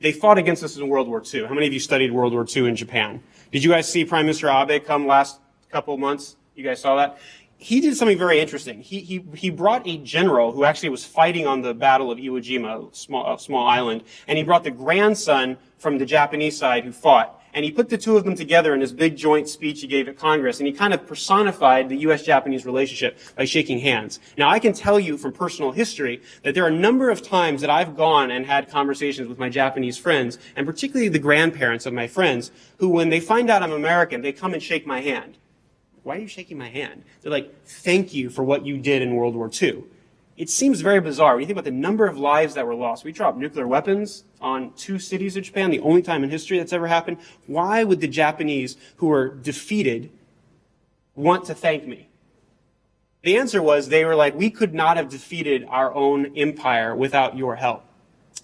They fought against us in World War II. How many of you studied World War II in Japan? Did you guys see Prime Minister Abe come last couple of months? You guys saw that? He did something very interesting. He brought a general who actually was fighting on the Battle of Iwo Jima, a small island, and he brought the grandson from the Japanese side who fought. And he put the two of them together in this big joint speech he gave at Congress, and he kind of personified the U.S.-Japanese relationship by shaking hands. Now, I can tell you from personal history that there are a number of times that I've gone and had conversations with my Japanese friends, and particularly the grandparents of my friends, who, when they find out I'm American, they come and shake my hand. Why are you shaking my hand? They're like, thank you for what you did in World War II. It seems very bizarre. When you think about the number of lives that were lost, we dropped nuclear weapons on 2 cities of Japan, the only time in history that's ever happened. Why would the Japanese who were defeated want to thank me? The answer was they were like, we could not have defeated our own empire without your help.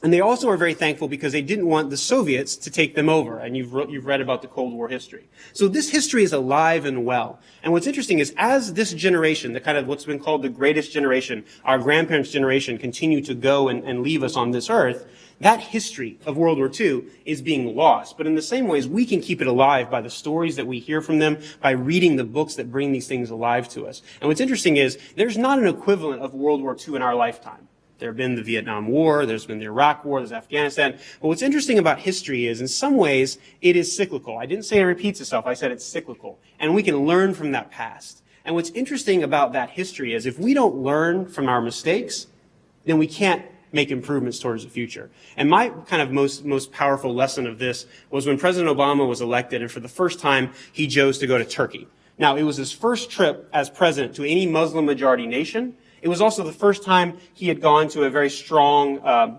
And they also are very thankful because they didn't want the Soviets to take them over. And you've read about the Cold War history. So this history is alive and well. And what's interesting is as this generation, the kind of what's been called the greatest generation, our grandparents' generation, continue to go and leave us on this earth, that history of World War II is being lost. But in the same ways, we can keep it alive by the stories that we hear from them, by reading the books that bring these things alive to us. And what's interesting is there's not an equivalent of World War II in our lifetime. There have been the Vietnam War, there's been the Iraq War, there's Afghanistan. But what's interesting about history is, in some ways, it is cyclical. I didn't say it repeats itself, I said it's cyclical. And we can learn from that past. And what's interesting about that history is if we don't learn from our mistakes, then we can't make improvements towards the future. And my kind of most powerful lesson of this was when President Obama was elected, and for the first time, he chose to go to Turkey. Now, it was his first trip as president to any Muslim majority nation. It was also the first time he had gone to a very strong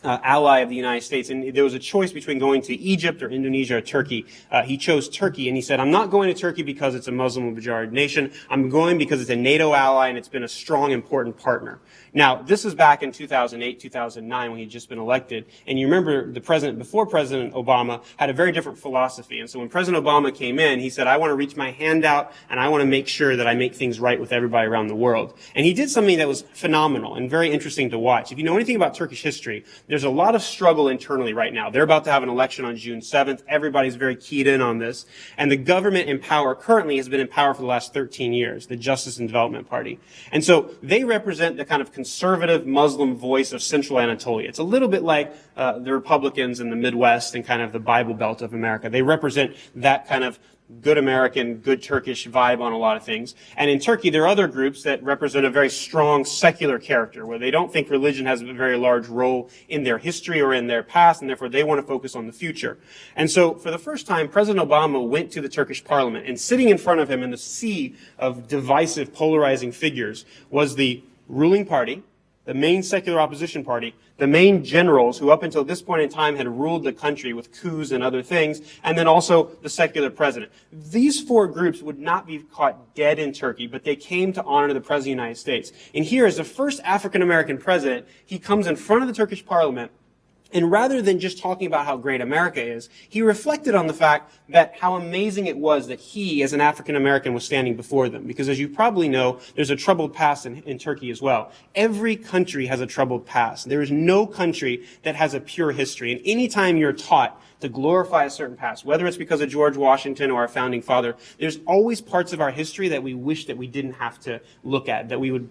ally of the United States. And there was a choice between going to Egypt or Indonesia or Turkey. He chose Turkey, and he said, I'm not going to Turkey because it's a Muslim majority nation. I'm going because it's a NATO ally and it's been a strong, important partner. Now, this is back in 2008, 2009 when he'd just been elected. And you remember the president before President Obama had a very different philosophy. And so when President Obama came in, he said, I want to reach my hand out and I want to make sure that I make things right with everybody around the world. And he did something that was phenomenal and very interesting to watch. If you know anything about Turkish history, there's a lot of struggle internally right now. They're about to have an election on June 7th. Everybody's very keyed in on this. And the government in power currently has been in power for the last 13 years, the Justice and Development Party. And so they represent the kind of conservative Muslim voice of Central Anatolia. It's a little bit like the Republicans in the Midwest and kind of the Bible Belt of America. They represent that kind of good American, good Turkish vibe on a lot of things. And in Turkey, there are other groups that represent a very strong secular character, where they don't think religion has a very large role in their history or in their past, and therefore they want to focus on the future. And so, for the first time, President Obama went to the Turkish parliament, and sitting in front of him in the sea of divisive, polarizing figures was the ruling party, the main secular opposition party, the main generals who up until this point in time had ruled the country with coups and other things, and then also the secular president. These four groups would not be caught dead in Turkey, but they came to honor the President of the United States. And here, as the first African-American president, he comes in front of the Turkish parliament, and rather than just talking about how great America is, he reflected on the fact that how amazing it was that he, as an African American, was standing before them. Because as you probably know, there's a troubled past in Turkey as well. Every country has a troubled past. There is no country that has a pure history. And anytime you're taught to glorify a certain past, whether it's because of George Washington or our founding father, there's always parts of our history that we wish that we didn't have to look at, that we would,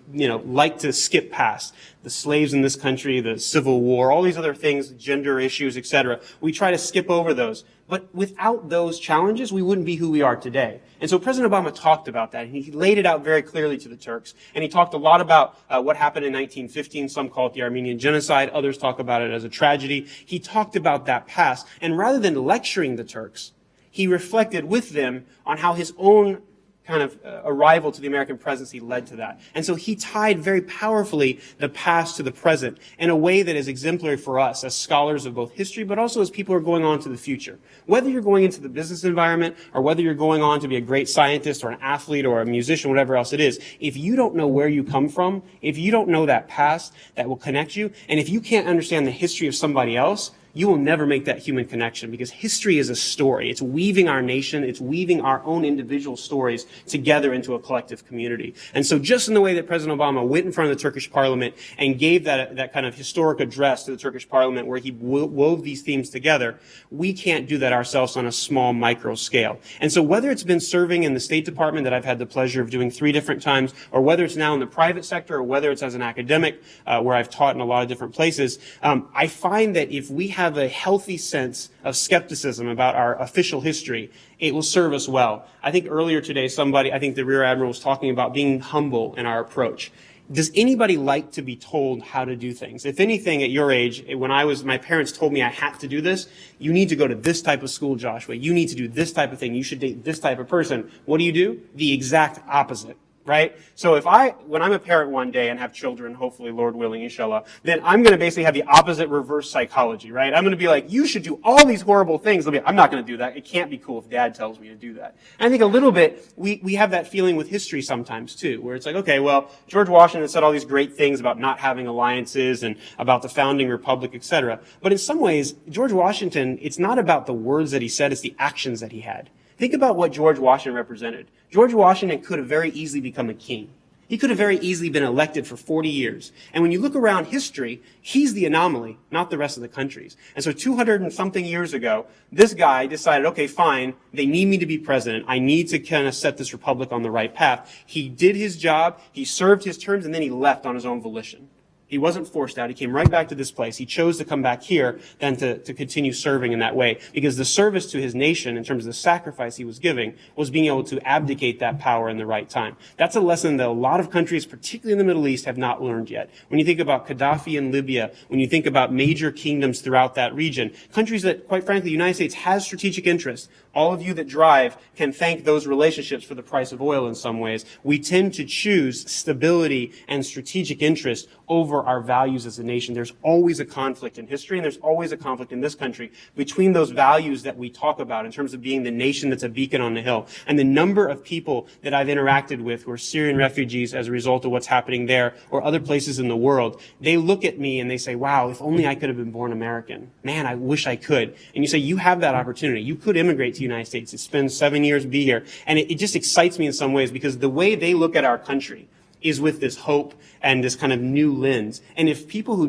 like to skip past. The slaves in this country, the Civil War, all these other things, gender issues, etc. We try to skip over those. But without those challenges, we wouldn't be who we are today. And so President Obama talked about that, and he laid it out very clearly to the Turks. And he talked a lot about what happened in 1915. Some call it the Armenian Genocide. Others talk about it as a tragedy. He talked about that past. And rather than lecturing the Turks, he reflected with them on how his own kind of arrival to the American presidency led to that. And so he tied very powerfully the past to the present in a way that is exemplary for us as scholars of both history, but also as people who are going on to the future. Whether you're going into the business environment or whether you're going on to be a great scientist or an athlete or a musician, whatever else it is, if you don't know where you come from, if you don't know that past that will connect you, and if you can't understand the history of somebody else, you will never make that human connection, because history is a story. It's weaving our nation, it's weaving our own individual stories together into a collective community. And so just in the way that President Obama went in front of the Turkish parliament and gave that kind of historic address to the Turkish parliament where he wove these themes together, we can't do that ourselves on a small micro scale. And so whether it's been serving in the State Department that I've had the pleasure of doing 3 different times, or whether it's now in the private sector, or whether it's as an academic where I've taught in a lot of different places, I find that if we have a healthy sense of skepticism about our official history, it will serve us well. I think earlier today I think the Rear Admiral was talking about being humble in our approach. Does anybody like to be told how to do things? If anything, at your age, my parents told me I had to do this, you need to go to this type of school, Joshua. You need to do this type of thing. You should date this type of person. What do? The exact opposite. right? So when I'm a parent one day and have children, hopefully, Lord willing, inshallah, then I'm going to basically have the opposite reverse psychology, right? I'm going to be like, you should do all these horrible things. I'm not going to do that. It can't be cool if dad tells me to do that. And I think a little bit, we have that feeling with history sometimes too, where it's like, okay, well, George Washington said all these great things about not having alliances and about the founding republic, etc. But in some ways, George Washington, it's not about the words that he said, it's the actions that he had. Think about what George Washington represented. George Washington could have very easily become a king. He could have very easily been elected for 40 years. And when you look around history, he's the anomaly, not the rest of the countries. And so 200 and something years ago, this guy decided, okay, fine, they need me to be president. I need to kind of set this republic on the right path. He did his job, he served his terms, and then he left on his own volition. He wasn't forced out. He came right back to this place. He chose to come back here than to continue serving in that way, because the service to his nation, in terms of the sacrifice he was giving, was being able to abdicate that power in the right time. That's a lesson that a lot of countries, particularly in the Middle East, have not learned yet. When you think about Gaddafi in Libya, when you think about major kingdoms throughout that region, countries that, quite frankly, the United States has strategic interests. All of you that drive can thank those relationships for the price of oil in some ways. We tend to choose stability and strategic interest over our values as a nation. There's always a conflict in history, and there's always a conflict in this country between those values that we talk about in terms of being the nation that's a beacon on the hill. And the number of people that I've interacted with who are Syrian refugees as a result of what's happening there or other places in the world, they look at me and they say, wow, if only I could have been born American. Man, I wish I could. And you say, you have that opportunity. You could immigrate to the United States. Spend 7 years, be here. And it just excites me in some ways, because the way they look at our country is with this hope and this kind of new lens. And if people who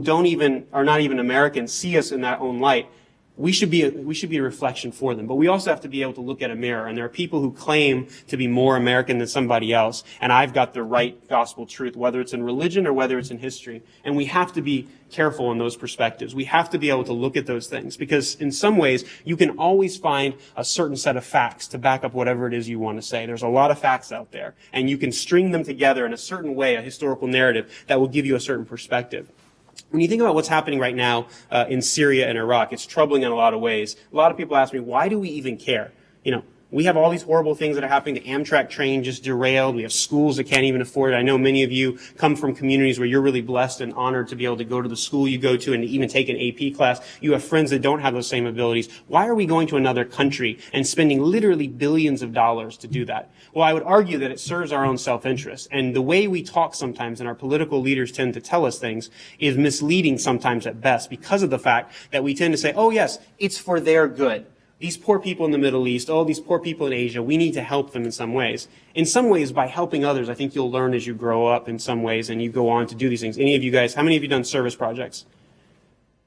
are not even Americans see us in that own light, we should be a reflection for them. But we also have to be able to look at a mirror. And there are people who claim to be more American than somebody else. And I've got the right gospel truth, whether it's in religion or whether it's in history. And we have to be careful in those perspectives. We have to be able to look at those things, because in some ways you can always find a certain set of facts to back up whatever it is you want to say. There's a lot of facts out there, and you can string them together in a certain way, a historical narrative that will give you a certain perspective. When you think about what's happening right now in Syria and Iraq, it's troubling in a lot of ways. A lot of people ask me, why do we even care? We have all these horrible things that are happening. The Amtrak train just derailed. We have schools that can't even afford it. I know many of you come from communities where you're really blessed and honored to be able to go to the school you go to and even take an AP class. You have friends that don't have those same abilities. Why are we going to another country and spending literally billions of dollars to do that? Well, I would argue that it serves our own self-interest. And the way we talk sometimes, and our political leaders tend to tell us things, is misleading sometimes at best, because of the fact that we tend to say, oh yes, it's for their good. These poor people in the Middle East, all these poor people in Asia, we need to help them in some ways. In some ways, by helping others, I think you'll learn as you grow up in some ways and you go on to do these things. Any of you guys, how many of you done service projects?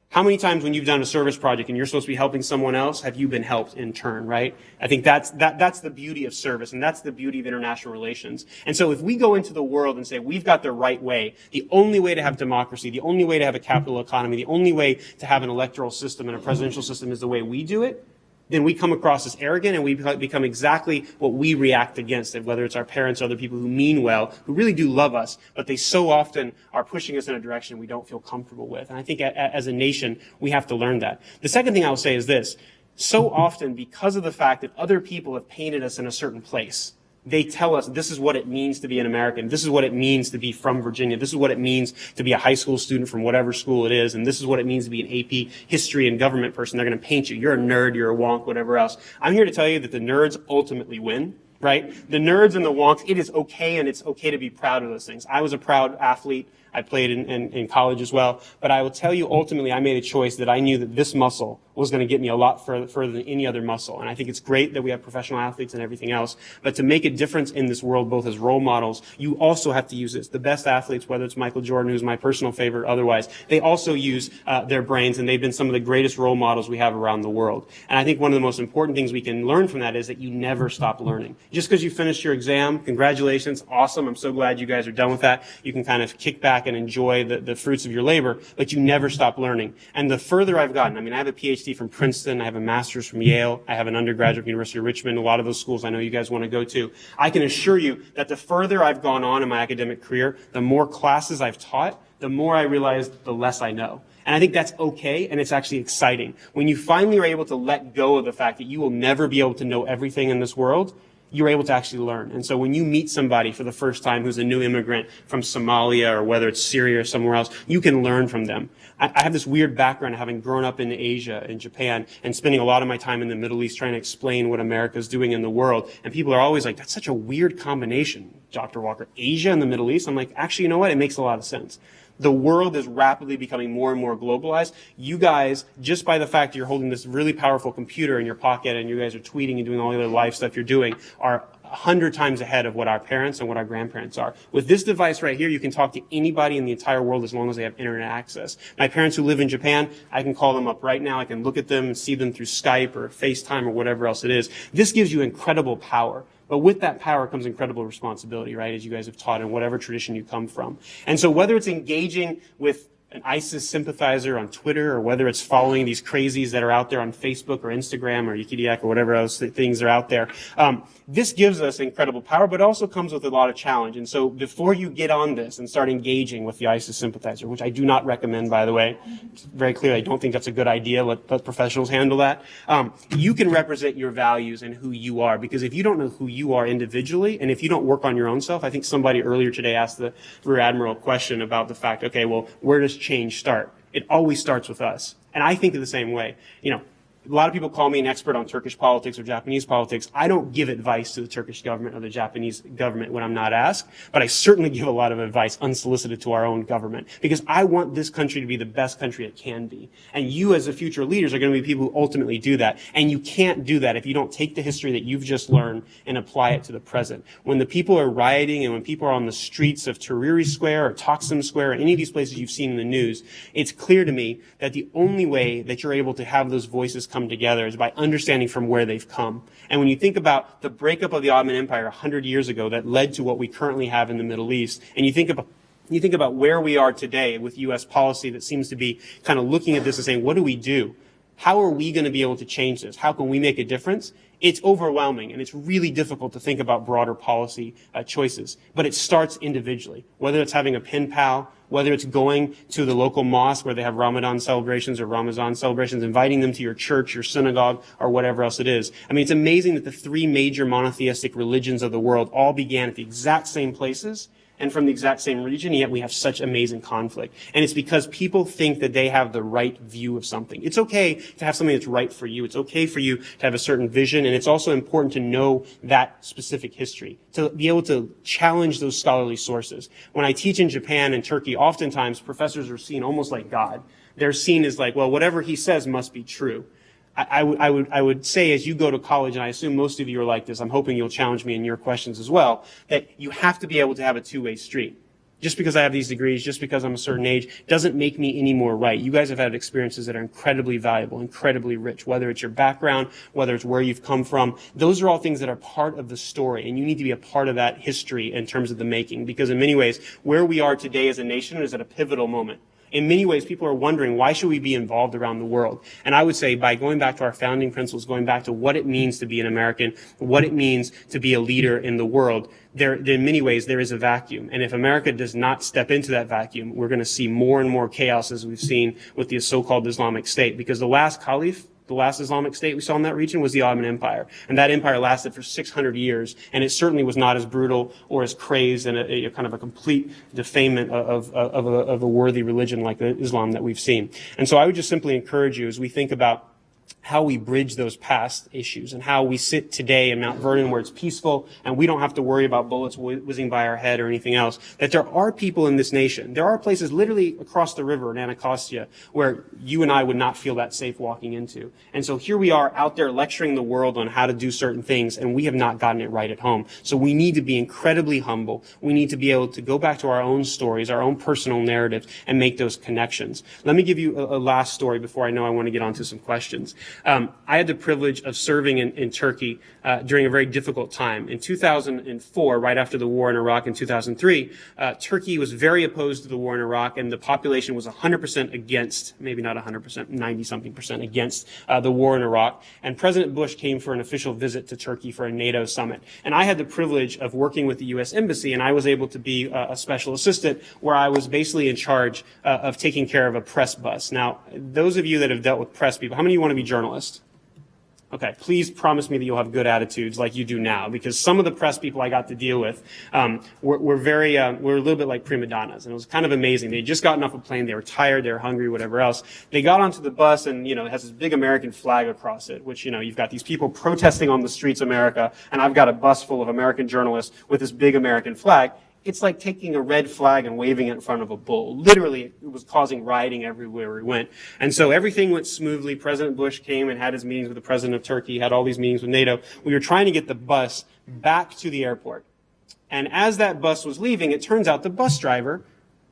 How many times when you've done a service project and you're supposed to be helping someone else, have you been helped in turn, right? I think that's the beauty of service, and that's the beauty of international relations. And so if we go into the world and say, we've got the right way, the only way to have democracy, the only way to have a capital economy, the only way to have an electoral system and a presidential system is the way we do it, then we come across as arrogant, and we become exactly what we react against, whether it's our parents or other people who mean well, who really do love us, but they so often are pushing us in a direction we don't feel comfortable with. And I think as a nation, we have to learn that. The second thing I will say is this. So often, because of the fact that other people have painted us in a certain place, they tell us this is what it means to be an American. This is what it means to be from Virginia. This is what it means to be a high school student from whatever school it is. And this is what it means to be an AP history and government person. They're going to paint you. You're a nerd. You're a wonk, whatever else. I'm here to tell you that the nerds ultimately win, right? The nerds and the wonks, it is okay, and it's okay to be proud of those things. I was a proud athlete. I played in college as well. But I will tell you, ultimately, I made a choice that I knew that this muscle was going to get me a lot further than any other muscle. And I think it's great that we have professional athletes and everything else. But to make a difference in this world, both as role models, you also have to use this. The best athletes, whether it's Michael Jordan, who's my personal favorite, otherwise, they also use their brains, and they've been some of the greatest role models we have around the world. And I think one of the most important things we can learn from that is that you never stop learning. Just because you finished your exam, congratulations, awesome. I'm so glad you guys are done with that. You can kind of kick back and enjoy the fruits of your labor, but you never stop learning. And the further I've gotten, I have a PhD from Princeton, I have a master's from Yale, I have an undergraduate from University of Richmond, a lot of those schools I know you guys want to go to. I can assure you that the further I've gone on in my academic career, the more classes I've taught, the more I realize the less I know. And I think that's okay, and it's actually exciting. When you finally are able to let go of the fact that you will never be able to know everything in this world, you're able to actually learn. And so when you meet somebody for the first time who's a new immigrant from Somalia or whether it's Syria or somewhere else, you can learn from them. I have this weird background of having grown up in Asia, in Japan, and spending a lot of my time in the Middle East trying to explain what America's doing in the world. And people are always like, that's such a weird combination, Dr. Walker. Asia and the Middle East? I'm like, actually, you know what? It makes a lot of sense. The world is rapidly becoming more and more globalized. You guys, just by the fact that you're holding this really powerful computer in your pocket and you guys are tweeting and doing all the other live stuff you're doing, are 100 times ahead of what our parents and what our grandparents are. With this device right here, you can talk to anybody in the entire world as long as they have internet access. My parents who live in Japan, I can call them up right now. I can look at them and see them through Skype or FaceTime or whatever else it is. This gives you incredible power. But with that power comes incredible responsibility, right, as you guys have taught in whatever tradition you come from. And so whether it's engaging with an ISIS sympathizer on Twitter or whether it's following these crazies that are out there on Facebook or Instagram or Wikidiac or whatever else things are out there, this gives us incredible power, but also comes with a lot of challenge. And so before you get on this and start engaging with the ISIS sympathizer, which I do not recommend, by the way, it's very clear I don't think that's a good idea. Let professionals handle that. You can represent your values and who you are, because if you don't know who you are individually and if you don't work on your own self, I think somebody earlier today asked the Rear Admiral a question about the fact, okay, well, where does change start? It always starts with us. And I think of the same way. You know, a lot of people call me an expert on Turkish politics or Japanese politics. I don't give advice to the Turkish government or the Japanese government when I'm not asked, but I certainly give a lot of advice unsolicited to our own government, because I want this country to be the best country it can be. And you as the future leaders are going to be people who ultimately do that. And you can't do that if you don't take the history that you've just learned and apply it to the present. When the people are rioting and when people are on the streets of Tahrir Square or Taksim Square or any of these places you've seen in the news, it's clear to me that the only way that you're able to have those voices come together is by understanding from where they've come. And when you think about the breakup of the Ottoman Empire 100 years ago that led to what we currently have in the Middle East, and you think about where we are today with U.S. policy that seems to be kind of looking at this and saying, what do we do? How are we going to be able to change this? How can we make a difference? It's overwhelming, and it's really difficult to think about broader policy choices. But it starts individually, whether it's having a pen pal, whether it's going to the local mosque where they have Ramadan celebrations or Ramazan celebrations, inviting them to your church, your synagogue, or whatever else it is. I mean, it's amazing that the three major monotheistic religions of the world all began at the exact same places and from the exact same region, yet we have such amazing conflict. And it's because people think that they have the right view of something. It's okay to have something that's right for you. It's okay for you to have a certain vision, and it's also important to know that specific history, to be able to challenge those scholarly sources. When I teach in Japan and Turkey, oftentimes professors are seen almost like God. They're seen as like, well, whatever he says must be true. I would say, as you go to college, and I assume most of you are like this, I'm hoping you'll challenge me in your questions as well, that you have to be able to have a two-way street. Just because I have these degrees, just because I'm a certain age, doesn't make me any more right. You guys have had experiences that are incredibly valuable, incredibly rich, whether it's your background, whether it's where you've come from. Those are all things that are part of the story, and you need to be a part of that history in terms of the making, because in many ways, where we are today as a nation is at a pivotal moment. In many ways, people are wondering, why should we be involved around the world? And I would say, by going back to our founding principles, going back to what it means to be an American, what it means to be a leader in the world, in many ways, there is a vacuum. And if America does not step into that vacuum, we're going to see more and more chaos, as we've seen with the so-called Islamic State. Because the last caliph, the last Islamic state we saw in that region was the Ottoman Empire. And that empire lasted for 600 years, and it certainly was not as brutal or as crazed and a kind of a complete defamement of a worthy religion like Islam that we've seen. And so I would just simply encourage you, as we think about how we bridge those past issues and how we sit today in Mount Vernon where it's peaceful and we don't have to worry about bullets whizzing by our head or anything else, that there are people in this nation. There are places literally across the river in Anacostia where you and I would not feel that safe walking into. And so here we are out there lecturing the world on how to do certain things, and we have not gotten it right at home. So we need to be incredibly humble. We need to be able to go back to our own stories, our own personal narratives, and make those connections. Let me give you a last story before I know I want to get on to some questions. I had the privilege of serving in Turkey during a very difficult time. In 2004, right after the war in Iraq in 2003, Turkey was very opposed to the war in Iraq, and the population was 100% against, maybe not 100%, 90-something percent against the war in Iraq. And President Bush came for an official visit to Turkey for a NATO summit. And I had the privilege of working with the U.S. Embassy, and I was able to be a special assistant where I was basically in charge of taking care of a press bus. Now, those of you that have dealt with press people, how many of you want to be journalists? Okay, please promise me that you'll have good attitudes like you do now, because some of the press people I got to deal with were a little bit like prima donnas, and it was kind of amazing. They had just gotten off a plane, they were tired, they were hungry, whatever else. They got onto the bus, and it has this big American flag across it, which you've got these people protesting on the streets of America, and I've got a bus full of American journalists with this big American flag. It's like taking a red flag and waving it in front of a bull. Literally, it was causing rioting everywhere we went. And so everything went smoothly. President Bush came and had his meetings with the president of Turkey, had all these meetings with NATO. We were trying to get the bus back to the airport. And as that bus was leaving, it turns out the bus driver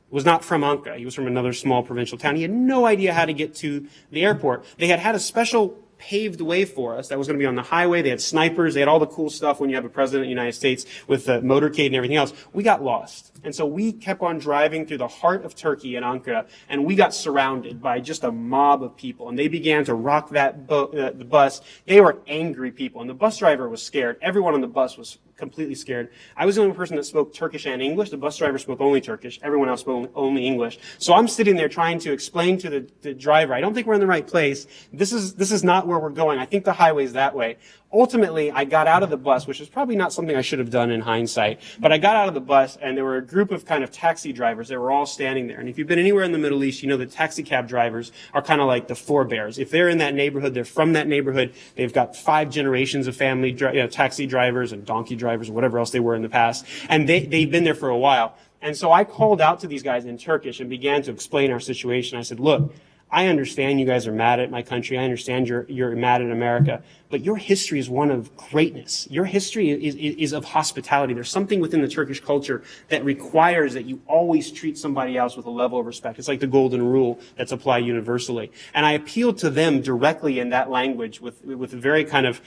was not from Ankara. He was from another small provincial town. He had no idea how to get to the airport. They had a special paved way for us that was going to be on the highway. They had snipers. They had all the cool stuff when you have a president of the United States with the motorcade and everything else. We got lost. And so we kept on driving through the heart of Turkey in Ankara, and we got surrounded by just a mob of people. And they began to rock the bus. They were angry people, and the bus driver was scared. Everyone on the bus was completely scared. I was the only person that spoke Turkish and English. The bus driver spoke only Turkish. Everyone else spoke only English. So I'm sitting there trying to explain to the driver, I don't think we're in the right place. This is not where we're going. I think the highway's that way. Ultimately, I got out of the bus, which is probably not something I should have done in hindsight, but I got out of the bus, and there were a group of kind of taxi drivers that were all standing there. And if you've been anywhere in the Middle East, you know that taxi cab drivers are kind of like the forebears. If they're in that neighborhood, they're from that neighborhood, they've got 5 generations of family, taxi drivers and donkey drivers, or whatever else they were in the past, and they've been there for a while. And so I called out to these guys in Turkish and began to explain our situation. I said, look, I understand you guys are mad at my country. I understand you're mad at America. But your history is one of greatness. Your history is of hospitality. There's something within the Turkish culture that requires that you always treat somebody else with a level of respect. It's like the golden rule that's applied universally. And I appealed to them directly in that language with a very kind of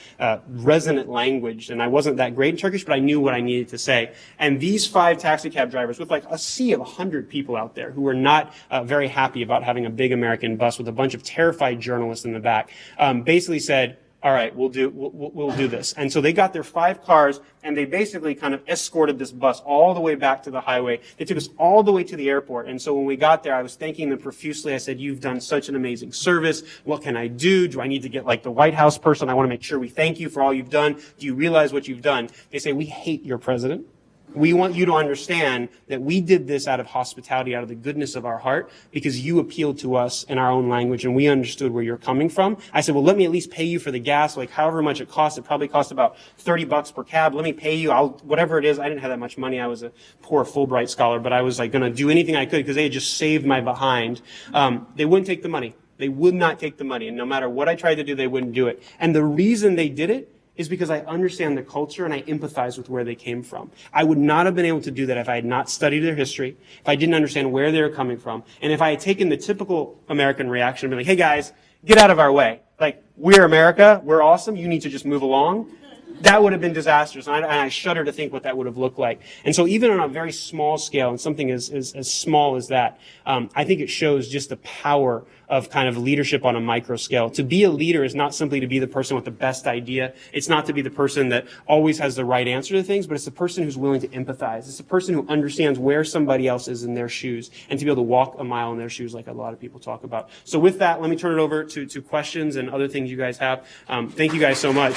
resonant language. And I wasn't that great in Turkish, but I knew what I needed to say. And these 5 taxi cab drivers, with like a sea of 100 people out there who were not very happy about having a big American bus with a bunch of terrified journalists in the back, basically said, all right, we'll do this. And so they got their 5 cars, and they basically kind of escorted this bus all the way back to the highway. They took us all the way to the airport. And so when we got there, I was thanking them profusely. I said, you've done such an amazing service. What can I do? Do I need to get like the White House person? I want to make sure we thank you for all you've done. Do you realize what you've done? They say, we hate your president. We want you to understand that we did this out of hospitality, out of the goodness of our heart, because you appealed to us in our own language and we understood where you're coming from. I said, well, let me at least pay you for the gas, like however much it costs. It probably costs about $30 per cab. Let me pay you. Whatever it is. I didn't have that much money. I was a poor Fulbright scholar, but I was like going to do anything I could because they had just saved my behind. They wouldn't take the money. They would not take the money. And no matter what I tried to do, they wouldn't do it. And the reason they did it is because I understand the culture and I empathize with where they came from. I would not have been able to do that if I had not studied their history, if I didn't understand where they were coming from, and if I had taken the typical American reaction and been like, hey guys, get out of our way. Like, we're America, we're awesome, you need to just move along. That would have been disastrous, and I shudder to think what that would have looked like. And so even on a very small scale, and something as small as that, I think it shows just the power of kind of leadership on a micro scale. To be a leader is not simply to be the person with the best idea. It's not to be the person that always has the right answer to things, but it's the person who's willing to empathize. It's the person who understands where somebody else is in their shoes and to be able to walk a mile in their shoes like a lot of people talk about. So with that, let me turn it over to questions and other things you guys have. Thank you guys so much.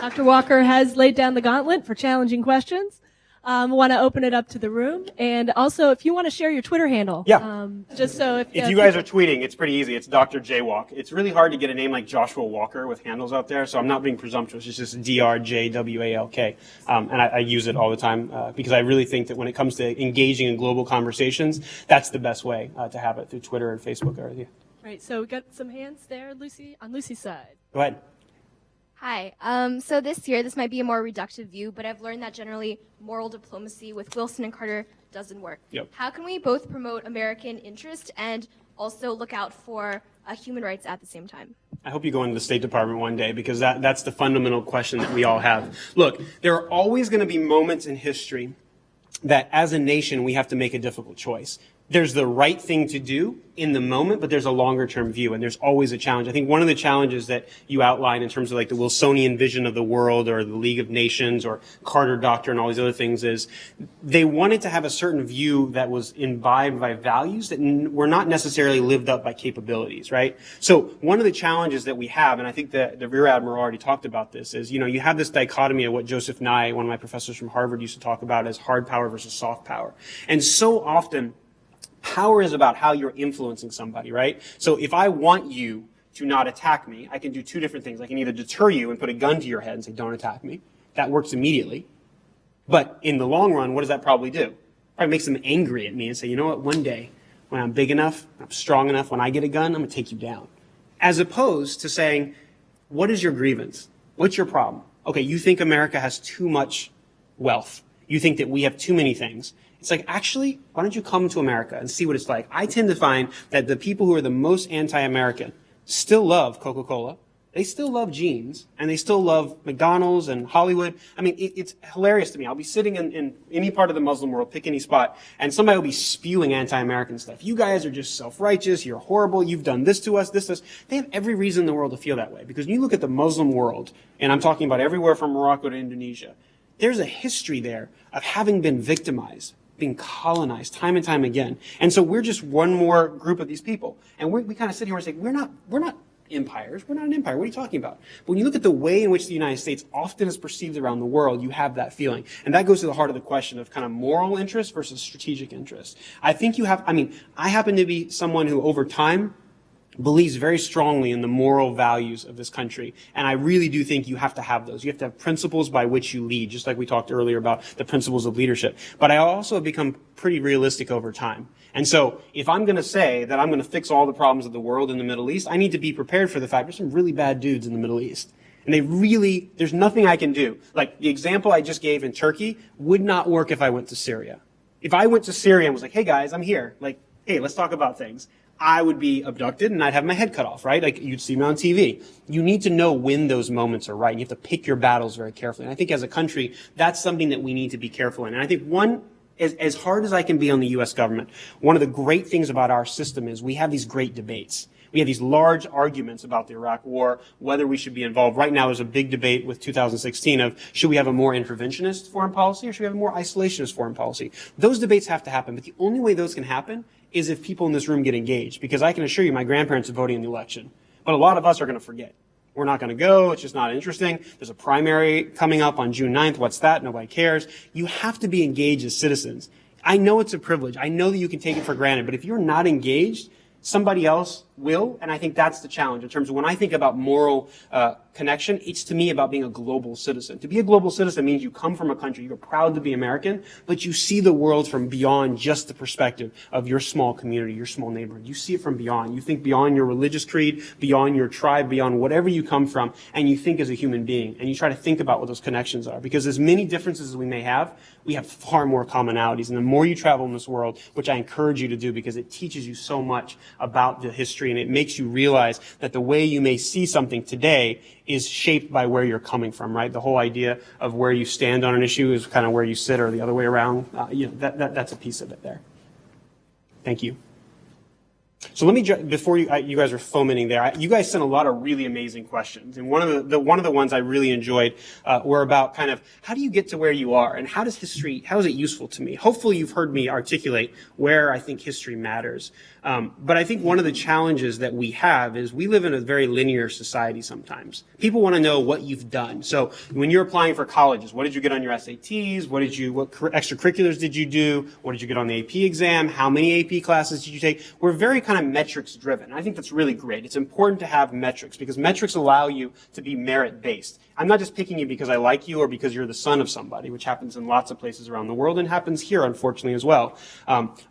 Dr. Walker has laid down the gauntlet for challenging questions. I want to open it up to the room. And also, if you want to share your Twitter handle. Yeah. Just so if you guys are tweeting, it's pretty easy. It's Dr. Jaywalk. It's really hard to get a name like Joshua Walker with handles out there, so I'm not being presumptuous. It's just DRJWALK. And I use it all the time because I really think that when it comes to engaging in global conversations, that's the best way to have it through Twitter and Facebook. Or, yeah. Right. So we got some hands there, Lucy, on Lucy's side. Go ahead. Hi. So this year, this might be a more reductive view, but I've learned that generally moral diplomacy with Wilson and Carter doesn't work. Yep. How can we both promote American interest and also look out for human rights at the same time? I hope you go into the State Department one day because that's the fundamental question that we all have. Look, there are always going to be moments in history that as a nation we have to make a difficult choice. there's the right thing to do in the moment, but there's a longer term view, and there's always a challenge. I think one of the challenges that you outline in terms of like the Wilsonian vision of the world or the League of Nations or Carter Doctrine and all these other things is they wanted to have a certain view that was imbibed by values that were not necessarily lived up by capabilities, right? So one of the challenges that we have, and I think that the Rear Admiral already talked about this, is, you know, you have this dichotomy of what Joseph Nye, one of my professors from Harvard, used to talk about as hard power versus soft power. And so often, power is about how you're influencing somebody, right? So if I want you to not attack me, I can do two different things. I can either deter you and put a gun to your head and say, don't attack me. That works immediately. But in the long run, what does that probably do? Probably makes them angry at me and say, you know what, one day, when I'm big enough, I'm strong enough, when I get a gun, I'm going to take you down. As opposed to saying, what is your grievance? What's your problem? Okay, you think America has too much wealth. You think that we have too many things. It's like, actually, why don't you come to America and see what it's like? I tend to find that the people who are the most anti-American still love Coca-Cola. They still love jeans, and they still love McDonald's and Hollywood. I mean, it's hilarious to me. I'll be sitting in any part of the Muslim world, pick any spot, and somebody will be spewing anti-American stuff. You guys are just self-righteous. You're horrible. You've done this to us, this. They have every reason in the world to feel that way. Because when you look at the Muslim world, and I'm talking about everywhere from Morocco to Indonesia, there's a history there of having been victimized, being colonized time and time again. And so we're just one more group of these people. And we kind of sit here and say, we're not empires. We're not an empire. What are you talking about? But when you look at the way in which the United States often is perceived around the world, you have that feeling. And that goes to the heart of the question of kind of moral interest versus strategic interest. I think I happen to be someone who over time believes very strongly in the moral values of this country. And I really do think you have to have those. You have to have principles by which you lead, just like we talked earlier about the principles of leadership. But I also have become pretty realistic over time. And so if I'm going to say that I'm going to fix all the problems of the world in the Middle East, I need to be prepared for the fact there's some really bad dudes in the Middle East. And there's nothing I can do. Like the example I just gave in Turkey would not work if I went to Syria. If I went to Syria and was like, hey guys, I'm here. Like, hey, let's talk about things. I would be abducted and I'd have my head cut off, right? Like you'd see me on TV. You need to know when those moments are right. You have to pick your battles very carefully. And I think as a country, that's something that we need to be careful in. And I think as hard as I can be on the U.S. government, one of the great things about our system is we have these great debates. We have these large arguments about the Iraq War, whether we should be involved. Right now, there's a big debate with 2016 of should we have a more interventionist foreign policy or should we have a more isolationist foreign policy? Those debates have to happen, but the only way those can happen is if people in this room get engaged. Because I can assure you my grandparents are voting in the election. But a lot of us are going to forget. We're not going to go. It's just not interesting. There's a primary coming up on June 9th. What's that? Nobody cares. You have to be engaged as citizens. I know it's a privilege. I know that you can take it for granted. But if you're not engaged, somebody else will, and I think that's the challenge in terms of when I think about moral connection, it's to me about being a global citizen. To be a global citizen means you come from a country, you're proud to be American, but you see the world from beyond just the perspective of your small community, your small neighborhood. You see it from beyond. You think beyond your religious creed, beyond your tribe, beyond whatever you come from, and you think as a human being, and you try to think about what those connections are. Because as many differences as we may have, we have far more commonalities. And the more you travel in this world, which I encourage you to do because it teaches you so much about the history and it makes you realize that the way you may see something today is shaped by where you're coming from, right? The whole idea of where you stand on an issue is kind of where you sit or the other way around. That's a piece of it there. Thank you. So let me, before you guys are fomenting there, you guys sent a lot of really amazing questions. And one of the ones I really enjoyed were about kind of how do you get to where you are and how is it useful to me? Hopefully you've heard me articulate where I think history matters. But I think one of the challenges that we have is we live in a very linear society sometimes. People want to know what you've done. So when you're applying for colleges, what did you get on your SATs? What extracurriculars did you do? What did you get on the AP exam? How many AP classes did you take? We're very kind of metrics driven. I think that's really great. It's important to have metrics because metrics allow you to be merit based. I'm not just picking you because I like you or because you're the son of somebody, which happens in lots of places around the world and happens here, unfortunately, as well.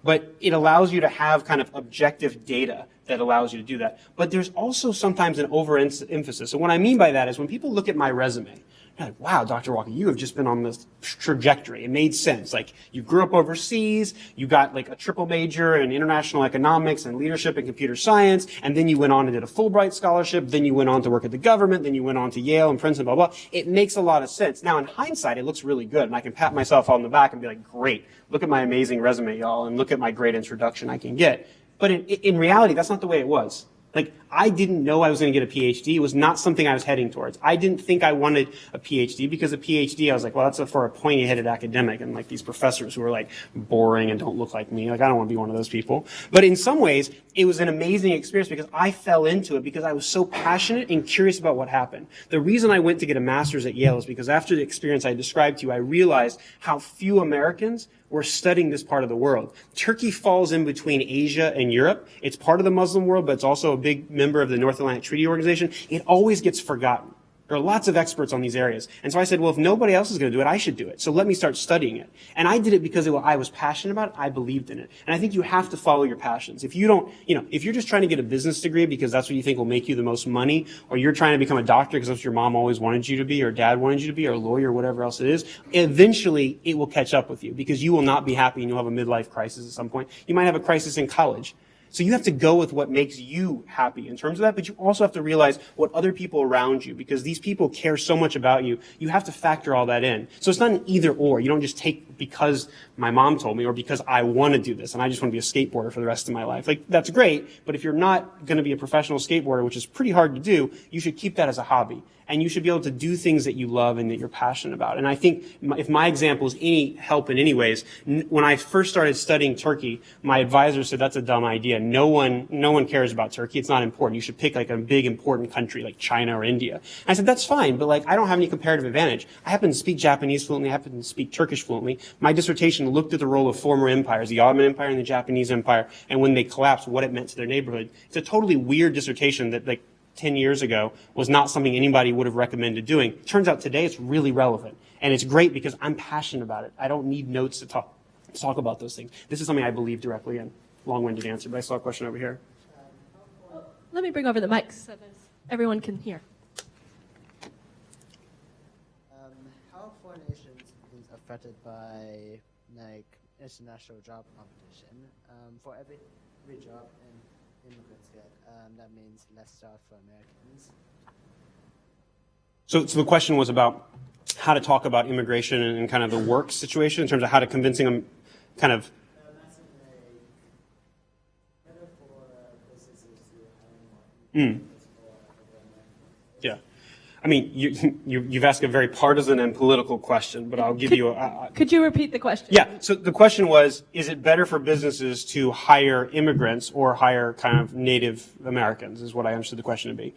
But it allows you to have kind of objective data that allows you to do that. But there's also sometimes an overemphasis. And what I mean by that is when people look at my resume, they're like, wow, Dr. Walker, you have just been on this trajectory. It made sense. Like, you grew up overseas, you got like a triple major in international economics and leadership and computer science, and then you went on and did a Fulbright scholarship, then you went on to work at the government, then you went on to Yale and Princeton, blah, blah. It makes a lot of sense. Now, in hindsight, it looks really good, and I can pat myself on the back and be like, great, look at my amazing resume, y'all, and look at my great introduction I can get. But in reality, that's not the way it was. Like, I didn't know I was going to get a PhD. It was not something I was heading towards. I didn't think I wanted a PhD because a PhD, I was like, well, that's for a pointy-headed academic and like these professors who are like boring and don't look like me. Like, I don't want to be one of those people. But in some ways, it was an amazing experience because I fell into it because I was so passionate and curious about what happened. The reason I went to get a master's at Yale is because after the experience I described to you, I realized how few Americans were studying this part of the world. Turkey falls in between Asia and Europe. It's part of the Muslim world, but it's also a big member of the North Atlantic Treaty Organization. It always gets forgotten. There are lots of experts on these areas. And so I said, well, if nobody else is going to do it, I should do it. So let me start studying it. And I did it because I was passionate about it. I believed in it. And I think you have to follow your passions. If you don't, if you're just trying to get a business degree because that's what you think will make you the most money, or you're trying to become a doctor because that's what your mom always wanted you to be, or dad wanted you to be, or a lawyer, or whatever else it is, eventually it will catch up with you because you will not be happy and you'll have a midlife crisis at some point. You might have a crisis in college. So you have to go with what makes you happy in terms of that, but you also have to realize what other people around you, because these people care so much about you, you have to factor all that in. So it's not an either or. You don't just take because my mom told me or because I want to do this and I just want to be a skateboarder for the rest of my life. Like, that's great, but if you're not going to be a professional skateboarder, which is pretty hard to do, you should keep that as a hobby. And you should be able to do things that you love and that you're passionate about. And I think if my example is any help in any ways, when I first started studying Turkey, my advisor said, that's a dumb idea. No one cares about Turkey. It's not important. You should pick like a big important country like China or India. And I said, that's fine, but like, I don't have any comparative advantage. I happen to speak Japanese fluently. I happen to speak Turkish fluently. My dissertation looked at the role of former empires, the Ottoman Empire and the Japanese Empire, and when they collapsed, what it meant to their neighborhood. It's a totally weird dissertation that, like, 10 years ago was not something anybody would have recommended doing. Turns out today it's really relevant. And it's great because I'm passionate about it. I don't need notes to talk about those things. This is something I believe directly in. Long-winded answer, but I saw a question over here. Let me bring over the mics so that everyone can hear. How are foreign nations affected by like international job competition? For every job immigrants get, that means less jobs for Americans. So the question was about how to talk about immigration and kind of the work situation in terms of how to convincing them kind of. Yeah. I mean, you've asked a very partisan and political question, but I'll give you a... Could you repeat the question? Yeah, so the question was, is it better for businesses to hire immigrants or hire kind of Native Americans, is what I understood the question to be.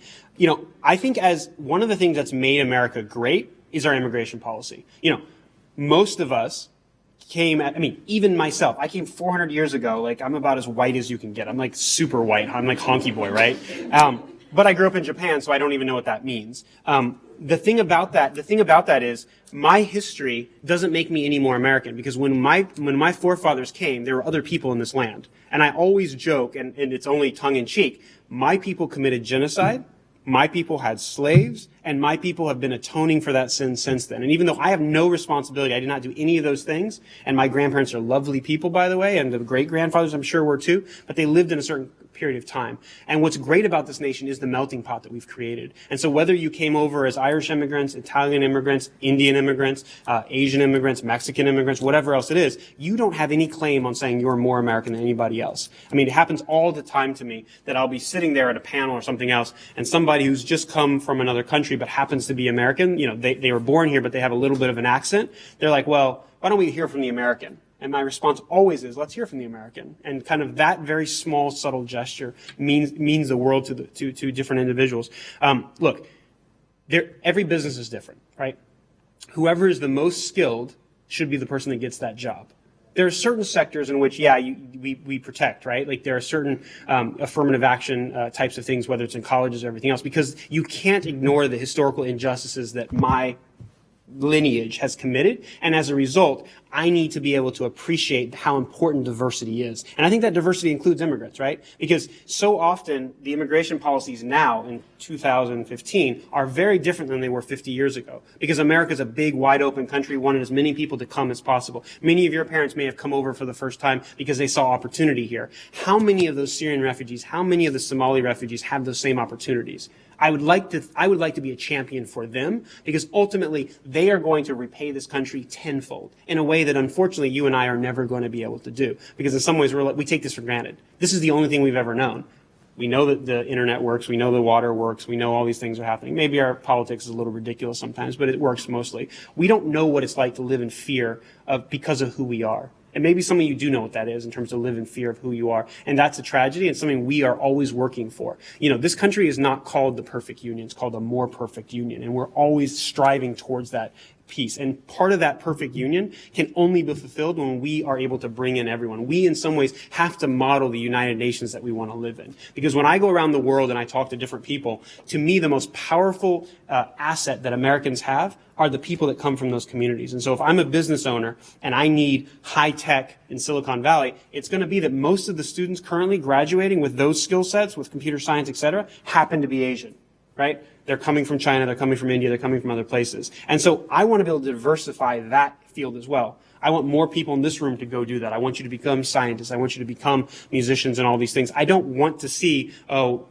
I think as one of the things that's made America great is our immigration policy. Most of us even myself, I came 400 years ago, like, I'm about as white as you can get. I'm like super white. I'm like honky boy, right? But I grew up in Japan, so I don't even know what that means. The thing about that is my history doesn't make me any more American, because when my forefathers came, there were other people in this land. And I always joke, and it's only tongue in cheek, my people committed genocide. My people had slaves, and my people have been atoning for that sin since then. And even though I have no responsibility, I did not do any of those things, and my grandparents are lovely people, by the way, and the great-grandfathers I'm sure were too, but they lived in a certain period of time. And what's great about this nation is the melting pot that we've created. And so whether you came over as Irish immigrants, Italian immigrants, Indian immigrants, Asian immigrants, Mexican immigrants, whatever else it is, you don't have any claim on saying you're more American than anybody else. I mean, it happens all the time to me that I'll be sitting there at a panel or something else, and somebody who's just come from another country but happens to be American, they were born here but they have a little bit of an accent, they're like, well, why don't we hear from the American? And my response always is, let's hear from the American. And kind of that very small, subtle gesture means the world to different individuals. Look, every business is different, right? Whoever is the most skilled should be the person that gets that job. There are certain sectors in which, we protect, right? Like there are certain affirmative action types of things, whether it's in colleges or everything else, because you can't ignore the historical injustices that my lineage has committed, and as a result, I need to be able to appreciate how important diversity is. And I think that diversity includes immigrants, right? Because so often the immigration policies now in 2015 are very different than they were 50 years ago. Because America's a big, wide open country, wanted as many people to come as possible. Many of your parents may have come over for the first time because they saw opportunity here. How many of those Syrian refugees, how many of the Somali refugees have those same opportunities? I would like to be a champion for them, because ultimately they are going to repay this country tenfold in a way that unfortunately you and I are never going to be able to do, because in some ways we take this for granted. This is the only thing we've ever known. We know that the internet works, we know the water works, we know all these things are happening. Maybe our politics is a little ridiculous sometimes, but it works mostly. We don't know what it's like to live in fear because of who we are. And maybe some of you do know what that is in terms of live in fear of who you are. And that's a tragedy and something we are always working for. You know, this country is not called the perfect union. It's called a more perfect union. And we're always striving towards that piece. And part of that perfect union can only be fulfilled when we are able to bring in everyone. We, in some ways, have to model the United Nations that we want to live in. Because when I go around the world and I talk to different people, to me, the most powerful asset that Americans have are the people that come from those communities. And so if I'm a business owner and I need high tech in Silicon Valley, it's going to be that most of the students currently graduating with those skill sets, with computer science, et cetera, happen to be Asian, right? They're coming from China, they're coming from India, they're coming from other places. And so I want to be able to diversify that field as well. I want more people in this room to go do that. I want you to become scientists. I want you to become musicians and all these things. I don't want to see, oh,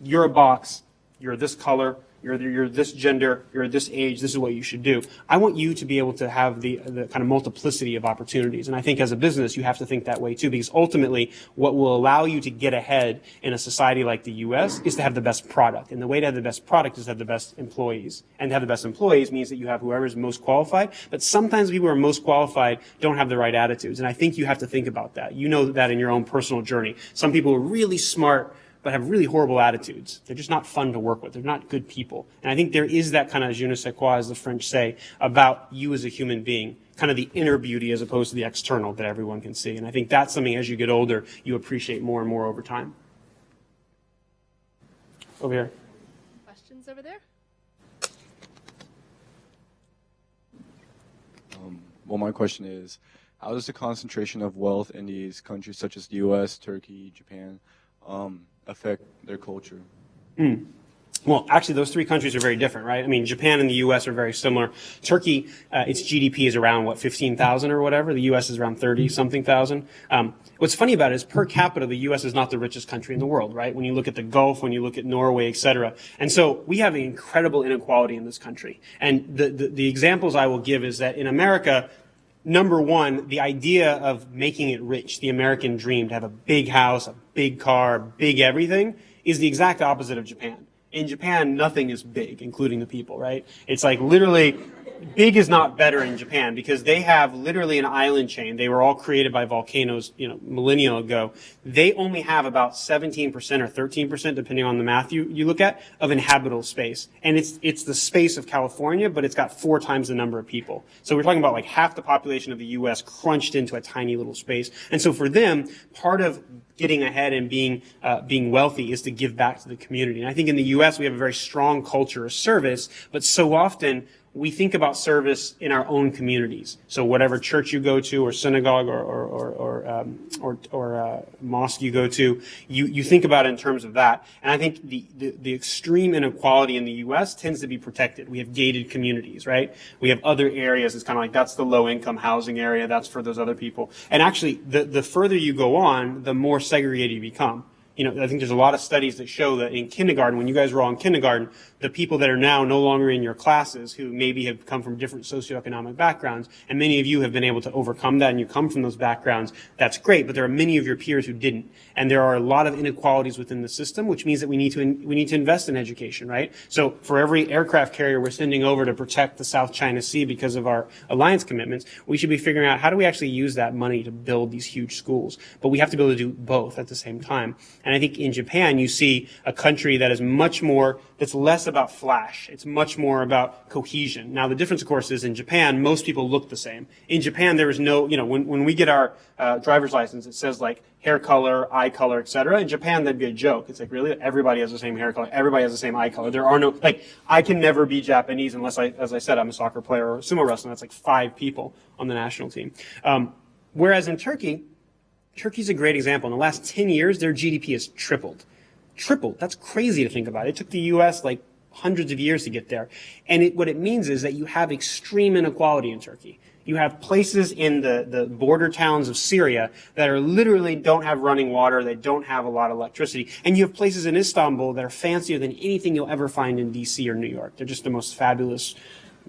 you're a box, you're this color, you're this gender, you're this age, this is what you should do. I want you to be able to have the kind of multiplicity of opportunities. And I think as a business, you have to think that way too, because ultimately what will allow you to get ahead in a society like the US is to have the best product. And the way to have the best product is to have the best employees. And to have the best employees means that you have whoever is most qualified. But sometimes people who are most qualified don't have the right attitudes. And I think you have to think about that. You know that in your own personal journey. Some people are really smart but have really horrible attitudes. They're just not fun to work with. They're not good people. And I think there is that kind of je ne sais quoi, as the French say, about you as a human being, kind of the inner beauty as opposed to the external that everyone can see. And I think that's something as you get older, you appreciate more and more over time. Over here. Questions over there? Well, my question is, how does the concentration of wealth in these countries such as the U.S., Turkey, Japan, affect their culture? Well, actually, those three countries are very different, right? I mean, Japan and the U.S. are very similar. Turkey, its GDP is around, 15,000 or whatever. The U.S. is around 30-something thousand. What's funny about it is per capita, the U.S. is not the richest country in the world, right? When you look at the Gulf, when you look at Norway, et cetera. And so we have an incredible inequality in this country. And the examples I will give is that in America, number one, the idea of making it rich, the American dream, to have a big house, a big car, big everything, is the exact opposite of Japan. In Japan, nothing is big, including the people, right? It's like literally, big is not better in Japan because they have literally an island chain. They were all created by volcanoes, millennia ago. They only have about 17% or 13%, depending on the math you look at, of inhabitable space. And it's the space of California, but it's got 4 times the number of people. So we're talking about like half the population of the U.S. crunched into a tiny little space. And so for them, part of getting ahead and being wealthy is to give back to the community. And I think in the U.S. we have a very strong culture of service, but so often we think about service in our own communities. So whatever church you go to, or synagogue, or mosque you go to, you think about it in terms of that. And I think the extreme inequality in the U.S. tends to be protected. We have gated communities, right? We have other areas. It's kind of like that's the low-income housing area. That's for those other people. And actually, the further you go on, the more segregated you become. I think there's a lot of studies that show that in kindergarten, when you guys were all in kindergarten, the people that are now no longer in your classes, who maybe have come from different socioeconomic backgrounds, and many of you have been able to overcome that and you come from those backgrounds, that's great, but there are many of your peers who didn't. And there are a lot of inequalities within the system, which means that we need to invest in education, right? So for every aircraft carrier we're sending over to protect the South China Sea because of our alliance commitments, we should be figuring out how do we actually use that money to build these huge schools. But we have to be able to do both at the same time. And I think in Japan, you see a country that is much more, that's less about flash. It's much more about cohesion. Now, the difference, of course, is in Japan, most people look the same. In Japan, there is no, when we get our driver's license, it says like hair color, eye color, etc. In Japan, that'd be a joke. It's like, really? Everybody has the same hair color. Everybody has the same eye color. There are no, like, I can never be Japanese unless as I said, I'm a soccer player or sumo wrestler. That's like 5 people on the national team. Whereas in Turkey's a great example. In the last 10 years, their GDP has tripled. Tripled. That's crazy to think about. It took the U.S. like hundreds of years to get there. And what it means is that you have extreme inequality in Turkey. You have places in the border towns of Syria that are literally don't have running water. They don't have a lot of electricity. And you have places in Istanbul that are fancier than anything you'll ever find in D.C. or New York. They're just the most fabulous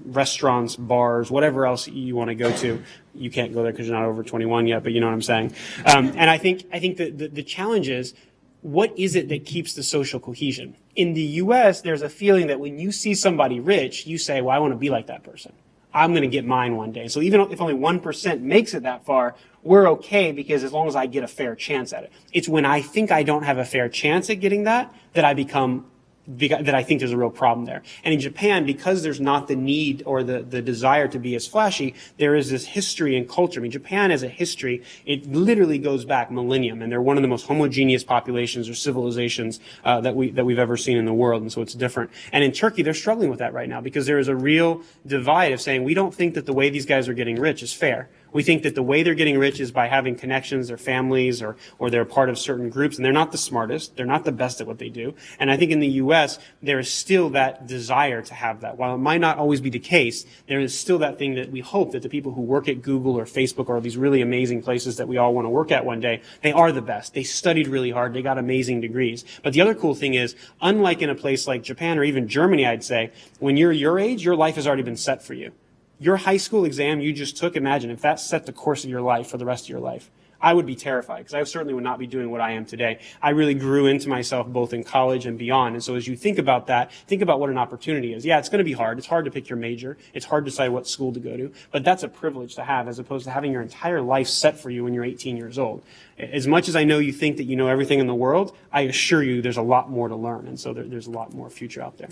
restaurants, bars, whatever else you want to go to. You can't go there because you're not over 21 yet, but you know what I'm saying. And I think that the challenge is, what is it that keeps the social cohesion? In the U.S., there's a feeling that when you see somebody rich, you say, well, I want to be like that person. I'm going to get mine one day. So even if only 1% makes it that far, we're okay because as long as I get a fair chance at it. It's when I think I don't have a fair chance at getting that that I think there's a real problem there. And in Japan, because there's not the need or the desire to be as flashy, there is this history and culture. I mean, Japan has a history. It literally goes back millennium, and they're one of the most homogeneous populations or civilizations that we've ever seen in the world, and so it's different. And in Turkey, they're struggling with that right now because there is a real divide of saying we don't think that the way these guys are getting rich is fair. We think that the way they're getting rich is by having connections, their families, or they're part of certain groups, and they're not the smartest. They're not the best at what they do. And I think in the U.S., there is still that desire to have that. While it might not always be the case, there is still that thing that we hope that the people who work at Google or Facebook or these really amazing places that we all want to work at one day, they are the best. They studied really hard. They got amazing degrees. But the other cool thing is, unlike in a place like Japan or even Germany, I'd say, when you're your age, your life has already been set for you. Your high school exam you just took, imagine if that set the course of your life for the rest of your life. I would be terrified because I certainly would not be doing what I am today. I really grew into myself both in college and beyond. And so as you think about that, think about what an opportunity is. Yeah, it's going to be hard. It's hard to pick your major. It's hard to decide what school to go to. But that's a privilege to have as opposed to having your entire life set for you when you're 18 years old. As much as I know you think that you know everything in the world, I assure you there's a lot more to learn. And so there's a lot more future out there.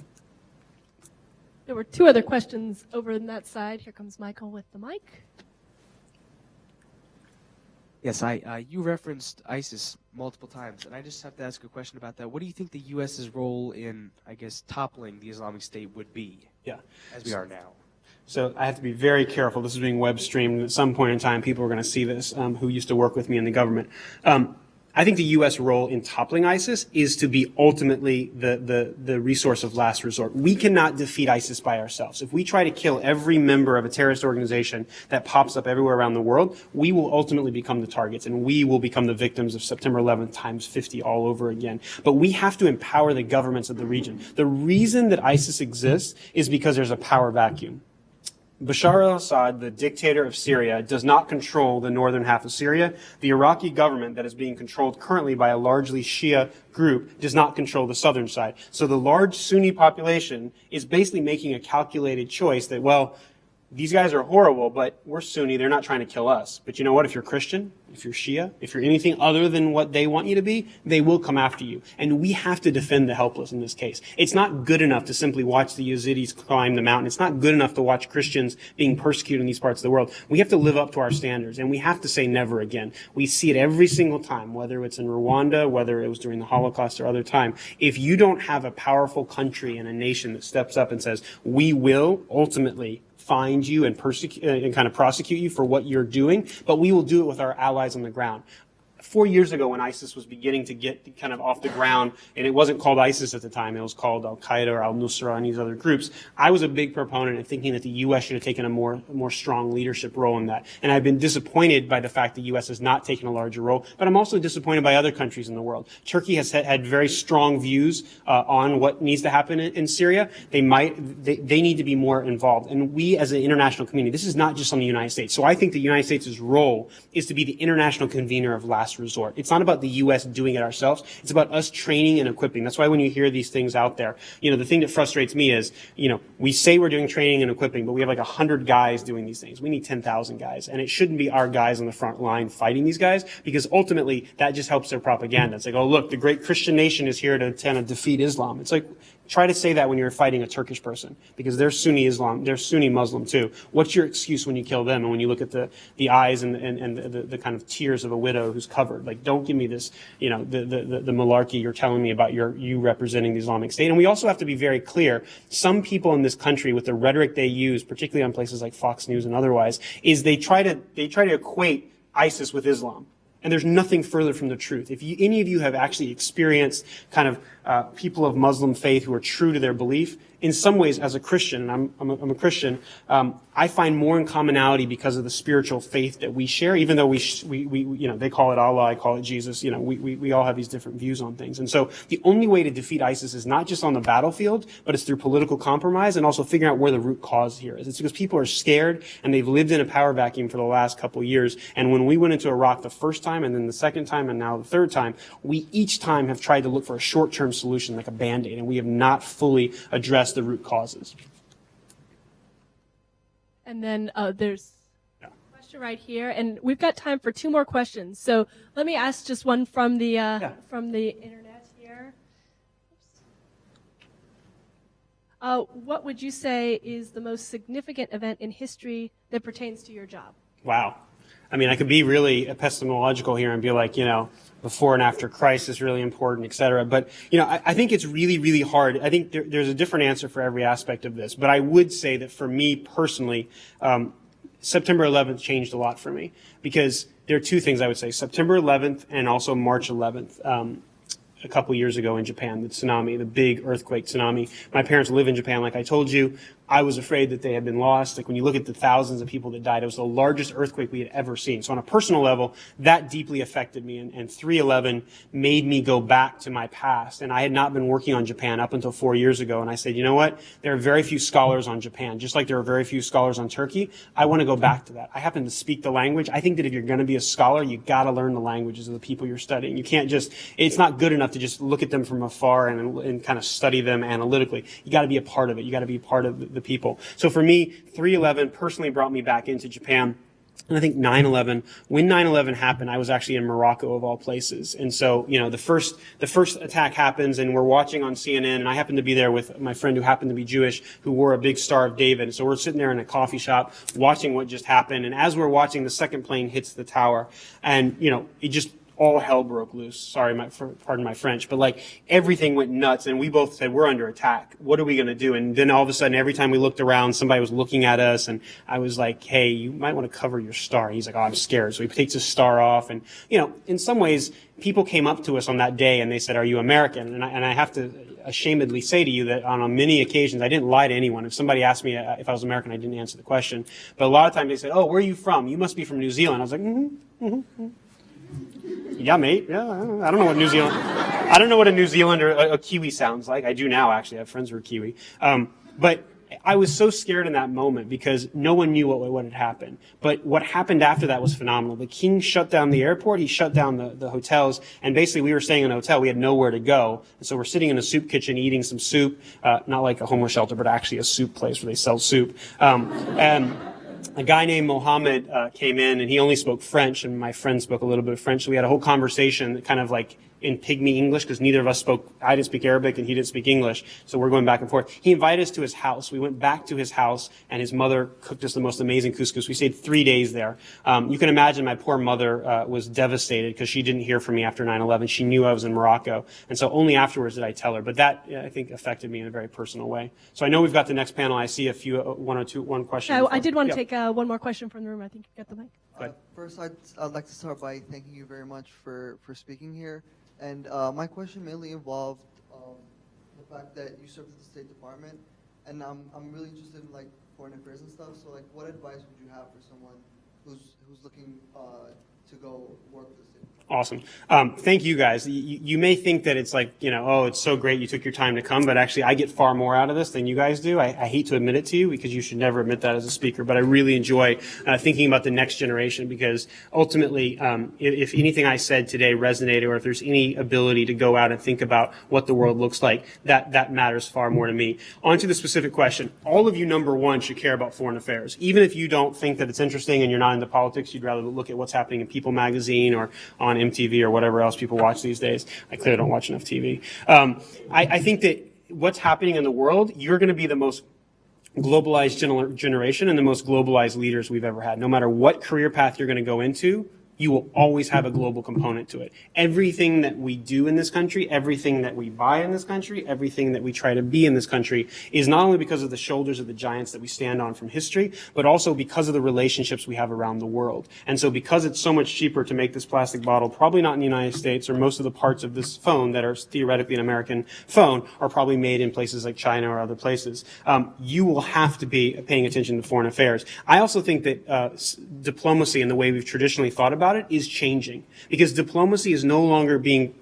There were 2 other questions over on that side. Here comes Michael with the mic. Yes, you referenced ISIS multiple times, and I just have to ask a question about that. What do you think the U.S.'s role in, I guess, toppling the Islamic State would be? Yeah, as we are now. So I have to be very careful. This is being web streamed. At some point in time, people are going to see this who used to work with me in the government. I think the U.S. role in toppling ISIS is to be ultimately the resource of last resort. We cannot defeat ISIS by ourselves. If we try to kill every member of a terrorist organization that pops up everywhere around the world, we will ultimately become the targets, and we will become the victims of September 11th times 50 all over again. But we have to empower the governments of the region. The reason that ISIS exists is because there's a power vacuum. Bashar al-Assad, the dictator of Syria, does not control the northern half of Syria. The Iraqi government that is being controlled currently by a largely Shia group does not control the southern side. So the large Sunni population is basically making a calculated choice that, well, these guys are horrible, but we're Sunni. They're not trying to kill us. But you know what? If you're Christian, if you're Shia, if you're anything other than what they want you to be, they will come after you. And we have to defend the helpless in this case. It's not good enough to simply watch the Yazidis climb the mountain. It's not good enough to watch Christians being persecuted in these parts of the world. We have to live up to our standards, and we have to say never again. We see it every single time, whether it's in Rwanda, whether it was during the Holocaust or other time. If you don't have a powerful country and a nation that steps up and says, we will ultimately find you and persecute and kind of prosecute you for what you're doing, but we will do it with our allies on the ground. 4 years ago when ISIS was beginning to get kind of off the ground, and it wasn't called ISIS at the time, it was called Al-Qaeda or Al-Nusra and these other groups, I was a big proponent of thinking that the U.S. should have taken a more strong leadership role in that. And I've been disappointed by the fact the U.S. has not taken a larger role, but I'm also disappointed by other countries in the world. Turkey has had very strong views on what needs to happen in Syria. They need to be more involved. And we as an international community, this is not just on the United States. So I think the United States' role is to be the international convener of last last resort. It's not about the U.S. doing it ourselves. It's about us training and equipping. That's why when you hear these things out there, the thing that frustrates me is, we say we're doing training and equipping, but we have like 100 guys doing these things. We need 10,000 guys. And it shouldn't be our guys on the front line fighting these guys, because ultimately that just helps their propaganda. It's like, oh, look, the great Christian nation is here to kind of defeat Islam. It's like, try to say that when you're fighting a Turkish person, because they're Sunni Islam, they're Sunni Muslim too. What's your excuse when you kill them? And when you look at the eyes and the kind of tears of a widow who's covered, like, don't give me this, the malarkey you're telling me about you representing the Islamic State. And we also have to be very clear. Some people in this country, with the rhetoric they use, particularly on places like Fox News and otherwise, is they try to equate ISIS with Islam. And there's nothing further from the truth. If any of you have actually experienced kind of people of Muslim faith who are true to their belief, in some ways, as a Christian, and I'm a Christian, I find more in commonality because of the spiritual faith that we share. Even though we they call it Allah, I call it Jesus. We all have these different views on things. And so the only way to defeat ISIS is not just on the battlefield, but it's through political compromise and also figuring out where the root cause here is. It's because people are scared and they've lived in a power vacuum for the last couple of years. And when we went into Iraq the first time, and then the second time, and now the third time, we each time have tried to look for a short-term solution like a Band-Aid, and we have not fully addressed the root causes. And then there's a question right here, and we've got time for 2 more questions. So let me ask just one from the internet here. What would you say is the most significant event in history that pertains to your job? Wow. I mean, I could be really epistemological here and be like, before and after Christ is really important, et cetera. But, I think it's really, really hard. I think there's a different answer for every aspect of this. But I would say that for me personally, September 11th changed a lot for me, because there are 2 things I would say. September 11th and also March 11th. A couple years ago in Japan, the tsunami, the big earthquake tsunami. My parents live in Japan, like I told you. I was afraid that they had been lost. Like, when you look at the thousands of people that died, it was the largest earthquake we had ever seen. So on a personal level, that deeply affected me. And 3/11 made me go back to my past. And I had not been working on Japan up until 4 years ago. And I said, you know what? There are very few scholars on Japan, just like there are very few scholars on Turkey. I want to go back to that. I happen to speak the language. I think that if you're going to be a scholar, you got to learn the languages of the people you're studying. You can't it's not good enough to just look at them from afar and kind of study them analytically. You got to be a part of it. You got to be part of the people. So for me, 3/11 personally brought me back into Japan. And I think 9/11, when 9/11 happened, I was actually in Morocco of all places. And so, the first attack happens and we're watching on CNN, and I happened to be there with my friend who happened to be Jewish, who wore a big Star of David. So we're sitting there in a coffee shop watching what just happened. And as we're watching, the second plane hits the tower, and, it just all hell broke loose. Sorry, pardon my French, but like everything went nuts, and we both said, we're under attack. What are we going to do? And then all of a sudden, every time we looked around, somebody was looking at us, and I was like, hey, you might want to cover your star. And he's like, oh, I'm scared. So he takes his star off, and, in some ways, people came up to us on that day and they said, are you American? And I have to ashamedly say to you that on many occasions, I didn't lie to anyone. If somebody asked me if I was American, I didn't answer the question. But a lot of times they said, oh, where are you from? You must be from New Zealand. I was like, yeah, mate. Yeah, I don't know what New Zealand. I don't know what a New Zealander, a Kiwi sounds like. I do now, actually. I have friends who are Kiwi. But I was so scared in that moment because no one knew what had happened. But what happened after that was phenomenal. The king shut down the airport. He shut down the hotels. And basically, we were staying in a hotel. We had nowhere to go. And so we're sitting in a soup kitchen eating some soup. Not like a homeless shelter, but actually a soup place where they sell soup. And a guy named Mohammed came in, and he only spoke French, and my friend spoke a little bit of French. So we had a whole conversation kind of like in pygmy English, because neither of us I didn't speak Arabic and he didn't speak English. So we're going back and forth. He invited us to his house. We went back to his house, and his mother cooked us the most amazing couscous. We stayed 3 days there. You can imagine my poor mother was devastated because she didn't hear from me after 9/11. She knew I was in Morocco. And so only afterwards did I tell her. But that, I think, affected me in a very personal way. So I know we've got the next panel. I see one question. I did want to take one more question from the room. I think you got the mic. First, I'd like to start by thanking you very much for speaking here. And my question mainly involved the fact that you served at the State Department, and I'm really interested in like foreign affairs and stuff. So like, what advice would you have for someone who's looking to go work for the State Department? Awesome. Thank you guys. You may think that it's like, oh, it's so great you took your time to come, but actually I get far more out of this than you guys do. I hate to admit it to you because you should never admit that as a speaker, but I really enjoy thinking about the next generation because ultimately, if anything I said today resonated or if there's any ability to go out and think about what the world looks like, that matters far more to me. On to the specific question. All of you, number one, should care about foreign affairs. Even if you don't think that it's interesting and you're not into politics, you'd rather look at what's happening in People magazine or on MTV or whatever else people watch these days. I clearly don't watch enough TV. I think that what's happening in the world, you're going to be the most globalized generation and the most globalized leaders we've ever had. No matter what career path you're going to go into, you will always have a global component to it. Everything that we do in this country, everything that we buy in this country, everything that we try to be in this country is not only because of the shoulders of the giants that we stand on from history, but also because of the relationships we have around the world. And so because it's so much cheaper to make this plastic bottle, probably not in the United States, or most of the parts of this phone that are theoretically an American phone are probably made in places like China or other places, you will have to be paying attention to foreign affairs. I also think that diplomacy and the way we've traditionally thought about it is changing because diplomacy is no longer being,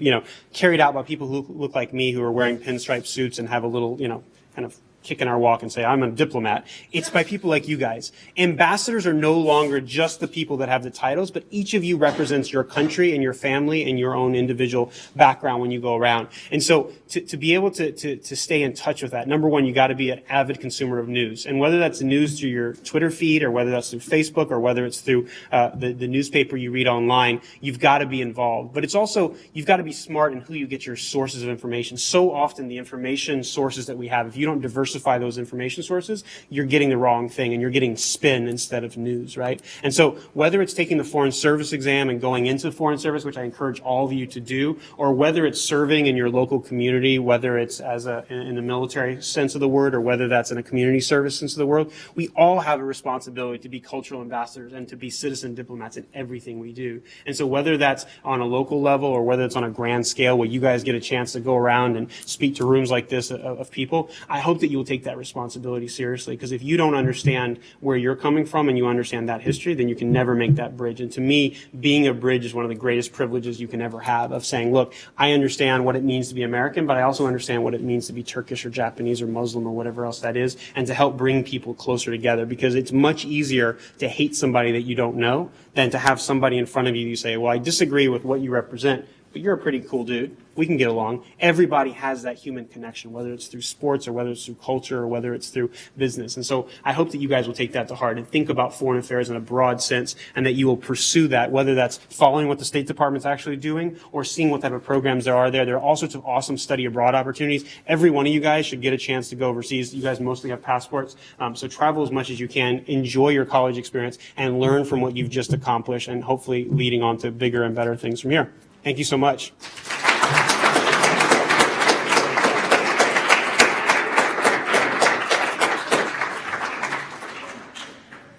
carried out by people who look like me who are wearing pinstripe suits and have a little, kind of kick in our walk and say, I'm a diplomat. It's by people like you guys. Ambassadors are no longer just the people that have the titles, but each of you represents your country and your family and your own individual background when you go around. And so to be able to stay in touch with that, number one, you got to be an avid consumer of news. And whether that's news through your Twitter feed or whether that's through Facebook or whether it's through the newspaper you read online, you've got to be involved. But it's also, you've got to be smart in who you get your sources of information. So often the information sources that we have, if you don't diversify those information sources, you're getting the wrong thing and you're getting spin instead of news, right? And so whether it's taking the Foreign Service exam and going into the Foreign Service, which I encourage all of you to do, or whether it's serving in your local community, whether it's in the military sense of the word, or whether that's in a community service sense of the word, we all have a responsibility to be cultural ambassadors and to be citizen diplomats in everything we do. And so whether that's on a local level or whether it's on a grand scale where you guys get a chance to go around and speak to rooms like this of people, I hope that you will take that responsibility seriously, because if you don't understand where you're coming from and you understand that history, then you can never make that bridge. And to me, being a bridge is one of the greatest privileges you can ever have, of saying, look, I understand what it means to be American, but I also understand what it means to be Turkish or Japanese or Muslim or whatever else that is, and to help bring people closer together, because it's much easier to hate somebody that you don't know than to have somebody in front of you say, well, I disagree with what you represent, but you're a pretty cool dude. We can get along. Everybody has that human connection, whether it's through sports or whether it's through culture or whether it's through business. And so I hope that you guys will take that to heart and think about foreign affairs in a broad sense, and that you will pursue that, whether that's following what the State Department's actually doing or seeing what type of programs there are there. There are all sorts of awesome study abroad opportunities. Every one of you guys should get a chance to go overseas. You guys mostly have passports, so travel as much as you can, enjoy your college experience, and learn from what you've just accomplished, and hopefully leading on to bigger and better things from here. Thank you so much.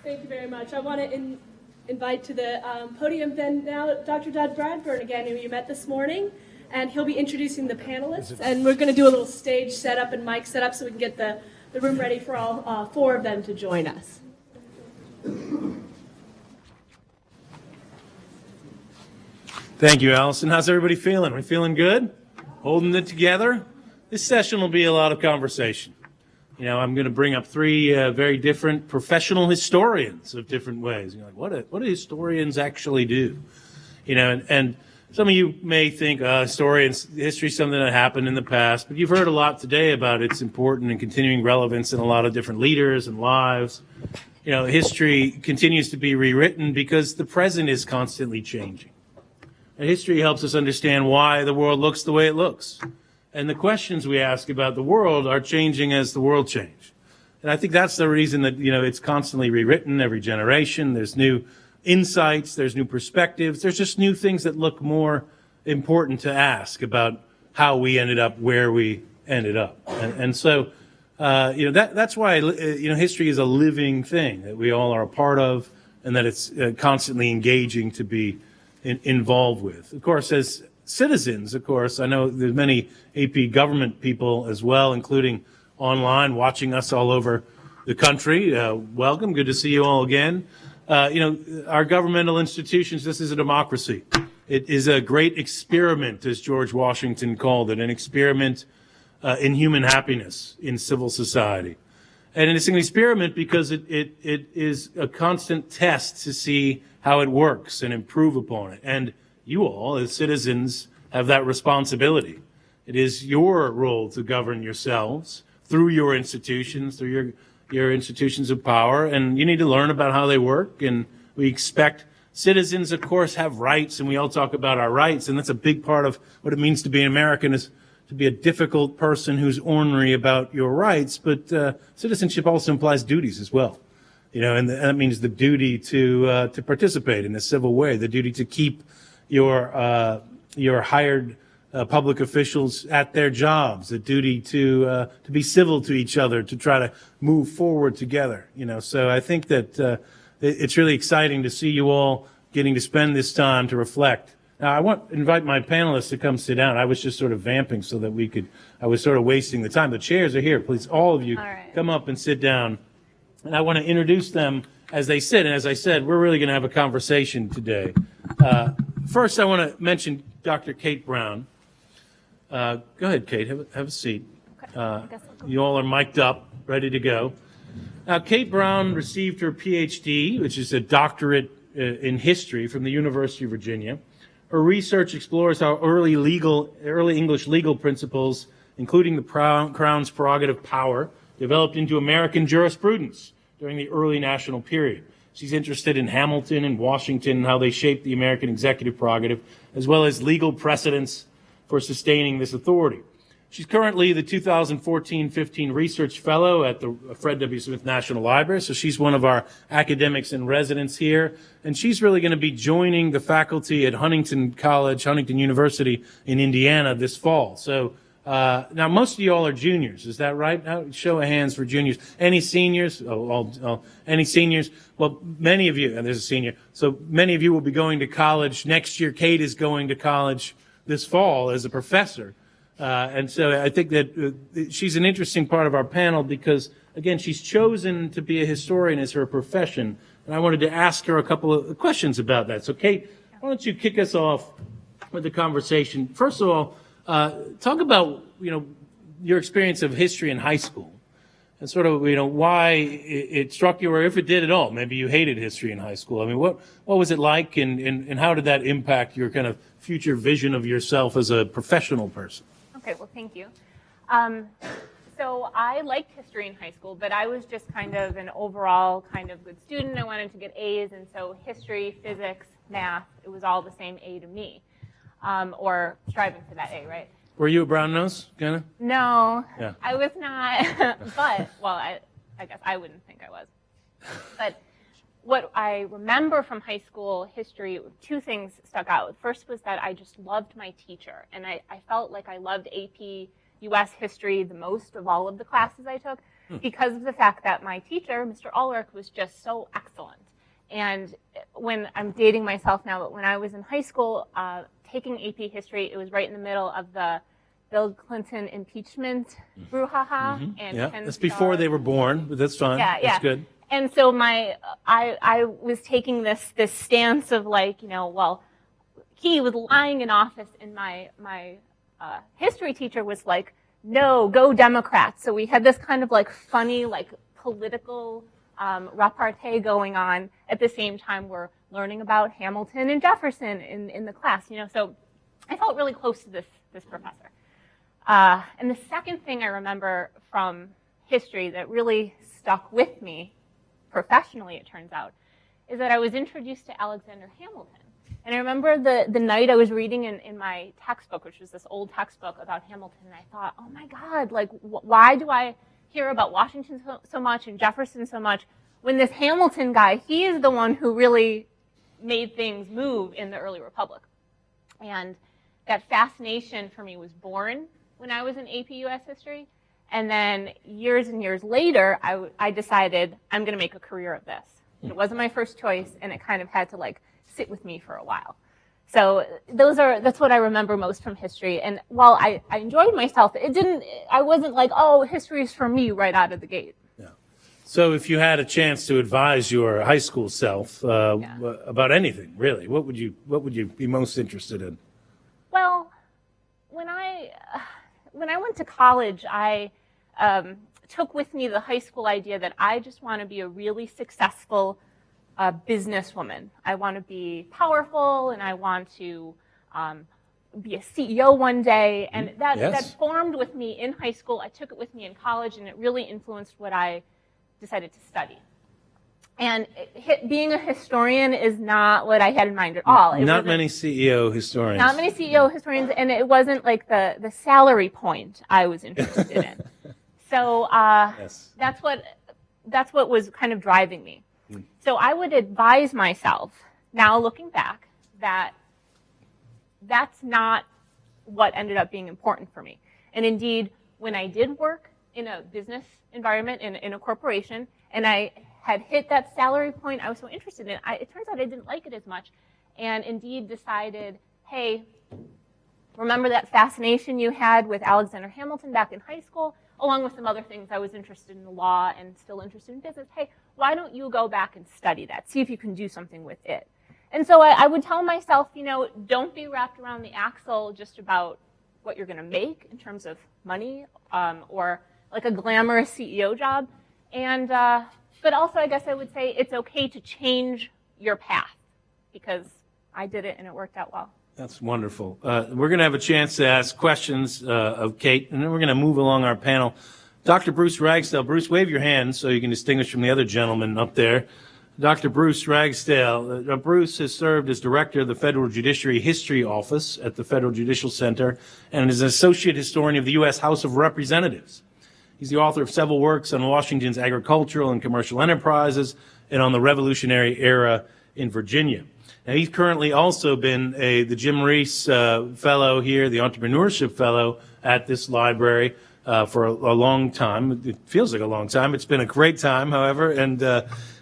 Thank you very much. I want to invite to the podium then now Dr. Doug Bradburn again, who you met this morning, and he'll be introducing the panelists. And we're going to do a little stage setup and mic setup so we can get the room ready for all four of them to join us. Thank you, Allison. How's everybody feeling? We feeling good? Holding it together? This session will be a lot of conversation. I'm going to bring up three very different professional historians of different ways. You're like, what do historians actually do? And some of you may think history is something that happened in the past, but you've heard a lot today about its important and continuing relevance in a lot of different leaders and lives. History continues to be rewritten because the present is constantly changing. And history helps us understand why the world looks the way it looks. And the questions we ask about the world are changing as the world changes. And I think that's the reason that, it's constantly rewritten every generation. There's new insights, there's new perspectives, there's just new things that look more important to ask about how we ended up where we ended up. And so, that's why, history is a living thing that we all are a part of, and that it's constantly engaging to be involved with. Of course, as citizens, I know there's many AP government people as well, including online, watching us all over the country. Welcome. Good to see you all again. Our governmental institutions, this is a democracy. It is a great experiment, as George Washington called it, an experiment in human happiness in civil society. And it's an experiment because it is a constant test to see how it works and improve upon it. And you all, as citizens, have that responsibility. It is your role to govern yourselves through your institutions, through your institutions of power, and you need to learn about how they work. And we expect citizens, of course, have rights, and we all talk about our rights, and that's a big part of what it means to be an American, is to be a difficult person who's ornery about your rights. But citizenship also implies duties as well, and that means the duty to participate in a civil way, the duty to keep your hired public officials at their jobs, the duty to be civil to each other, to try to move forward together. So I think that it's really exciting to see you all getting to spend this time to reflect. Now, I want to invite my panelists to come sit down. I was just sort of vamping so that I was sort of wasting the time. The chairs are here. Please, all of you, come up and sit down. And I want to introduce them as they sit. And as I said, we're really going to have a conversation today. First, I want to mention Dr. Kate Brown. Go ahead, Kate. Have a seat. You all are mic'd up, ready to go. Now, Kate Brown received her PhD, which is a doctorate in history from the University of Virginia. Her research explores how early English legal principles, including the Crown's prerogative power, developed into American jurisprudence during the early national period. She's interested in Hamilton and Washington and how they shaped the American executive prerogative, as well as legal precedents for sustaining this authority. She's currently the 2014-15 Research Fellow at the Fred W. Smith National Library, so she's one of our academics in residence here, and she's really going to be joining the faculty at Huntington University in Indiana this fall. So now most of you all are juniors, is that right? Now, show of hands for juniors. Any seniors? Any seniors? Well, many of you, and there's a senior, so many of you will be going to college next year. Kate is going to college this fall as a professor. And so I think that she's an interesting part of our panel because, again, she's chosen to be a historian as her profession. And I wanted to ask her a couple of questions about that. So, Kate, why don't you kick us off with the conversation? First of all, talk about, your experience of history in high school and sort of, why it struck you, or if it did at all. Maybe you hated history in high school. I mean, what was it like, and how did that impact your kind of future vision of yourself as a professional person? Okay, well, thank you. So I liked history in high school, but I was just kind of an overall kind of good student. I wanted to get A's, and so history, physics, math, it was all the same A to me, or striving for that A, right? Were you a brown nose, kind of? No, yeah. I was not, but, well, I guess I wouldn't think I was. But what I remember from high school history, two things stuck out. First was that I just loved my teacher, and I felt like I loved AP U.S. history the most of all of the classes I took because of the fact that my teacher, Mr. Ulrich, was just so excellent. And when I'm dating myself now, but when I was in high school taking AP history, it was right in the middle of the Bill Clinton impeachment brouhaha. And yeah, that's before they were born, but that's fine. Yeah, that's good. And so I was taking this stance of like, well, he was lying in office, and my history teacher was like, no, go Democrats. So we had this kind of like funny, like political repartee going on at the same time we're learning about Hamilton and Jefferson in the class, So I felt really close to this professor. And the second thing I remember from history that really stuck with me, professionally it turns out, is that I was introduced to Alexander Hamilton. And I remember the night I was reading in my textbook, which was this old textbook about Hamilton, and I thought, oh my God, like why do I hear about Washington so much and Jefferson so much when this Hamilton guy, he is the one who really made things move in the early republic. And that fascination for me was born when I was in AP US history. And then years and years later, I decided I'm going to make a career of this. It wasn't my first choice, and it kind of had to like sit with me for a while. So that's what I remember most from history. And while I enjoyed myself, I wasn't like, oh, history is for me right out of the gate. Yeah. So if you had a chance to advise your high school self about anything, really, what would you be most interested in? Well, when I went to college, I took with me the high school idea that I just want to be a really successful businesswoman. I want to be powerful, and I want to be a CEO one day. And that formed with me in high school. I took it with me in college, and it really influenced what I decided to study. And being a historian is not what I had in mind at all. Not many CEO historians. Not many CEO historians, and it wasn't like the salary point I was interested in. So that's what was kind of driving me. So I would advise myself, now looking back, that that's not what ended up being important for me. And indeed, when I did work in a business environment, in a corporation, and I had hit that salary point I was so interested in, it turns out I didn't like it as much, and indeed decided, hey, remember that fascination you had with Alexander Hamilton back in high school? Along with some other things, I was interested in the law and still interested in business. Hey, why don't you go back and study that? See if you can do something with it. And so I would tell myself, don't be wrapped around the axle just about what you're going to make in terms of money or like a glamorous CEO job. And but also, I guess I would say it's okay to change your path, because I did it and it worked out well. That's wonderful. We're going to have a chance to ask questions of Kate, and then we're going to move along our panel. Dr. Bruce Ragsdale. Bruce, wave your hand so you can distinguish from the other gentleman up there. Dr. Bruce Ragsdale. Bruce has served as director of the Federal Judiciary History Office at the Federal Judicial Center and is an associate historian of the U.S. House of Representatives. He's the author of several works on Washington's agricultural and commercial enterprises and on the Revolutionary Era in Virginia. Now, he's currently also been the Jim Reese Fellow here, the Entrepreneurship Fellow at this library for a long time. It feels like a long time. It's been a great time, however, and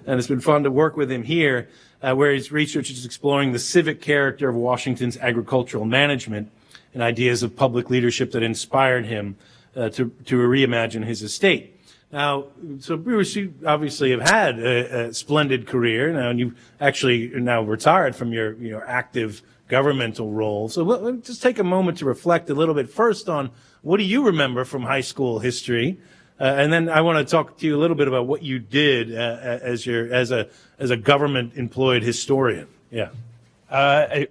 it's been fun to work with him here, where his research is exploring the civic character of Washington's agricultural management and ideas of public leadership that inspired him to reimagine his estate. Now, so Bruce, you obviously have had a splendid career now, and you've actually now retired from your active governmental role. So we'll just take a moment to reflect a little bit first on what do you remember from high school history, and then I want to talk to you a little bit about what you did as a government employed historian. Yeah.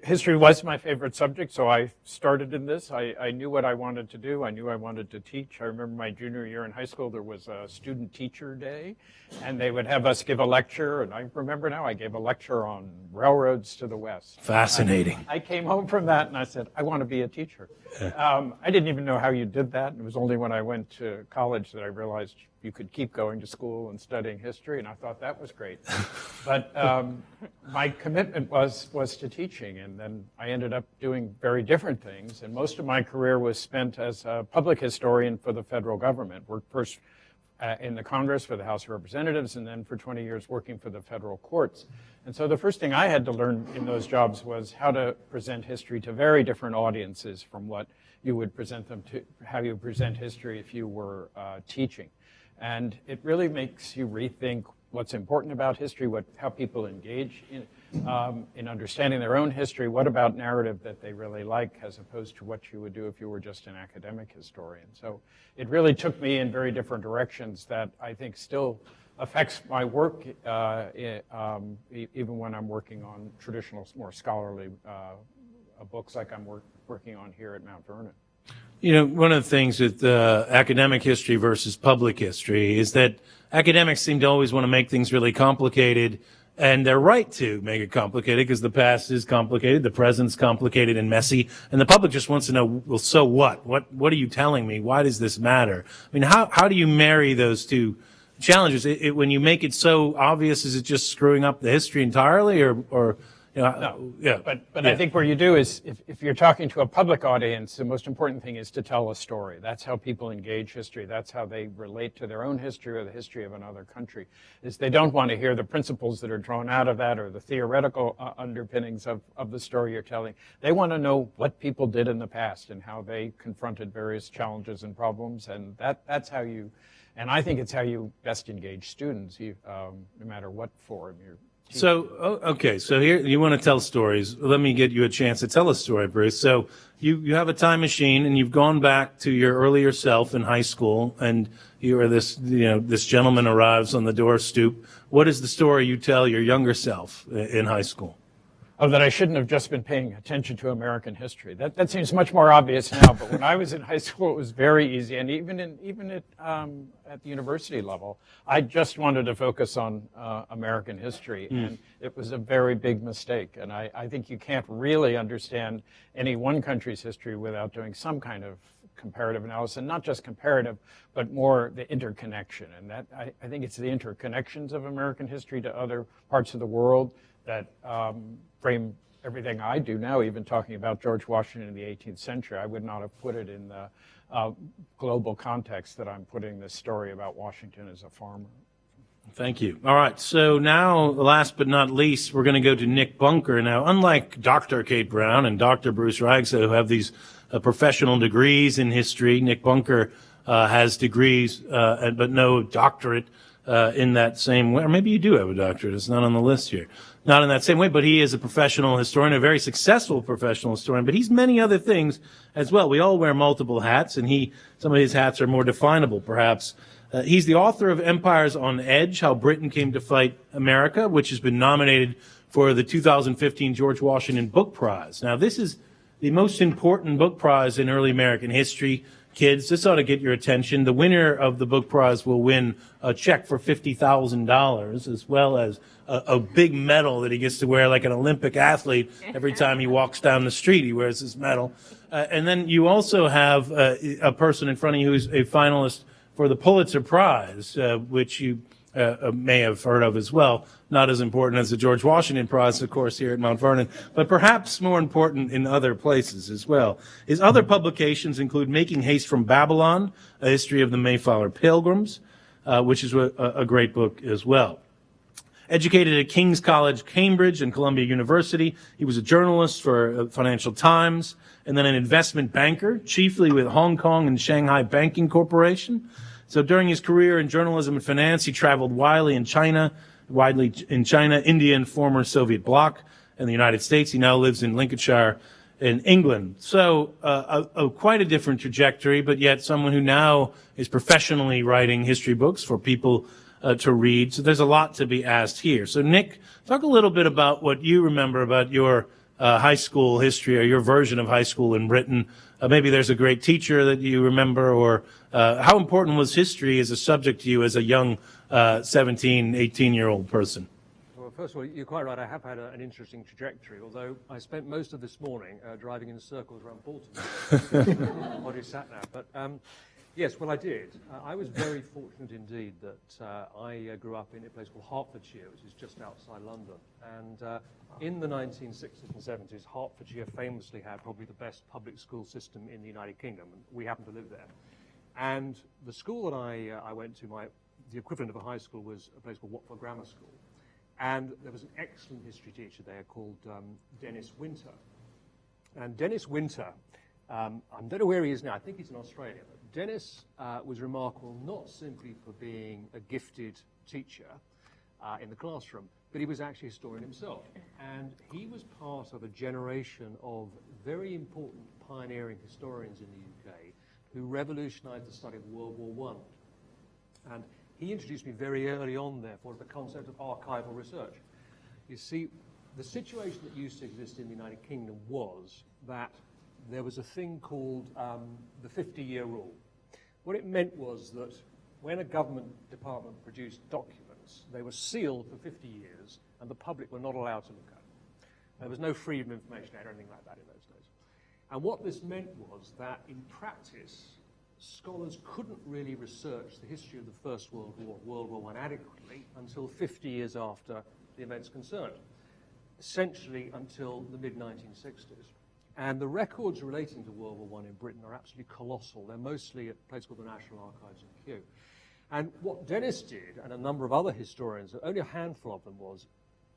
History was my favorite subject, so I started in this. I knew what I wanted to do. I knew I wanted to teach. I remember my junior year in high school, there was a student-teacher day, and they would have us give a lecture, and I remember now I gave a lecture on railroads to the West. Fascinating. I came home from that, and I said, I want to be a teacher. I didn't even know how you did that. It was only when I went to college that I realized you could keep going to school and studying history, and I thought that was great. But my commitment was to teaching, and then I ended up doing very different things, and most of my career was spent as a public historian for the federal government. Worked first in the Congress for the House of Representatives, and then for 20 years working for the federal courts. And so the first thing I had to learn in those jobs was how to present history to very different audiences from what you would present them to, how you present history if you were teaching. And it really makes you rethink what's important about history, how people engage in understanding their own history, what about narrative that they really like, as opposed to what you would do if you were just an academic historian. So it really took me in very different directions that I think still affects my work, even when I'm working on traditional, more scholarly books like I'm working on here at Mount Vernon. You know, one of the things with academic history versus public history is that academics seem to always want to make things really complicated, and they're right to make it complicated because the past is complicated, the present's complicated and messy, and the public just wants to know, well, so what? What are you telling me? Why does this matter? I mean, how do you marry those two challenges? When you make it so obvious, is it just screwing up the history entirely, or you know, no, yeah, but yeah. I think where you do is, if you're talking to a public audience, the most important thing is to tell a story. That's how people engage history. That's how they relate to their own history or the history of another country. Is they don't want to hear the principles that are drawn out of that or the theoretical underpinnings of the story you're telling. They want to know what people did in the past and how they confronted various challenges and problems, and that's how you And I think it's how you best engage students, no matter what forum you're teaching. So, okay, so here, you want to tell stories. Let me get you a chance to tell a story, Bruce. So you have a time machine and you've gone back to your earlier self in high school, and you are this gentleman arrives on the door stoop. What is the story you tell your younger self in high school? Oh, that I shouldn't have just been paying attention to American history. That seems much more obvious now, but when I was in high school, it was very easy. And even at the university level, I just wanted to focus on American history, and it was a very big mistake. And I think you can't really understand any one country's history without doing some kind of comparative analysis, and not just comparative, but more the interconnection. And that I think it's the interconnections of American history to other parts of the world that frame everything I do now, even talking about George Washington in the 18th century. I would not have put it in the global context that I'm putting this story about Washington as a farmer. Thank you. All right, so now, last but not least, we're going to go to Nick Bunker. Now, unlike Dr. Kate Brown and Dr. Bruce Ragsa, who have these professional degrees in history, Nick Bunker has degrees but no doctorate in that same way. Or maybe you do have a doctorate. It's not on the list here. Not in that same way, but he is a professional historian, a very successful professional historian, but he's many other things as well. We all wear multiple hats, and some of his hats are more definable, perhaps. He's the author of Empires on Edge, How Britain Came to Fight America, which has been nominated for the 2015 George Washington Book Prize. Now, this is the most important book prize in early American history. Kids, this ought to get your attention. The winner of the book prize will win a check for $50,000, as well as a big medal that he gets to wear like an Olympic athlete every time he walks down the street. He wears this medal. And then you also have a person in front of you who's a finalist for the Pulitzer Prize, which you may have heard of as well. Not as important as the George Washington Prize, of course, here at Mount Vernon, but perhaps more important in other places as well. His other publications include Making Haste from Babylon, A History of the Mayflower Pilgrims, which is a great book as well. Educated at King's College, Cambridge, and Columbia University, he was a journalist for Financial Times, and then an investment banker, chiefly with Hong Kong and Shanghai Banking Corporation. So during his career in journalism and finance, he traveled widely in China, India, and former Soviet bloc, and the United States. He now lives in Lincolnshire in England. So quite a different trajectory, but yet someone who now is professionally writing history books for people to read. So there's a lot to be asked here. So Nick, talk a little bit about what you remember about your high school history, or your version of high school in Britain. Maybe there's a great teacher that you remember, or how important was history as a subject to you as a young 17, 18-year-old person? Well, first of all, you're quite right. I have had an interesting trajectory, although I spent most of this morning driving in circles around Baltimore. Body sat now. But yes, well, I did. I was very fortunate indeed that I grew up in a place called Hertfordshire, which is just outside London. And in the 1960s and 70s, Hertfordshire famously had probably the best public school system in the United Kingdom. And we happened to live there. And the school that I went to, the equivalent of a high school, was a place called Watford Grammar School. And there was an excellent history teacher there called Dennis Winter. And Dennis Winter, I don't know where he is now, I think he's in Australia. But Dennis was remarkable not simply for being a gifted teacher in the classroom, but he was actually a historian himself. And he was part of a generation of very important pioneering historians in the UK who revolutionized the study of World War I. And he introduced me very early on, therefore, to the concept of archival research. You see, the situation that used to exist in the United Kingdom was that there was a thing called the 50-year rule. What it meant was that when a government department produced documents, they were sealed for 50 years, and the public were not allowed to look at them. There was no freedom of information or anything like that in those days. And what this meant was that, in practice, scholars couldn't really research the history of the First World War, World War I, adequately until 50 years after the events concerned, essentially until the mid-1960s. And the records relating to World War I in Britain are absolutely colossal. They're mostly at a place called the National Archives in Kew. And what Dennis did, and a number of other historians, only a handful of them, was,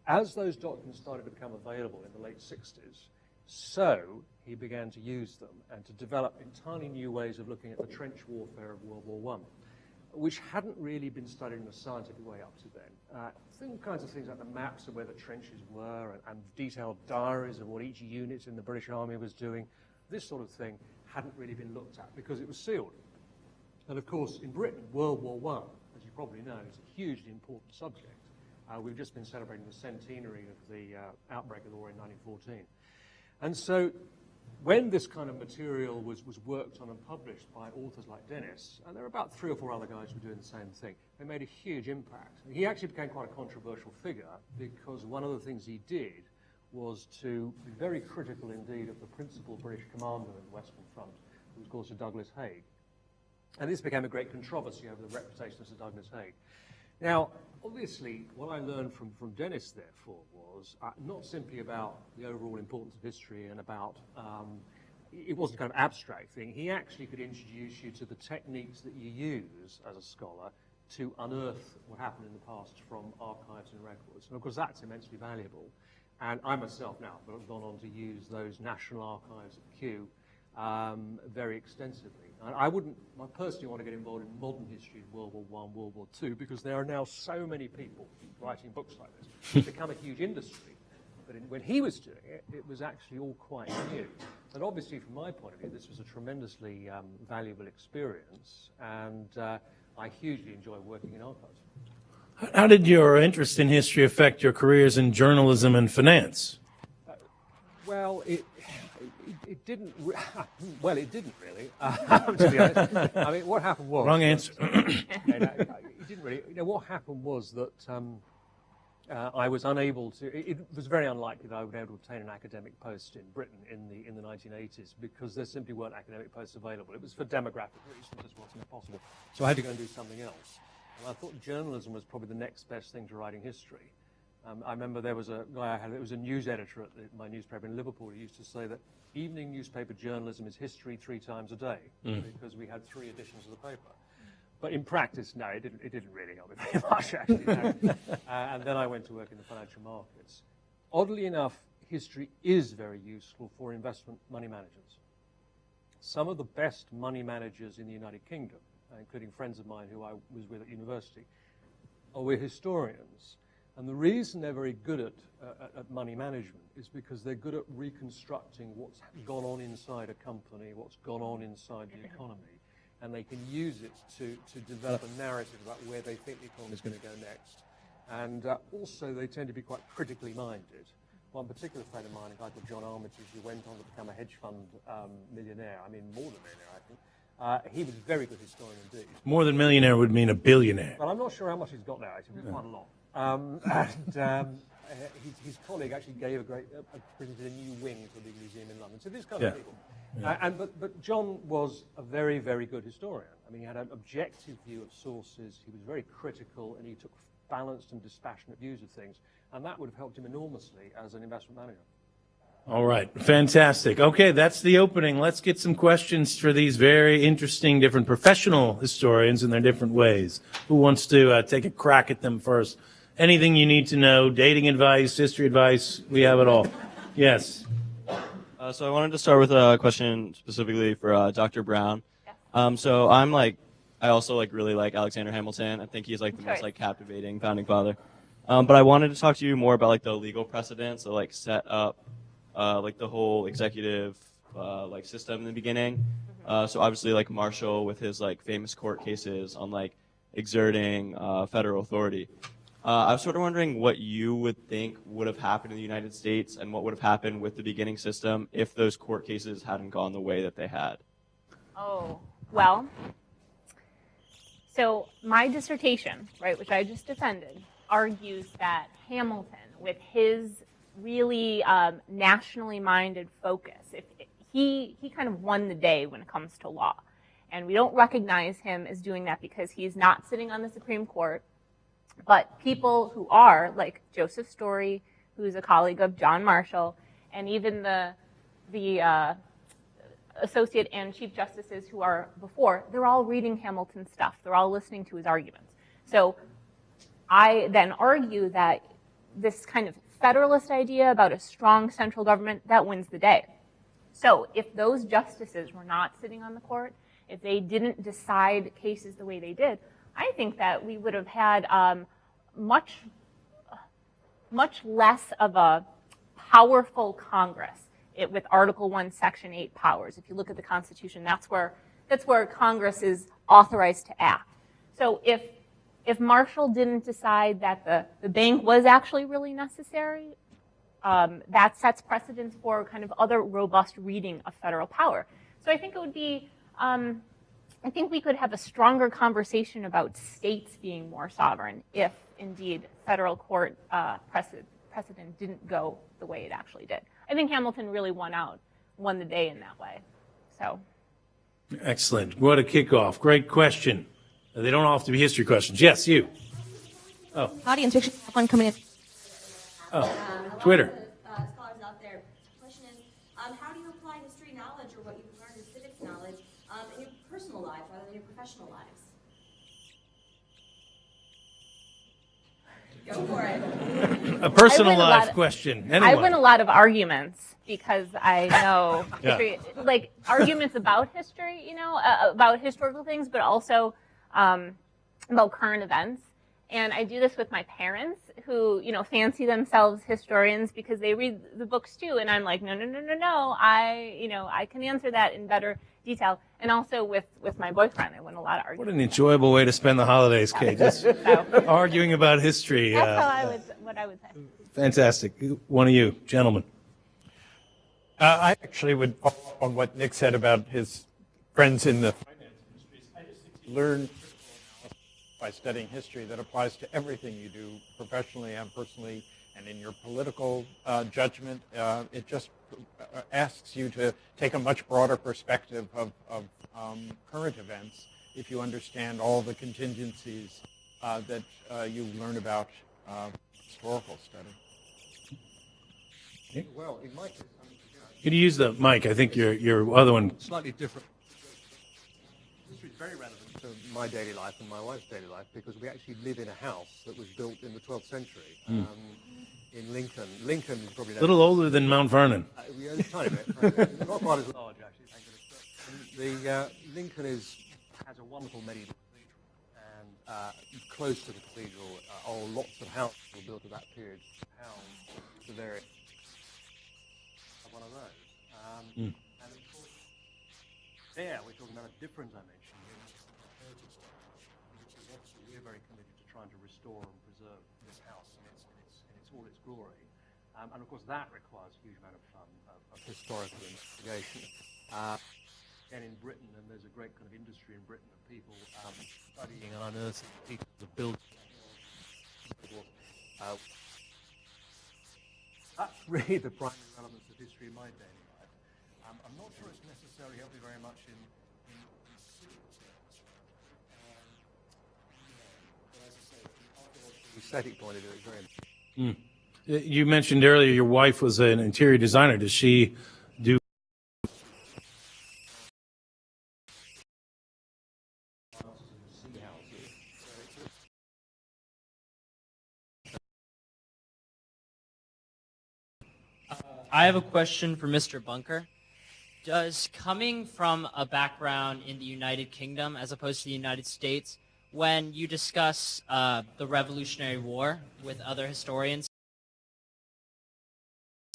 as those documents started to become available in the late 60s, so he began to use them and to develop entirely new ways of looking at the trench warfare of World War I. which hadn't really been studied in a scientific way up to then. All kinds of things like the maps of where the trenches were and detailed diaries of what each unit in the British Army was doing. This sort of thing hadn't really been looked at because it was sealed. And of course, in Britain, World War I, as you probably know, is a hugely important subject. We've just been celebrating the centenary of the outbreak of the war in 1914. And so when this kind of material was worked on and published by authors like Dennis, and there were about 3 or 4 other guys who were doing the same thing, they made a huge impact. He actually became quite a controversial figure because one of the things he did was to be very critical indeed of the principal British commander in the Western Front, who was called Sir Douglas Haig. And this became a great controversy over the reputation of Sir Douglas Haig. Now, obviously, what I learned from Dennis, therefore, was not simply about the overall importance of history and about, it wasn't kind of abstract thing. He actually could introduce you to the techniques that you use as a scholar to unearth what happened in the past from archives and records. And of course, that's immensely valuable. And I myself now have gone on to use those national archives at Kew very extensively. I personally want to get involved in modern history, World War I, World War II, because there are now so many people writing books like this. It's become a huge industry. But when he was doing it, it was actually all quite new. And obviously, from my point of view, this was a tremendously valuable experience, and I hugely enjoy working in archives. How did your interest in history affect your careers in journalism and finance? Well, it didn't. Well, it didn't really. To be honest, I mean, what happened was. Wrong answer. It didn't really. What happened was that I was unable to. It was very unlikely that I would be able to obtain an academic post in Britain in the 1980s because there simply weren't academic posts available. It was for demographic reasons; it just wasn't possible. So I had to go and do something else. And I thought journalism was probably the next best thing to writing history. I remember there was a guy I had, it was a news editor at my newspaper in Liverpool, who used to say that evening newspaper journalism is history 3 times a day because we had 3 editions of the paper. But in practice, no, it didn't really help me very much, actually. No. And then I went to work in the financial markets. Oddly enough, history is very useful for investment money managers. Some of the best money managers in the United Kingdom, including friends of mine who I was with at university, are historians. And the reason they're very good at money management is because they're good at reconstructing what's gone on inside a company, what's gone on inside the economy, and they can use it to develop a narrative about where they think the economy is going to go next. And also, they tend to be quite critically minded. One particular friend of mine, a guy called John Armitage, who went on to become a hedge fund millionaire, I mean more than millionaire, I think. He was a very good historian indeed. More than millionaire would mean a billionaire. Well, I'm not sure how much he's got now, actually, quite a lot. His colleague actually gave presented a new wing to the museum in London. So this kind of people. Yeah. But John was a very, very good historian. I mean, he had an objective view of sources. He was very critical, and he took balanced and dispassionate views of things. And that would have helped him enormously as an investment manager. All right. Fantastic. Okay, that's the opening. Let's get some questions for these very interesting different professional historians in their different ways. Who wants to take a crack at them first? Anything you need to know, dating advice, history advice, we have it all. Yes. So I wanted to start with a question specifically for Dr. Brown. So I also really like Alexander Hamilton. I think he's the most captivating founding father. But I wanted to talk to you more about the legal precedents that set up the whole executive system in the beginning. So obviously Marshall with his famous court cases on exerting federal authority. I was sort of wondering what you would think would have happened in the United States and what would have happened with the beginning system if those court cases hadn't gone the way that they had. Oh, well, so my dissertation, right, which I just defended, argues that Hamilton, with his really nationally minded focus, he kind of won the day when it comes to law. And we don't recognize him as doing that because he's not sitting on the Supreme Court. But people who are, like Joseph Story, who's a colleague of John Marshall, and even the associate and chief justices who are before, they're all reading Hamilton's stuff. They're all listening to his arguments. So I then argue that this kind of federalist idea about a strong central government, that wins the day. So if those justices were not sitting on the court, if they didn't decide cases the way they did, I think that we would have had much less of a powerful Congress with Article 1, Section 8 powers. If you look at the Constitution, that's where Congress is authorized to act. So if Marshall didn't decide that the bank was actually really necessary, that sets precedence for kind of other robust reading of federal power. So I think it would be, I think we could have a stronger conversation about states being more sovereign if indeed federal court precedent didn't go the way it actually did. I think Hamilton really won the day in that way. So. Excellent. What a kickoff. Great question. They don't all have to be history questions. Yes, you. Oh. Audience, picture one coming in. Oh, Twitter. Scholars out there. Question is, how do you apply history knowledge or what you've learned in civics knowledge in your personal lives rather than your professional lives? Go for it. A personal life question. Anyone? I win a lot of arguments because I know Yeah. history, like arguments about history, about historical things, but also about current events. And I do this with my parents who, fancy themselves historians because they read the books too. And I'm like, no. I can answer that in better detail. And also with my boyfriend, I win a lot of arguments. What an enjoyable way to spend the holidays, Kate. Just arguing about history. That's what I would say. Fantastic. One of you, gentlemen. I actually would follow up on what Nick said about his friends in the finance industries. I just think you learn by studying history that applies to everything you do professionally and personally and in your political judgment. It just asks you to take a much broader perspective of current events if you understand all the contingencies that you learn about historical study. Okay. Well, in my case, Could you use the mic? I think your other one. Slightly different. History is very relevant to my daily life and my wife's daily life because we actually live in a house that was built in the 12th century in Lincoln. Lincoln is probably A little older than Mount Vernon. We own a tiny bit. Not quite as large, actually, thank goodness. Lincoln has a wonderful medieval cathedral, and close to the cathedral are lots of houses were built at that period. House, the very one of those. And of course, there we're talking about a different dimension here, heritage dimension, which is obviously we're very committed to trying to restore and preserve this house in all its glory. And of course, that requires a huge amount of historical investigation. And in Britain, and there's a great kind of industry in Britain of people studying and unearthing pieces of buildings. That's really the primary relevance of history in my daily life. I'm not sure it's necessarily helped me very much in civics. But as I say, from an archaeological aesthetic point of view, it's very important. You mentioned earlier your wife was an interior designer. Does she do? I have a question for Mr. Bunker. Does coming from a background in the United Kingdom as opposed to the United States, when you discuss the Revolutionary War with other historians?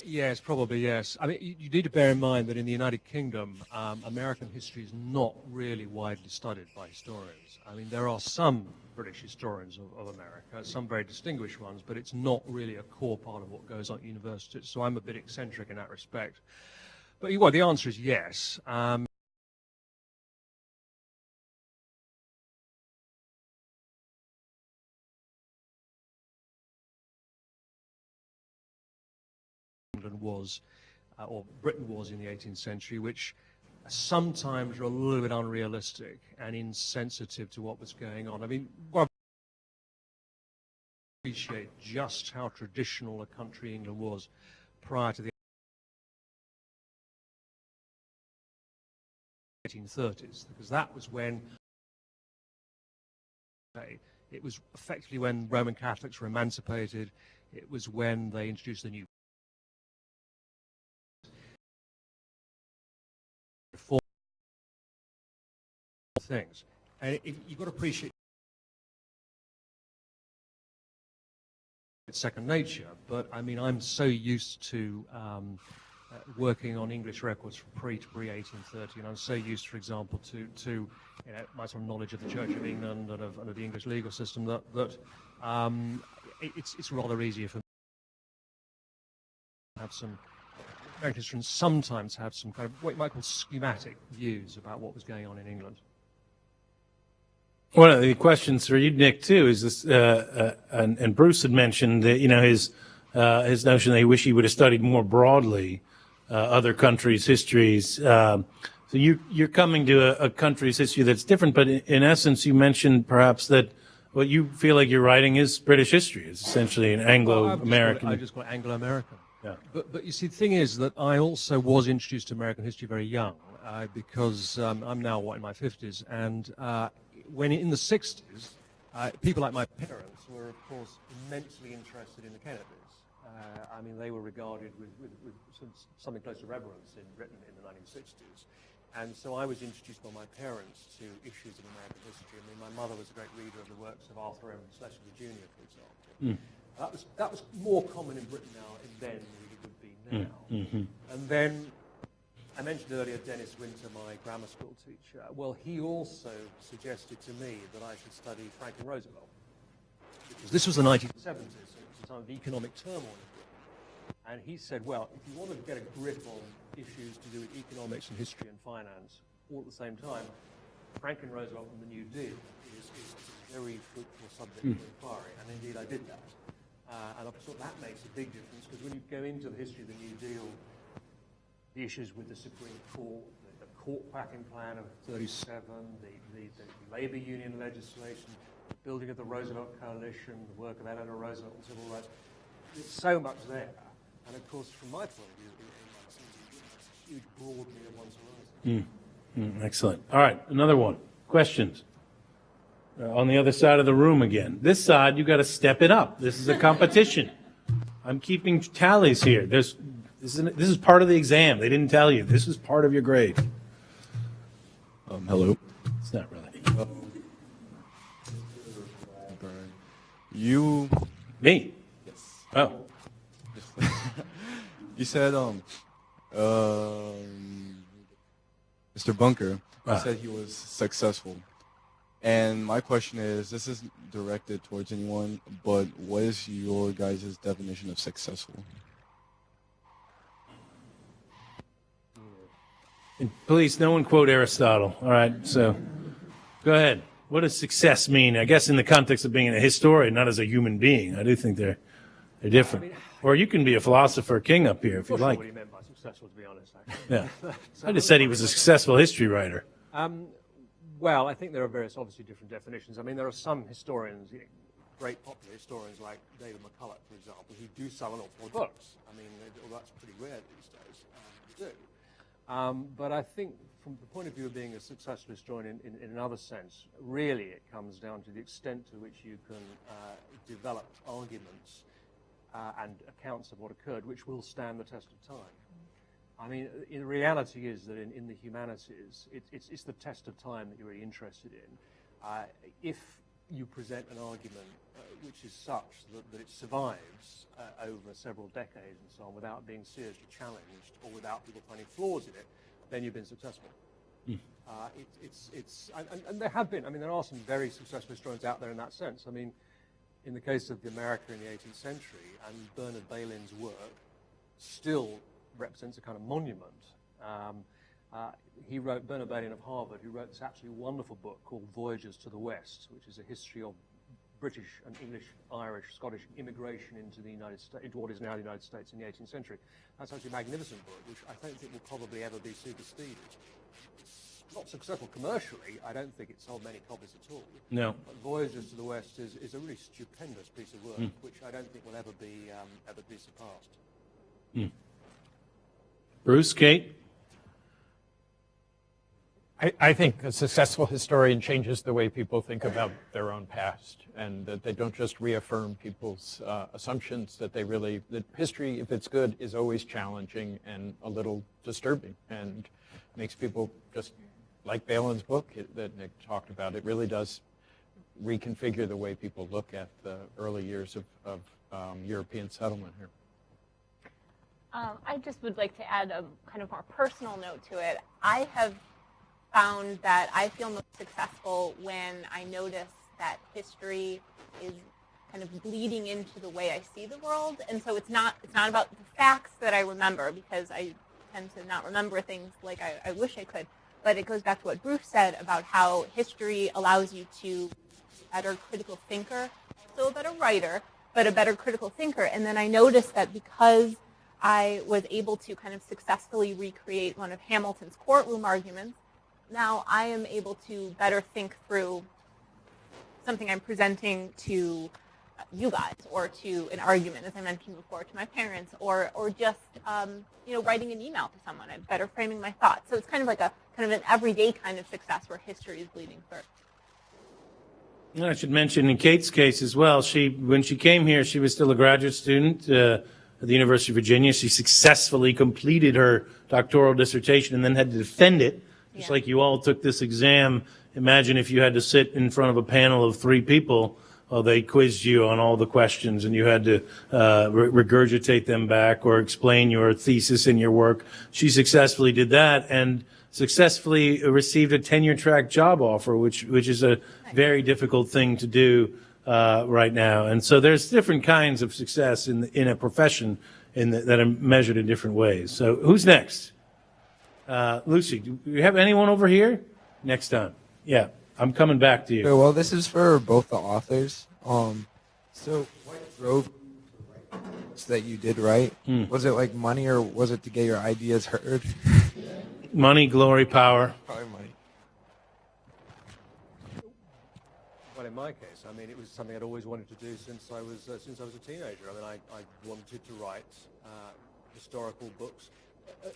Yes, probably yes. I mean, you need to bear in mind that in the United Kingdom, American history is not really widely studied by historians. I mean, there are some British historians of America, some very distinguished ones, but it's not really a core part of what goes on at universities. So I'm a bit eccentric in that respect. But well, the answer is yes. England was, or Britain was in the 18th century, which sometimes are a little bit unrealistic and insensitive to what was going on. I mean, well, I appreciate just how traditional a country England was prior to the 1830s, because that was when it was effectively when Roman Catholics were emancipated. It was when they introduced the new reform things. And you've got to appreciate it's second nature. But I mean, I'm so used to working on English records from pre 1830, and I'm so used, for example, to you know, my sort of knowledge of the Church of England and of the English legal system that it's rather easier for me to have some. American historians sometimes have some kind of what you might call schematic views about what was going on in England. One of the questions for you, Nick, too, is this, and Bruce had mentioned that, you know, his notion that he wished he would have studied more broadly other countries' histories. So you're coming to a country's history that's different, but in essence, you mentioned perhaps that what you feel like you're writing is British history. It's essentially an Anglo-American. I just call it Anglo-American. Yeah. But you see, the thing is that I also was introduced to American history very young, because I'm now, in my 50s, and when in the 60s, people like my parents were, of course, immensely interested in the Kennedys. I mean, they were regarded with something close to reverence in Britain in the 1960s. And so I was introduced by my parents to issues of American history. I mean, my mother was a great reader of the works of Arthur M. Schlesinger Jr., for example. That was more common in Britain now than it would be now. And then I mentioned earlier Dennis Winter, my grammar school teacher. Well, he also suggested to me that I should study Franklin Roosevelt. Because this was the 1970s, so it was a time of economic turmoil in Britain. And he said, well, if you want to get a grip on issues to do with economics and history and finance all at the same time, Franklin Roosevelt and the New Deal is a very fruitful subject for inquiry. And indeed, I did that. And I thought that makes a big difference, because when you go into the history of the New Deal, the issues with the Supreme Court, the court packing plan of 37, the labor union legislation, the building of the Roosevelt Coalition, the work of Eleanor Roosevelt and civil rights, there's so much there. And of course, from my point of view, it's a huge broadening of one's horizon. Excellent. All right, another one. Questions? On the other side of the room again. This side, you got to step it up. This is a competition. I'm keeping tallies here. This is part of the exam. They didn't tell you. This is part of your grade. Hello. It's not really. You. Me? Yes. Oh. You said, Mr. Bunker, you said he was successful. And my question is, this isn't directed towards anyone, but what is your guys' definition of successful? And please, no one quote Aristotle. All right, so go ahead. What does success mean? I guess in the context of being a historian, not as a human being. I do think they're different. Or you can be a philosopher king up here if you like. What he meant by successful, to be honest. Yeah. I just said he was a successful history writer. Well, I think there are various, obviously, different definitions. I mean, there are some historians, great popular historians like David McCulloch, for example, who do sell an awful lot of books. I mean, that's pretty rare these days to do. But I think from the point of view of being a successful historian in another sense, really it comes down to the extent to which you can develop arguments and accounts of what occurred, which will stand the test of time. I mean, the reality is that in the humanities, it's the test of time that you're really interested in. If you present an argument which is such that it survives over several decades and so on without being seriously challenged or without people finding flaws in it, then you've been successful. And there have been, I mean, there are some very successful historians out there in that sense. I mean, in the case of America in the 18th century, and Bernard Bailyn's work still represents a kind of monument. He wrote, Bernard Bailyn of Harvard, who wrote this absolutely wonderful book called Voyages to the West, which is a history of British and English, Irish, Scottish immigration into the United States, into what is now the United States in the 18th century. That's actually a magnificent book, which I don't think will probably ever be superseded. It's not successful commercially. I don't think it sold many copies at all. No. But Voyages to the West is a really stupendous piece of work, which I don't think will ever be surpassed. Bruce, Kate? I think a successful historian changes the way people think about their own past, and that they don't just reaffirm people's assumptions, that history, if it's good, is always challenging and a little disturbing, and makes people just, like Balin's book that Nick talked about, it really does reconfigure the way people look at the early years of European settlement here. I just would like to add a kind of more personal note to it. I have found that I feel most successful when I notice that history is kind of bleeding into the way I see the world. And so it's not about the facts that I remember, because I tend to not remember things like I wish I could. But it goes back to what Bruce said about how history allows you to be a better critical thinker, also a better writer, but a better critical thinker. And then I noticed that because I was able to kind of successfully recreate one of Hamilton's courtroom arguments, now I am able to better think through something I'm presenting to you guys, or to an argument, as I mentioned before, to my parents, or just writing an email to someone. I'm better framing my thoughts. So it's kind of like an everyday kind of success where history is bleeding through. I should mention in Kate's case as well, when she came here, she was still a graduate student at the University of Virginia. She successfully completed her doctoral dissertation and then had to defend it, just like you all took this exam. Imagine if you had to sit in front of a panel of 3 people. Well, they quizzed you on all the questions, and you had to regurgitate them back or explain your thesis and your work. She successfully did that and successfully received a tenure-track job offer, which is a very difficult thing to do right now. And so there's different kinds of success in a profession that are measured in different ways. So who's next? Lucy, do you have anyone over here? Next time. Yeah. I'm coming back to you. Okay, well, this is for both the authors. So what drove you to write the books that you did write? Was it like money, or was it to get your ideas heard? Money, glory, power. Probably money. Well, in my case, I mean, it was something I'd always wanted to do since I was a teenager. I mean, I wanted to write historical books.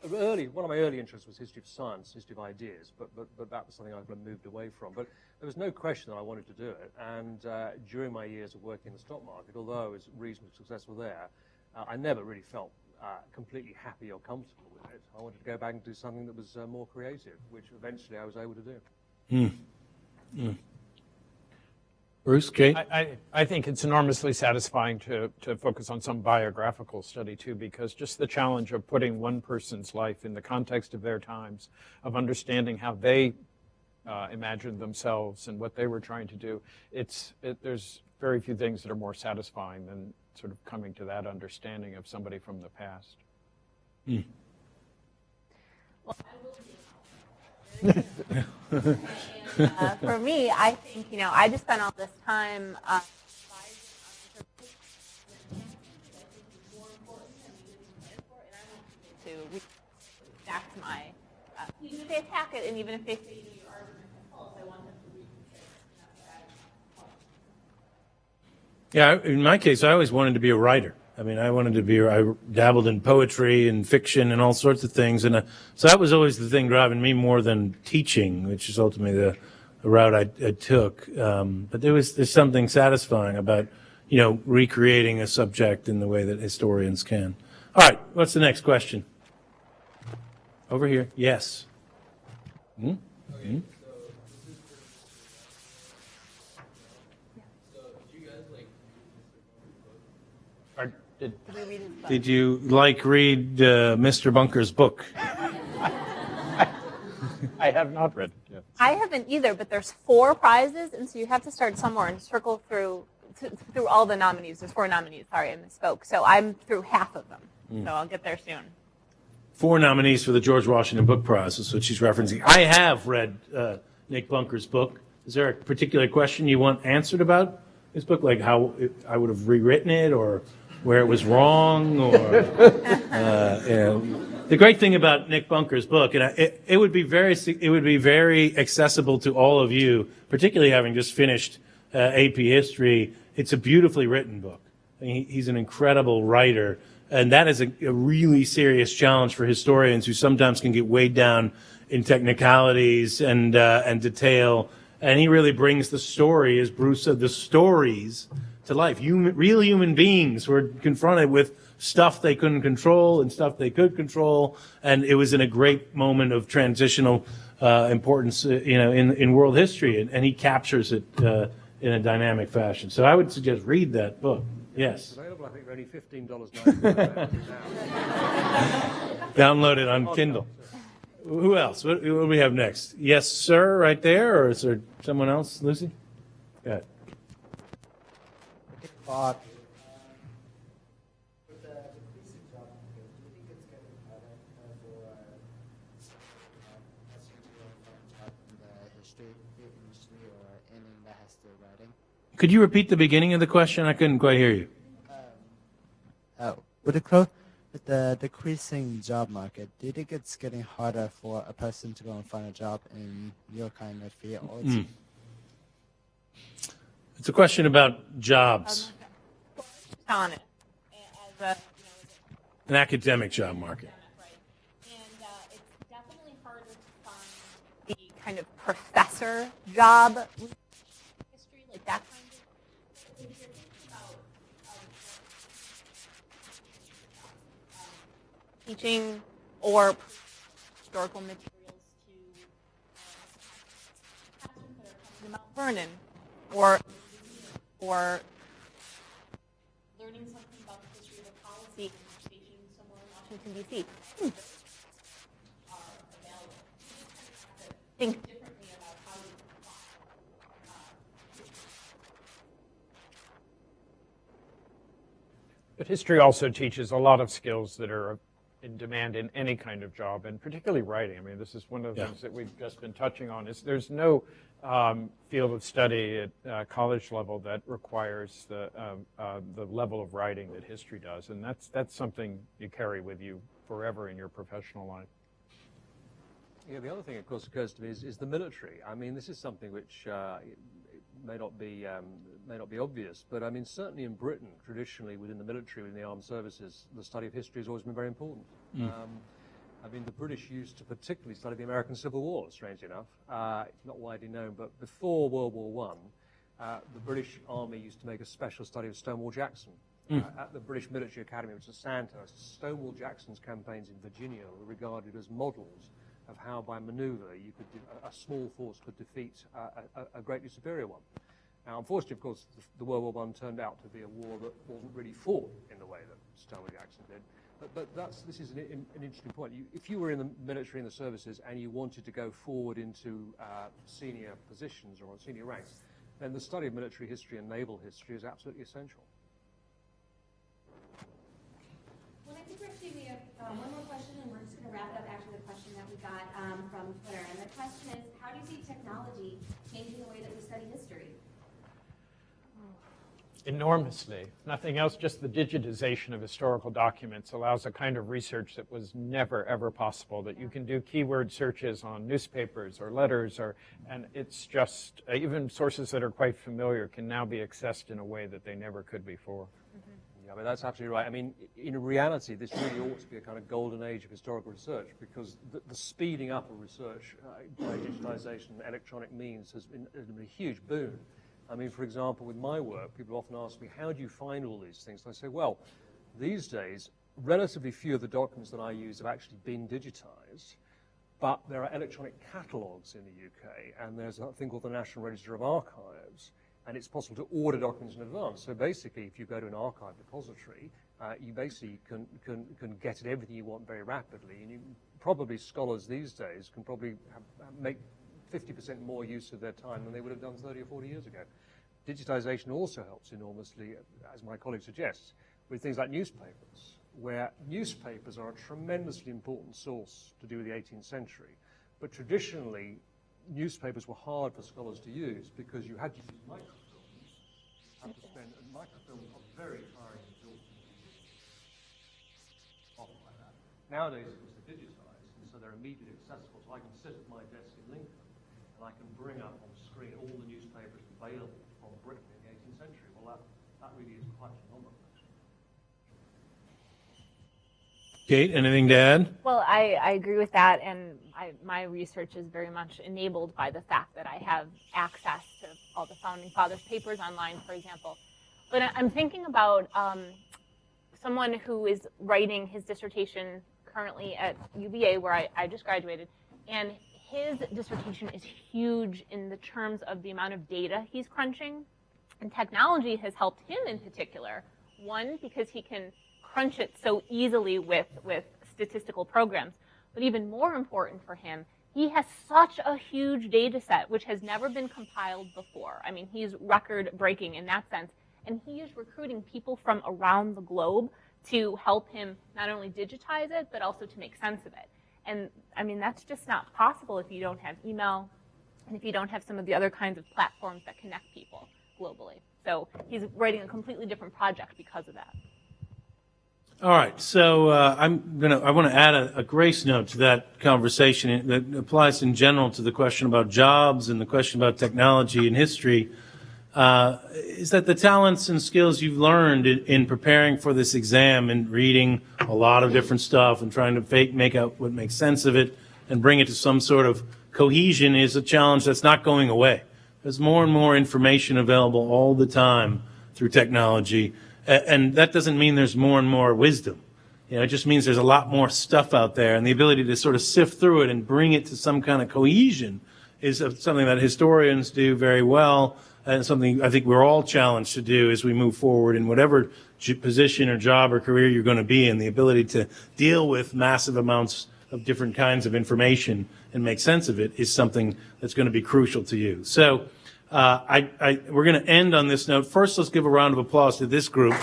One of my early interests was history of science, history of ideas, but that was something I've moved away from. But there was no question that I wanted to do it. And during my years of working in the stock market, although I was reasonably successful there, I never really felt completely happy or comfortable with it. I wanted to go back and do something that was more creative, which eventually I was able to do. Bruce, Kate? I think it's enormously satisfying to focus on some biographical study, too, because just the challenge of putting one person's life in the context of their times, of understanding how they imagined themselves and what they were trying to do, there's very few things that are more satisfying than sort of coming to that understanding of somebody from the past. Well, for me, I think, I just spent all this time to back to my, even if they attack it, and even if they say your argument is false, I want them to read it. Yeah, in my case, I always wanted to be a writer. I mean, I dabbled in poetry and fiction and all sorts of things. And so that was always the thing driving me more than teaching, which is ultimately the route I took. But there's something satisfying about, recreating a subject in the way that historians can. All right, what's the next question? Over here, yes. Did you read Mr. Bunker's book? I have not read it yet. I haven't either, but there's 4 prizes, and so you have to start somewhere and circle through all the nominees. There's 4 nominees. Sorry, I misspoke. So I'm through half of them. So I'll get there soon. 4 nominees for the George Washington Book Prize is what she's referencing. I have read Nick Bunker's book. Is there a particular question you want answered about this book, like how I would have rewritten it, or where it was wrong, or the great thing about Nick Bunker's book, and it would be very accessible to all of you, particularly having just finished AP History. It's a beautifully written book. I mean, he's an incredible writer, and that is a really serious challenge for historians who sometimes can get weighed down in technicalities and detail. And he really brings the story, as Bruce said, the stories to life. Real human beings were confronted with stuff they couldn't control and stuff they could control, and it was in a great moment of transitional importance, in world history, and he captures it in a dynamic fashion. So I would suggest read that book. Yes. It's available, I think, for only $15.99 now. Download it on Kindle. Who else? What do we have next? Yes, sir, right there, or is there someone else, Lucy? Go ahead. Could you repeat the beginning of the question? I couldn't quite hear you. With the decreasing job market, do you think it's getting harder for a person to go and find a job in your kind of field? It's a question about jobs. On it. As An academic job market. it's definitely harder to find the kind of professor job history, like that kind of. If you're thinking about teaching or historical materials to classrooms that are coming to Mount Vernon, or learning something about the history of a policy station somewhere in Washington, D.C. Are available. Think differently about how you But history also teaches a lot of skills that are in demand in any kind of job, and particularly writing. I mean, this is one of the things that we've just been touching on. Is there's no field of study at college level that requires the level of writing that history does, and that's something you carry with you forever in your professional life. Yeah, the other thing, of course, occurs to me is the military. I mean, this is something which may not be obvious, but I mean, certainly in Britain, traditionally within the military, within the armed services, the study of history has always been very important. I mean, the British used to particularly study the American Civil War, strangely enough. Not widely known, but before World War I, the British Army used to make a special study of Stonewall Jackson. At the British Military Academy, which is Sandhurst, Stonewall Jackson's campaigns in Virginia were regarded as models of how by maneuver a small force could defeat a greatly superior one. Now, unfortunately, of course, the World War I turned out to be a war that wasn't really fought in the way that Stonewall Jackson did. But this is an interesting point. If you were in the military and the services and you wanted to go forward into senior positions or senior ranks, then the study of military history and naval history is absolutely essential. Well, I think we're actually, we have one more question, and we're just going to wrap it up after the question that we got from Twitter. And the question is, how do you see technology changing the way that we study history? Enormously. Nothing else, just the digitization of historical documents allows a kind of research that was never, ever possible, that you can do keyword searches on newspapers or letters, and it's just, even sources that are quite familiar can now be accessed in a way that they never could before. Yeah, I mean, that's absolutely right. I mean, in reality, this really ought to be a kind of golden age of historical research, because the speeding up of research by digitization and electronic means has been a huge boon. I mean, for example, with my work, people often ask me, how do you find all these things? And I say, well, these days, relatively few of the documents that I use have actually been digitized, but there are electronic catalogues in the UK, and there's a thing called the National Register of Archives, and it's possible to order documents in advance. So basically, if you go to an archive depository, you basically can get at everything you want very rapidly, and probably scholars these days can probably make 50% more use of their time than they would have done 30 or 40 years ago. Digitization also helps enormously, as my colleague suggests, with things like newspapers, where newspapers are a tremendously important source to do with the 18th century. But traditionally, newspapers were hard for scholars to use because you had to use microfilms. You had to spend, and microfilms are very tiring to build. Often like that. Nowadays, of course, they're digitized, and so they're immediately accessible. So I can sit at my desk in Lincoln, and I can bring up on the screen all the newspapers available from Britain in the 18th century. Well, that really is quite phenomenal. Kate, anything to add? Well, I agree with that, and my research is very much enabled by the fact that I have access to all the Founding Fathers papers online, for example. But I'm thinking about someone who is writing his dissertation currently at UVA, where I just graduated, and his dissertation is huge in the terms of the amount of data he's crunching And technology has helped him in particular. One, because he can crunch it so easily with statistical programs. But even more important for him, he has such a huge data set, which has never been compiled before. I mean, he's record-breaking in that sense. And he is recruiting people from around the globe to help him not only digitize it, but also to make sense of it. And I mean, that's just not possible if you don't have email and if you don't have some of the other kinds of platforms that connect people globally. So he's writing a completely different project because of that. All right, so I want to add a grace note to that conversation that applies in general to the question about jobs and the question about technology and history. Is that the talents and skills you've learned in preparing for this exam and reading a lot of different stuff and trying to make out what makes sense of it and bring it to some sort of cohesion is a challenge that's not going away. There's more and more information available all the time through technology, and that doesn't mean there's more and more wisdom. You know, it just means there's a lot more stuff out there, and the ability to sort of sift through it and bring it to some kind of cohesion is something that historians do very well. And something I think we're all challenged to do as we move forward in whatever position or job or career you're going to be in. The ability to deal with massive amounts of different kinds of information and make sense of it is something that's going to be crucial to you. So we're going to end on this note. First, let's give a round of applause to this group.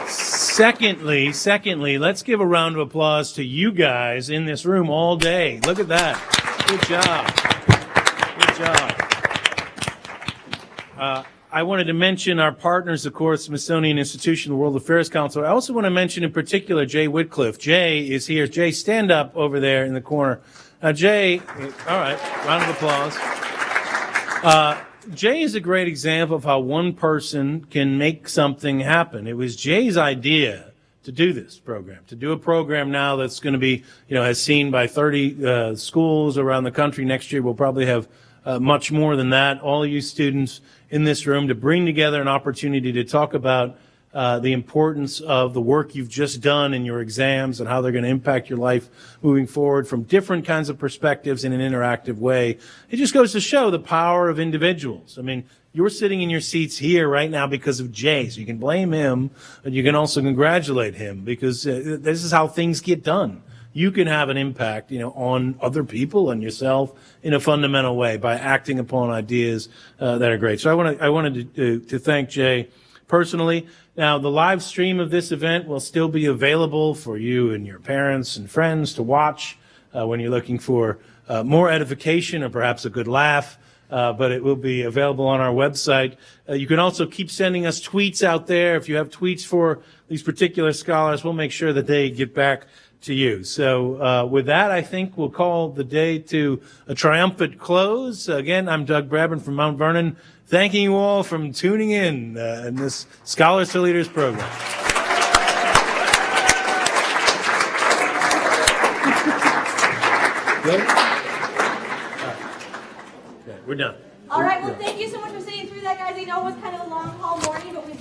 Secondly, let's give a round of applause to you guys in this room all day. Look at that. Good job. I wanted to mention our partners, of course, Smithsonian Institution, the World Affairs Council. I also want to mention in particular Jay Whitcliffe. Jay is here. Jay, stand up over there in the corner. Jay, all right, round of applause. Jay is a great example of how one person can make something happen. It was Jay's idea to do this program, to do a program now that's going to be, as seen by 30 schools around the country. Next year we'll probably have much more than that. All of you students in this room, to bring together an opportunity to talk about the importance of the work you've just done in your exams and how they're going to impact your life moving forward from different kinds of perspectives in an interactive way. It just goes to show the power of individuals. I mean, you're sitting in your seats here right now because of Jay, so you can blame him, but you can also congratulate him because this is how things get done. You can have an impact, on other people and yourself in a fundamental way by acting upon ideas that are great. So I wanted to thank Jay personally. Now, the live stream of this event will still be available for you and your parents and friends to watch when you're looking for more edification or perhaps a good laugh. But it will be available on our website. You can also keep sending us tweets out there. If you have tweets for these particular scholars, we'll make sure that they get back to you. So with that, I think we'll call the day to a triumphant close. Again, I'm Doug Bradburn from Mount Vernon, thanking you all for tuning in this Scholars to Leaders program. Good? Okay, we're done. All right, well, thank you so much for sitting through that, guys. I know it was kind of a long haul morning, but we